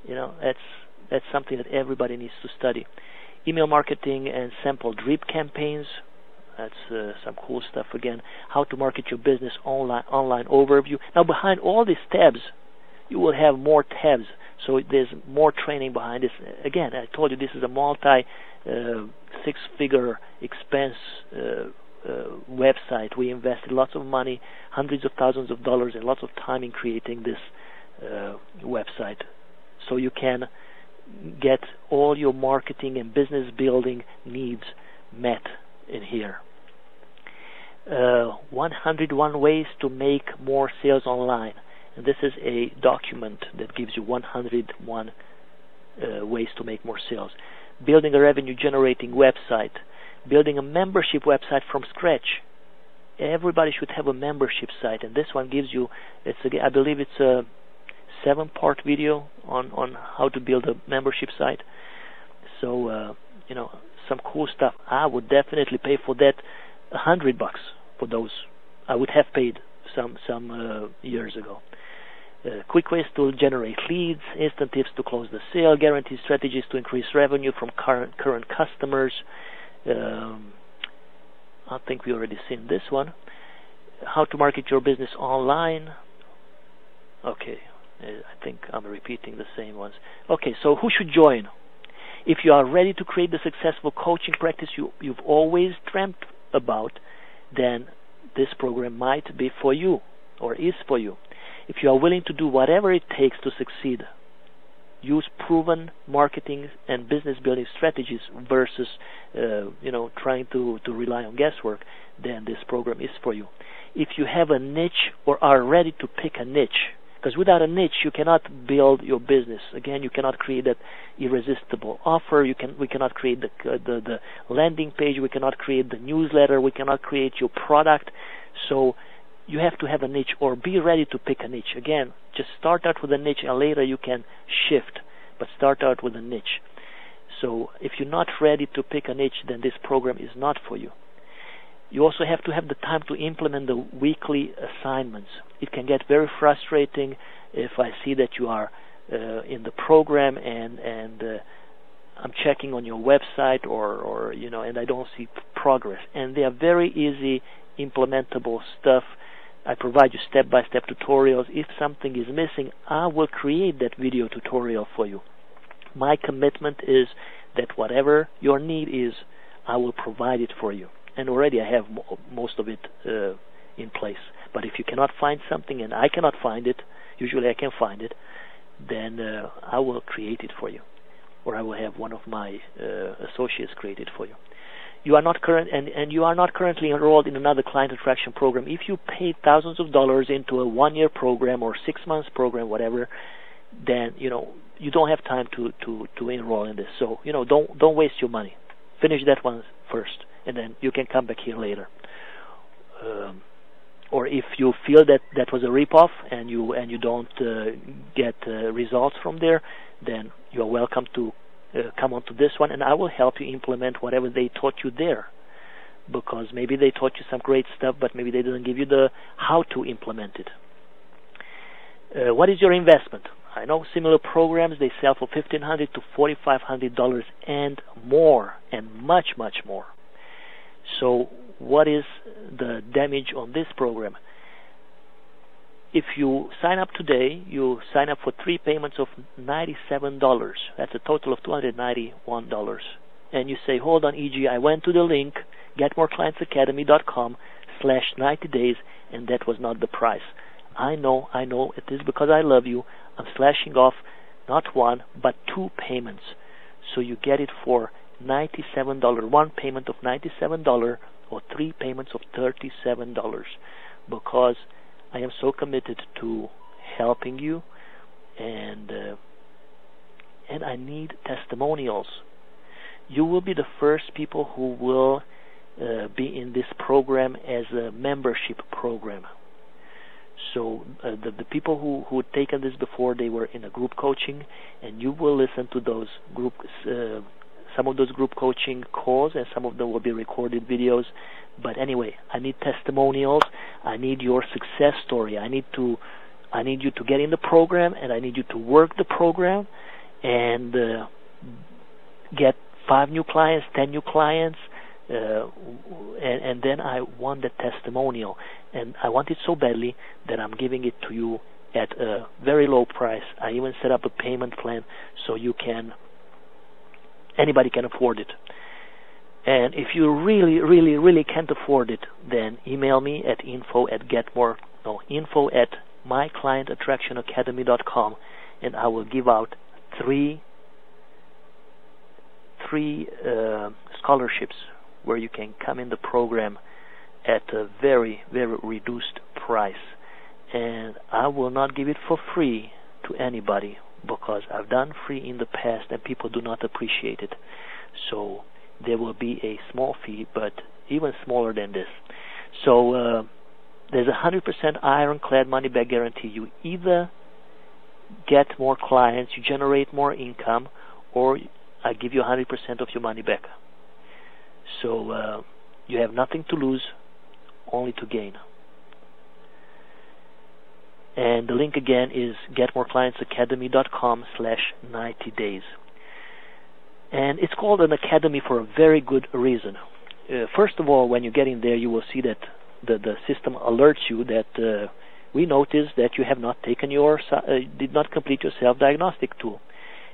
that's something that everybody needs to study. Email marketing and sample drip campaigns, that's some cool stuff again. How to market your business online overview. Now behind all these tabs, you will have more tabs, so there's more training behind this. Again, I told you this is a multi-six-figure expense website. We invested lots of money, hundreds of thousands of dollars, and lots of time in creating this website. So you can get all your marketing and business building needs met in here. 101 ways to make more sales online. And this is a document that gives you 101 ways to make more sales. Building a revenue-generating website. Building a membership website from scratch. Everybody should have a membership site, and this one gives you, I believe it's a 7-part video on how to build a membership site. So, some cool stuff. I would definitely pay for that $100 for those. I would have paid some years ago. Quick ways to generate leads, instant tips to close the sale, guaranteed strategies to increase revenue from current customers. I think we already seen this one. How to market your business online. Okay, I think I'm repeating the same ones. Okay, so who should join? If you are ready to create the successful coaching practice you've always dreamt about, then this program might be for you, or is for you. If you are willing to do whatever it takes to succeed, use proven marketing and business building strategies versus trying to rely on guesswork, then this program is for you. If you have a niche or are ready to pick a niche, because without a niche you cannot build your business. Again, you cannot create that irresistible offer. We cannot create the landing page. We cannot create the newsletter. We cannot create your product. So you have to have a niche or be ready to pick a niche. Again, just start out with a niche and later you can shift, but start out with a niche. So if you're not ready to pick a niche, then this program is not for you. You also have to have the time to implement the weekly assignments. It can get very frustrating if I see that you are in the program and I'm checking on your website or and I don't see progress. And they are very easy implementable stuff. I provide you step-by-step tutorials. If something is missing, I will create that video tutorial for you. My commitment is that whatever your need is, I will provide it for you. And already I have most of it in place. But if you cannot find something and I cannot find it, usually I can find it, then I will create it for you, or I will have one of my associates create it for you. You are not you are not currently enrolled in another client attraction program. If you paid thousands of dollars into a 1-year program or 6 months program, whatever, then you don't have time to enroll in this. So don't waste your money. Finish that one first, and then you can come back here later. Or if you feel that was a ripoff and you don't get results from there, then you are welcome to come on to this one, and I will help you implement whatever they taught you there. Because maybe they taught you some great stuff, but maybe they didn't give you the how to implement it. What is your investment? I know similar programs, they sell for $1,500 to $4,500 and more, and much, much more. So what is the damage on this program? If you sign up today, you sign up for 3 payments of $97. That's a total of $291. And you say, hold on, EG, I went to the link, getmoreclientsacademy.com/90 days, and that was not the price. I know, it is because I love you. I'm slashing off not 1, but 2 payments. So you get it for $97, 1 payment of $97 or 3 payments of $37, because I am so committed to helping you, and I need testimonials. You will be the first people who will be in this program as a membership program. So the people who had taken this before, they were in a group coaching, and you will listen to those some of those group coaching calls, and some of them will be recorded videos. But anyway, I need testimonials. I need your success story. I need you to get in the program, and I need you to work the program and get 5 new clients, 10 new clients, and then I want the testimonial, and I want it so badly that I'm giving it to you at a very low price. I even set up a payment plan so anybody can afford it. And if you really, really, really can't afford it, then email me at info@myclientattractionacademy.com, and I will give out 3 scholarships where you can come in the program at a very, very reduced price. And I will not give it for free to anybody, because I've done free in the past and people do not appreciate it. So there will be a small fee, but even smaller than this. So there's a 100% ironclad money-back guarantee. You either get more clients, you generate more income, or I give you 100% of your money back. So you have nothing to lose, only to gain. And the link again is getmoreclientsacademy.com/90 days. And it's called an academy for a very good reason. First of all, when you get in there, you will see that the system alerts you that we noticed that you have not taken did not complete your self-diagnostic tool.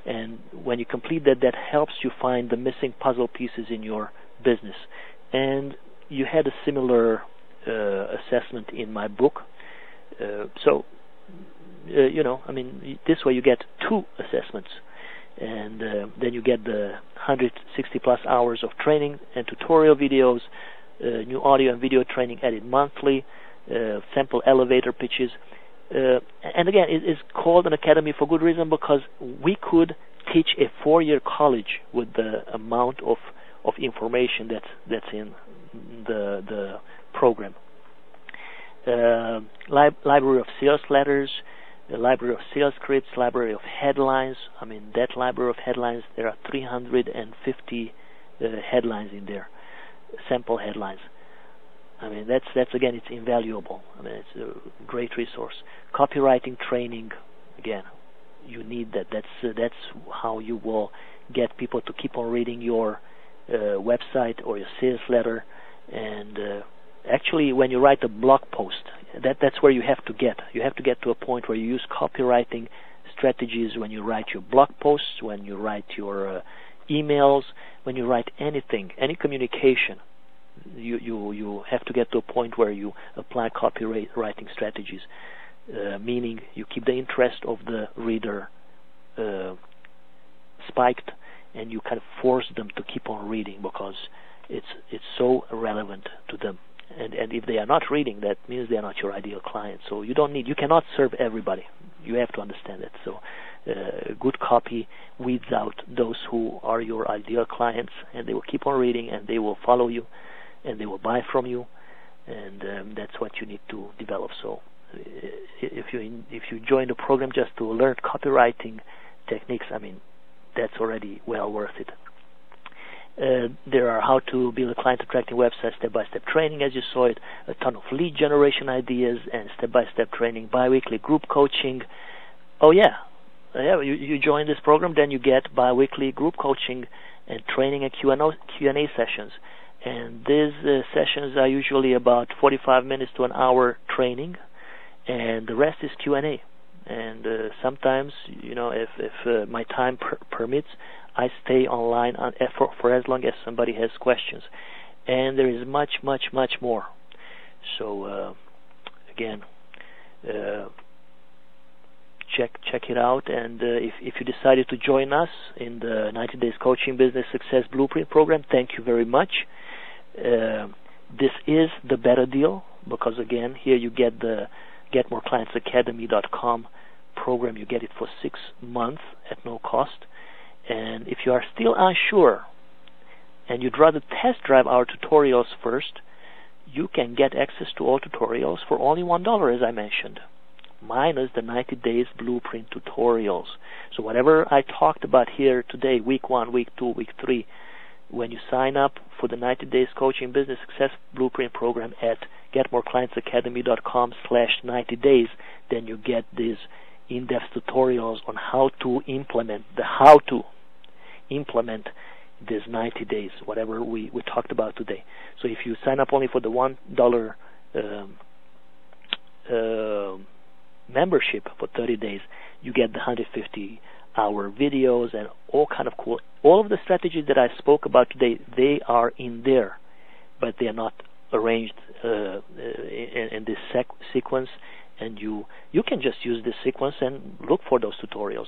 And when you complete that, that helps you find the missing puzzle pieces in your business. And you had a similar assessment in my book. So this way you get 2 assessments, and then you get the 160 plus hours of training and tutorial videos, new audio and video training added monthly, sample elevator pitches, and again, it is called an academy for good reason, because we could teach a 4-year college with the amount of information that's in the program. Library of sales letters, the library of sales scripts, library of headlines. That library of headlines, there are 350 headlines in there, sample headlines. That's again, it's invaluable. It's a great resource. Copywriting training, again, you need that. That's how you will get people to keep on reading your website or your sales letter. And actually, when you write a blog post, that's where you have to get. You have to get to a point where you use copywriting strategies when you write your blog posts, when you write your emails, when you write anything, any communication. You have to get to a point where you apply copywriting strategies, meaning you keep the interest of the reader spiked, and you kind of force them to keep on reading, because it's so relevant to them. And if they are not reading, that means they are not your ideal client. So you cannot serve everybody. You have to understand it. So good copy weeds out those who are your ideal clients, and they will keep on reading, and they will follow you, and they will buy from you, and that's what you need to develop. So if you join the program just to learn copywriting techniques, that's already well worth it. There are how to build a client attracting website step-by-step training, as you saw it, a ton of lead generation ideas and step-by-step training, bi-weekly group coaching. Oh yeah, you join this program, then you get bi-weekly group coaching and training and Q&A sessions. And these sessions are usually about 45 minutes to an hour training, and the rest is Q&A. And sometimes, if my time permits, I stay online for as long as somebody has questions. And there is much, much, much more. So again, check it out. And if you decided to join us in the 90 Days Coaching Business Success Blueprint program, thank you very much. This is the better deal, because again, here you get the GetMoreClientsAcademy.com program. You get it for 6 months at no cost. And if you are still unsure and you'd rather test drive our tutorials first, you can get access to all tutorials for only $1, as I mentioned, minus the 90 Days Blueprint tutorials. So whatever I talked about here today, week 1, week 2, week 3, when you sign up for the 90 Days Coaching Business Success Blueprint program at GetMoreClientsAcademy.com/90 days, then you get these in-depth tutorials on how to implement these 90 days, whatever we talked about today. So if you sign up only for the $1 membership for 30 days, you get the 150-hour videos and all kind of cool. All of the strategies that I spoke about today, they are in there, but they are not arranged in this sequence. And you can just use this sequence and look for those tutorials.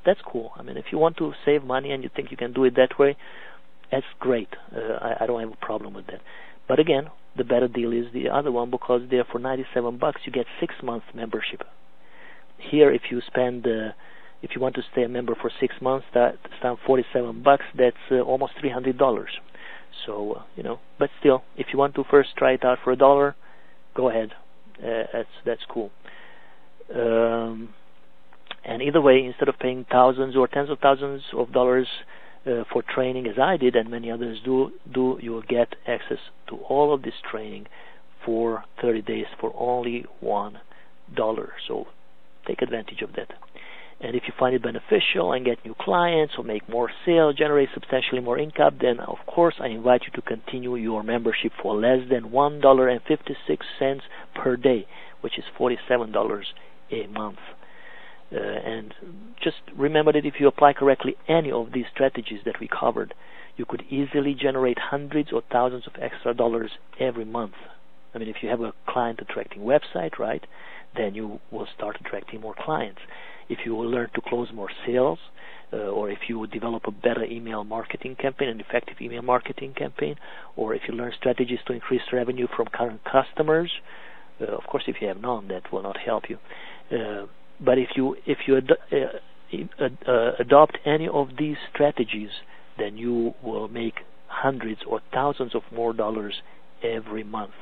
That's cool. If you want to save money and you think you can do it that way, that's great. I don't have a problem with that. But again, the better deal is the other one, because there for $97 you get 6-month membership. Here, if you want to stay a member for 6 months, that's down $47. That's almost $300. So but still, if you want to first try it out for $1, go ahead. That's cool. And either way, instead of paying thousands or tens of thousands of dollars for training, as I did and many others do, you will get access to all of this training for 30 days for only $1. So take advantage of that. And if you find it beneficial and get new clients or make more sales, generate substantially more income, then of course I invite you to continue your membership for less than $1.56 per day, which is $47 a month. And just remember that if you apply correctly any of these strategies that we covered, you could easily generate hundreds or thousands of extra dollars every month. I mean, if you have a client attracting website, right, then you will start attracting more clients. If you will learn to close more sales, or if you develop a better email marketing campaign, an effective email marketing campaign, or if you learn strategies to increase revenue from current customers, of course, if you have none, that will not help you. But if you adopt any of these strategies, then you will make hundreds or thousands of more dollars every month.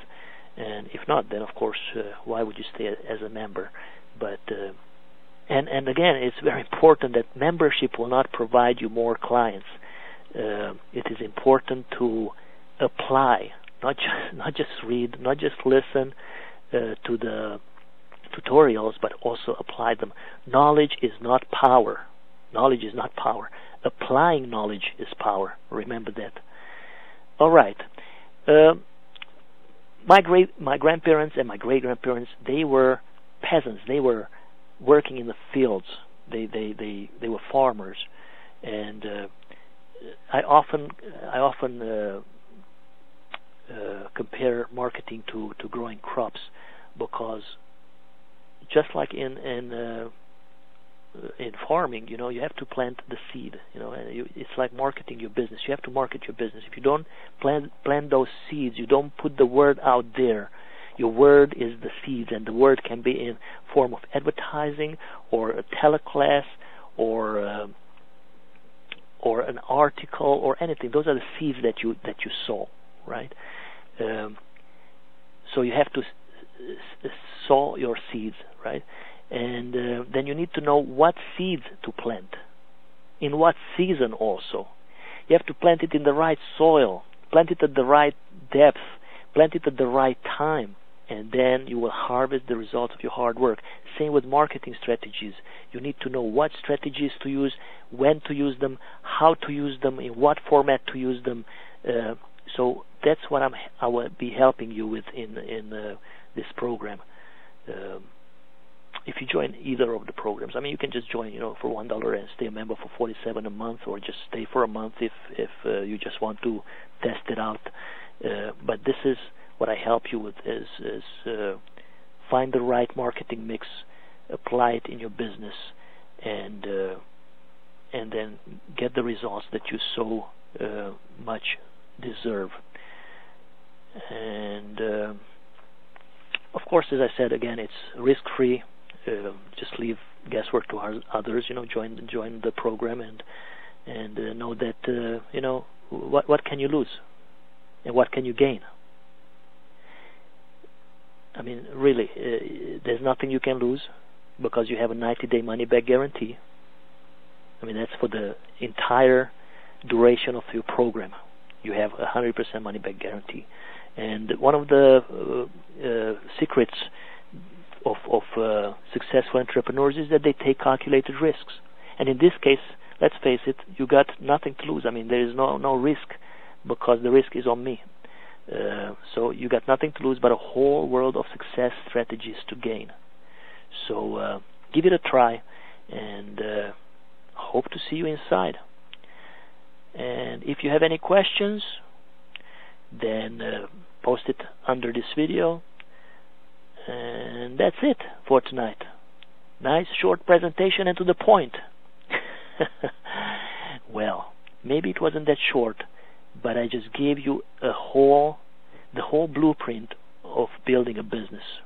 And if not, then of course, why would you stay as a member? But and again, it's very important that membership will not provide you more clients. It is important to apply, not just read, not just listen to the tutorials, but also apply them. Knowledge is not power. Knowledge is not power. Applying knowledge is power. Remember that. All right. My grandparents and my great-grandparents, they were peasants. They were working in the fields. They were farmers, and I often compare marketing to growing crops, because just like in farming, you have to plant the seed. It's like marketing your business. You have to market your business. If you don't plant those seeds, you don't put the word out there. Your word is the seeds, and the word can be in form of advertising, or a teleclass, or an article, or anything. Those are the seeds that you sow, right? So you have to sow your seeds, right? And then you need to know what seeds to plant, in what season also. You have to plant it in the right soil, plant it at the right depth, plant it at the right time, and then you will harvest the results of your hard work. Same with marketing strategies. You need to know what strategies to use, when to use them, how to use them, in what format to use them. So that's what I will be helping you with in this program. If you join either of the programs, I mean, you can just join, for $1 and stay a member for $47 a month, or just stay for a month if you just want to test it out. But this is what I help you with: is find the right marketing mix, apply it in your business, and then get the results that you so much deserve. And of course, as I said again, it's risk-free. Just leave guesswork to others. Join the program and know that what can you lose and what can you gain. I mean, really, there's nothing you can lose, because you have a 90-day money-back guarantee. I mean, that's for the entire duration of your program. You have a 100% money-back guarantee. And one of the secrets of successful entrepreneurs is that they take calculated risks. And in this case, let's face it, you got nothing to lose. I mean, there is no risk, because the risk is on me. So you got nothing to lose, but a whole world of success strategies to gain. So give it a try, and hope to see you inside. And if you have any questions, then post it under this video. And that's it for tonight. Nice short presentation and to the point. Well, maybe it wasn't that short, but I just gave you the whole blueprint of building a business.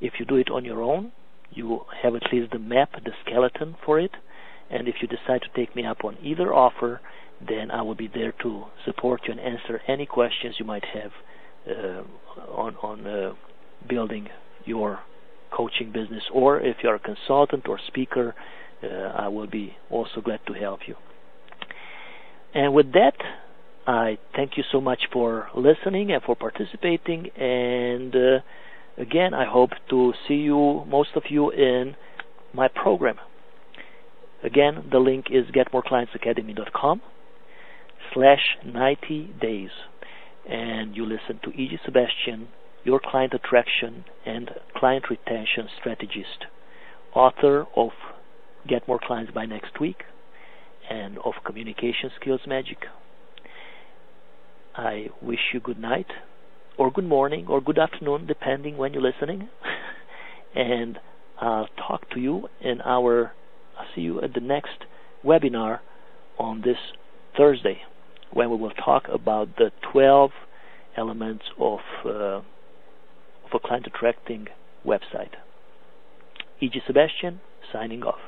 If you do it on your own, you have at least the map, the skeleton for it. And if you decide to take me up on either offer, then I will be there to support you and answer any questions you might have on building your coaching business. Or if you're a consultant or speaker, I will be also glad to help you. And with that, I thank you so much for listening and for participating. And again, I hope to see you, most of you, in my program. Again, the link is getmoreclientsacademy.com/90 days. And you listen to E.G. Sebastian, your client attraction and client retention strategist, author of Get More Clients by Next Week and of Communication Skills Magic. I wish you good night, or good morning, or good afternoon, depending when you're listening. And I'll talk to you I'll see you at the next webinar on this Thursday, when we will talk about the 12 elements of a client attracting website. E.G. Sebastian, signing off.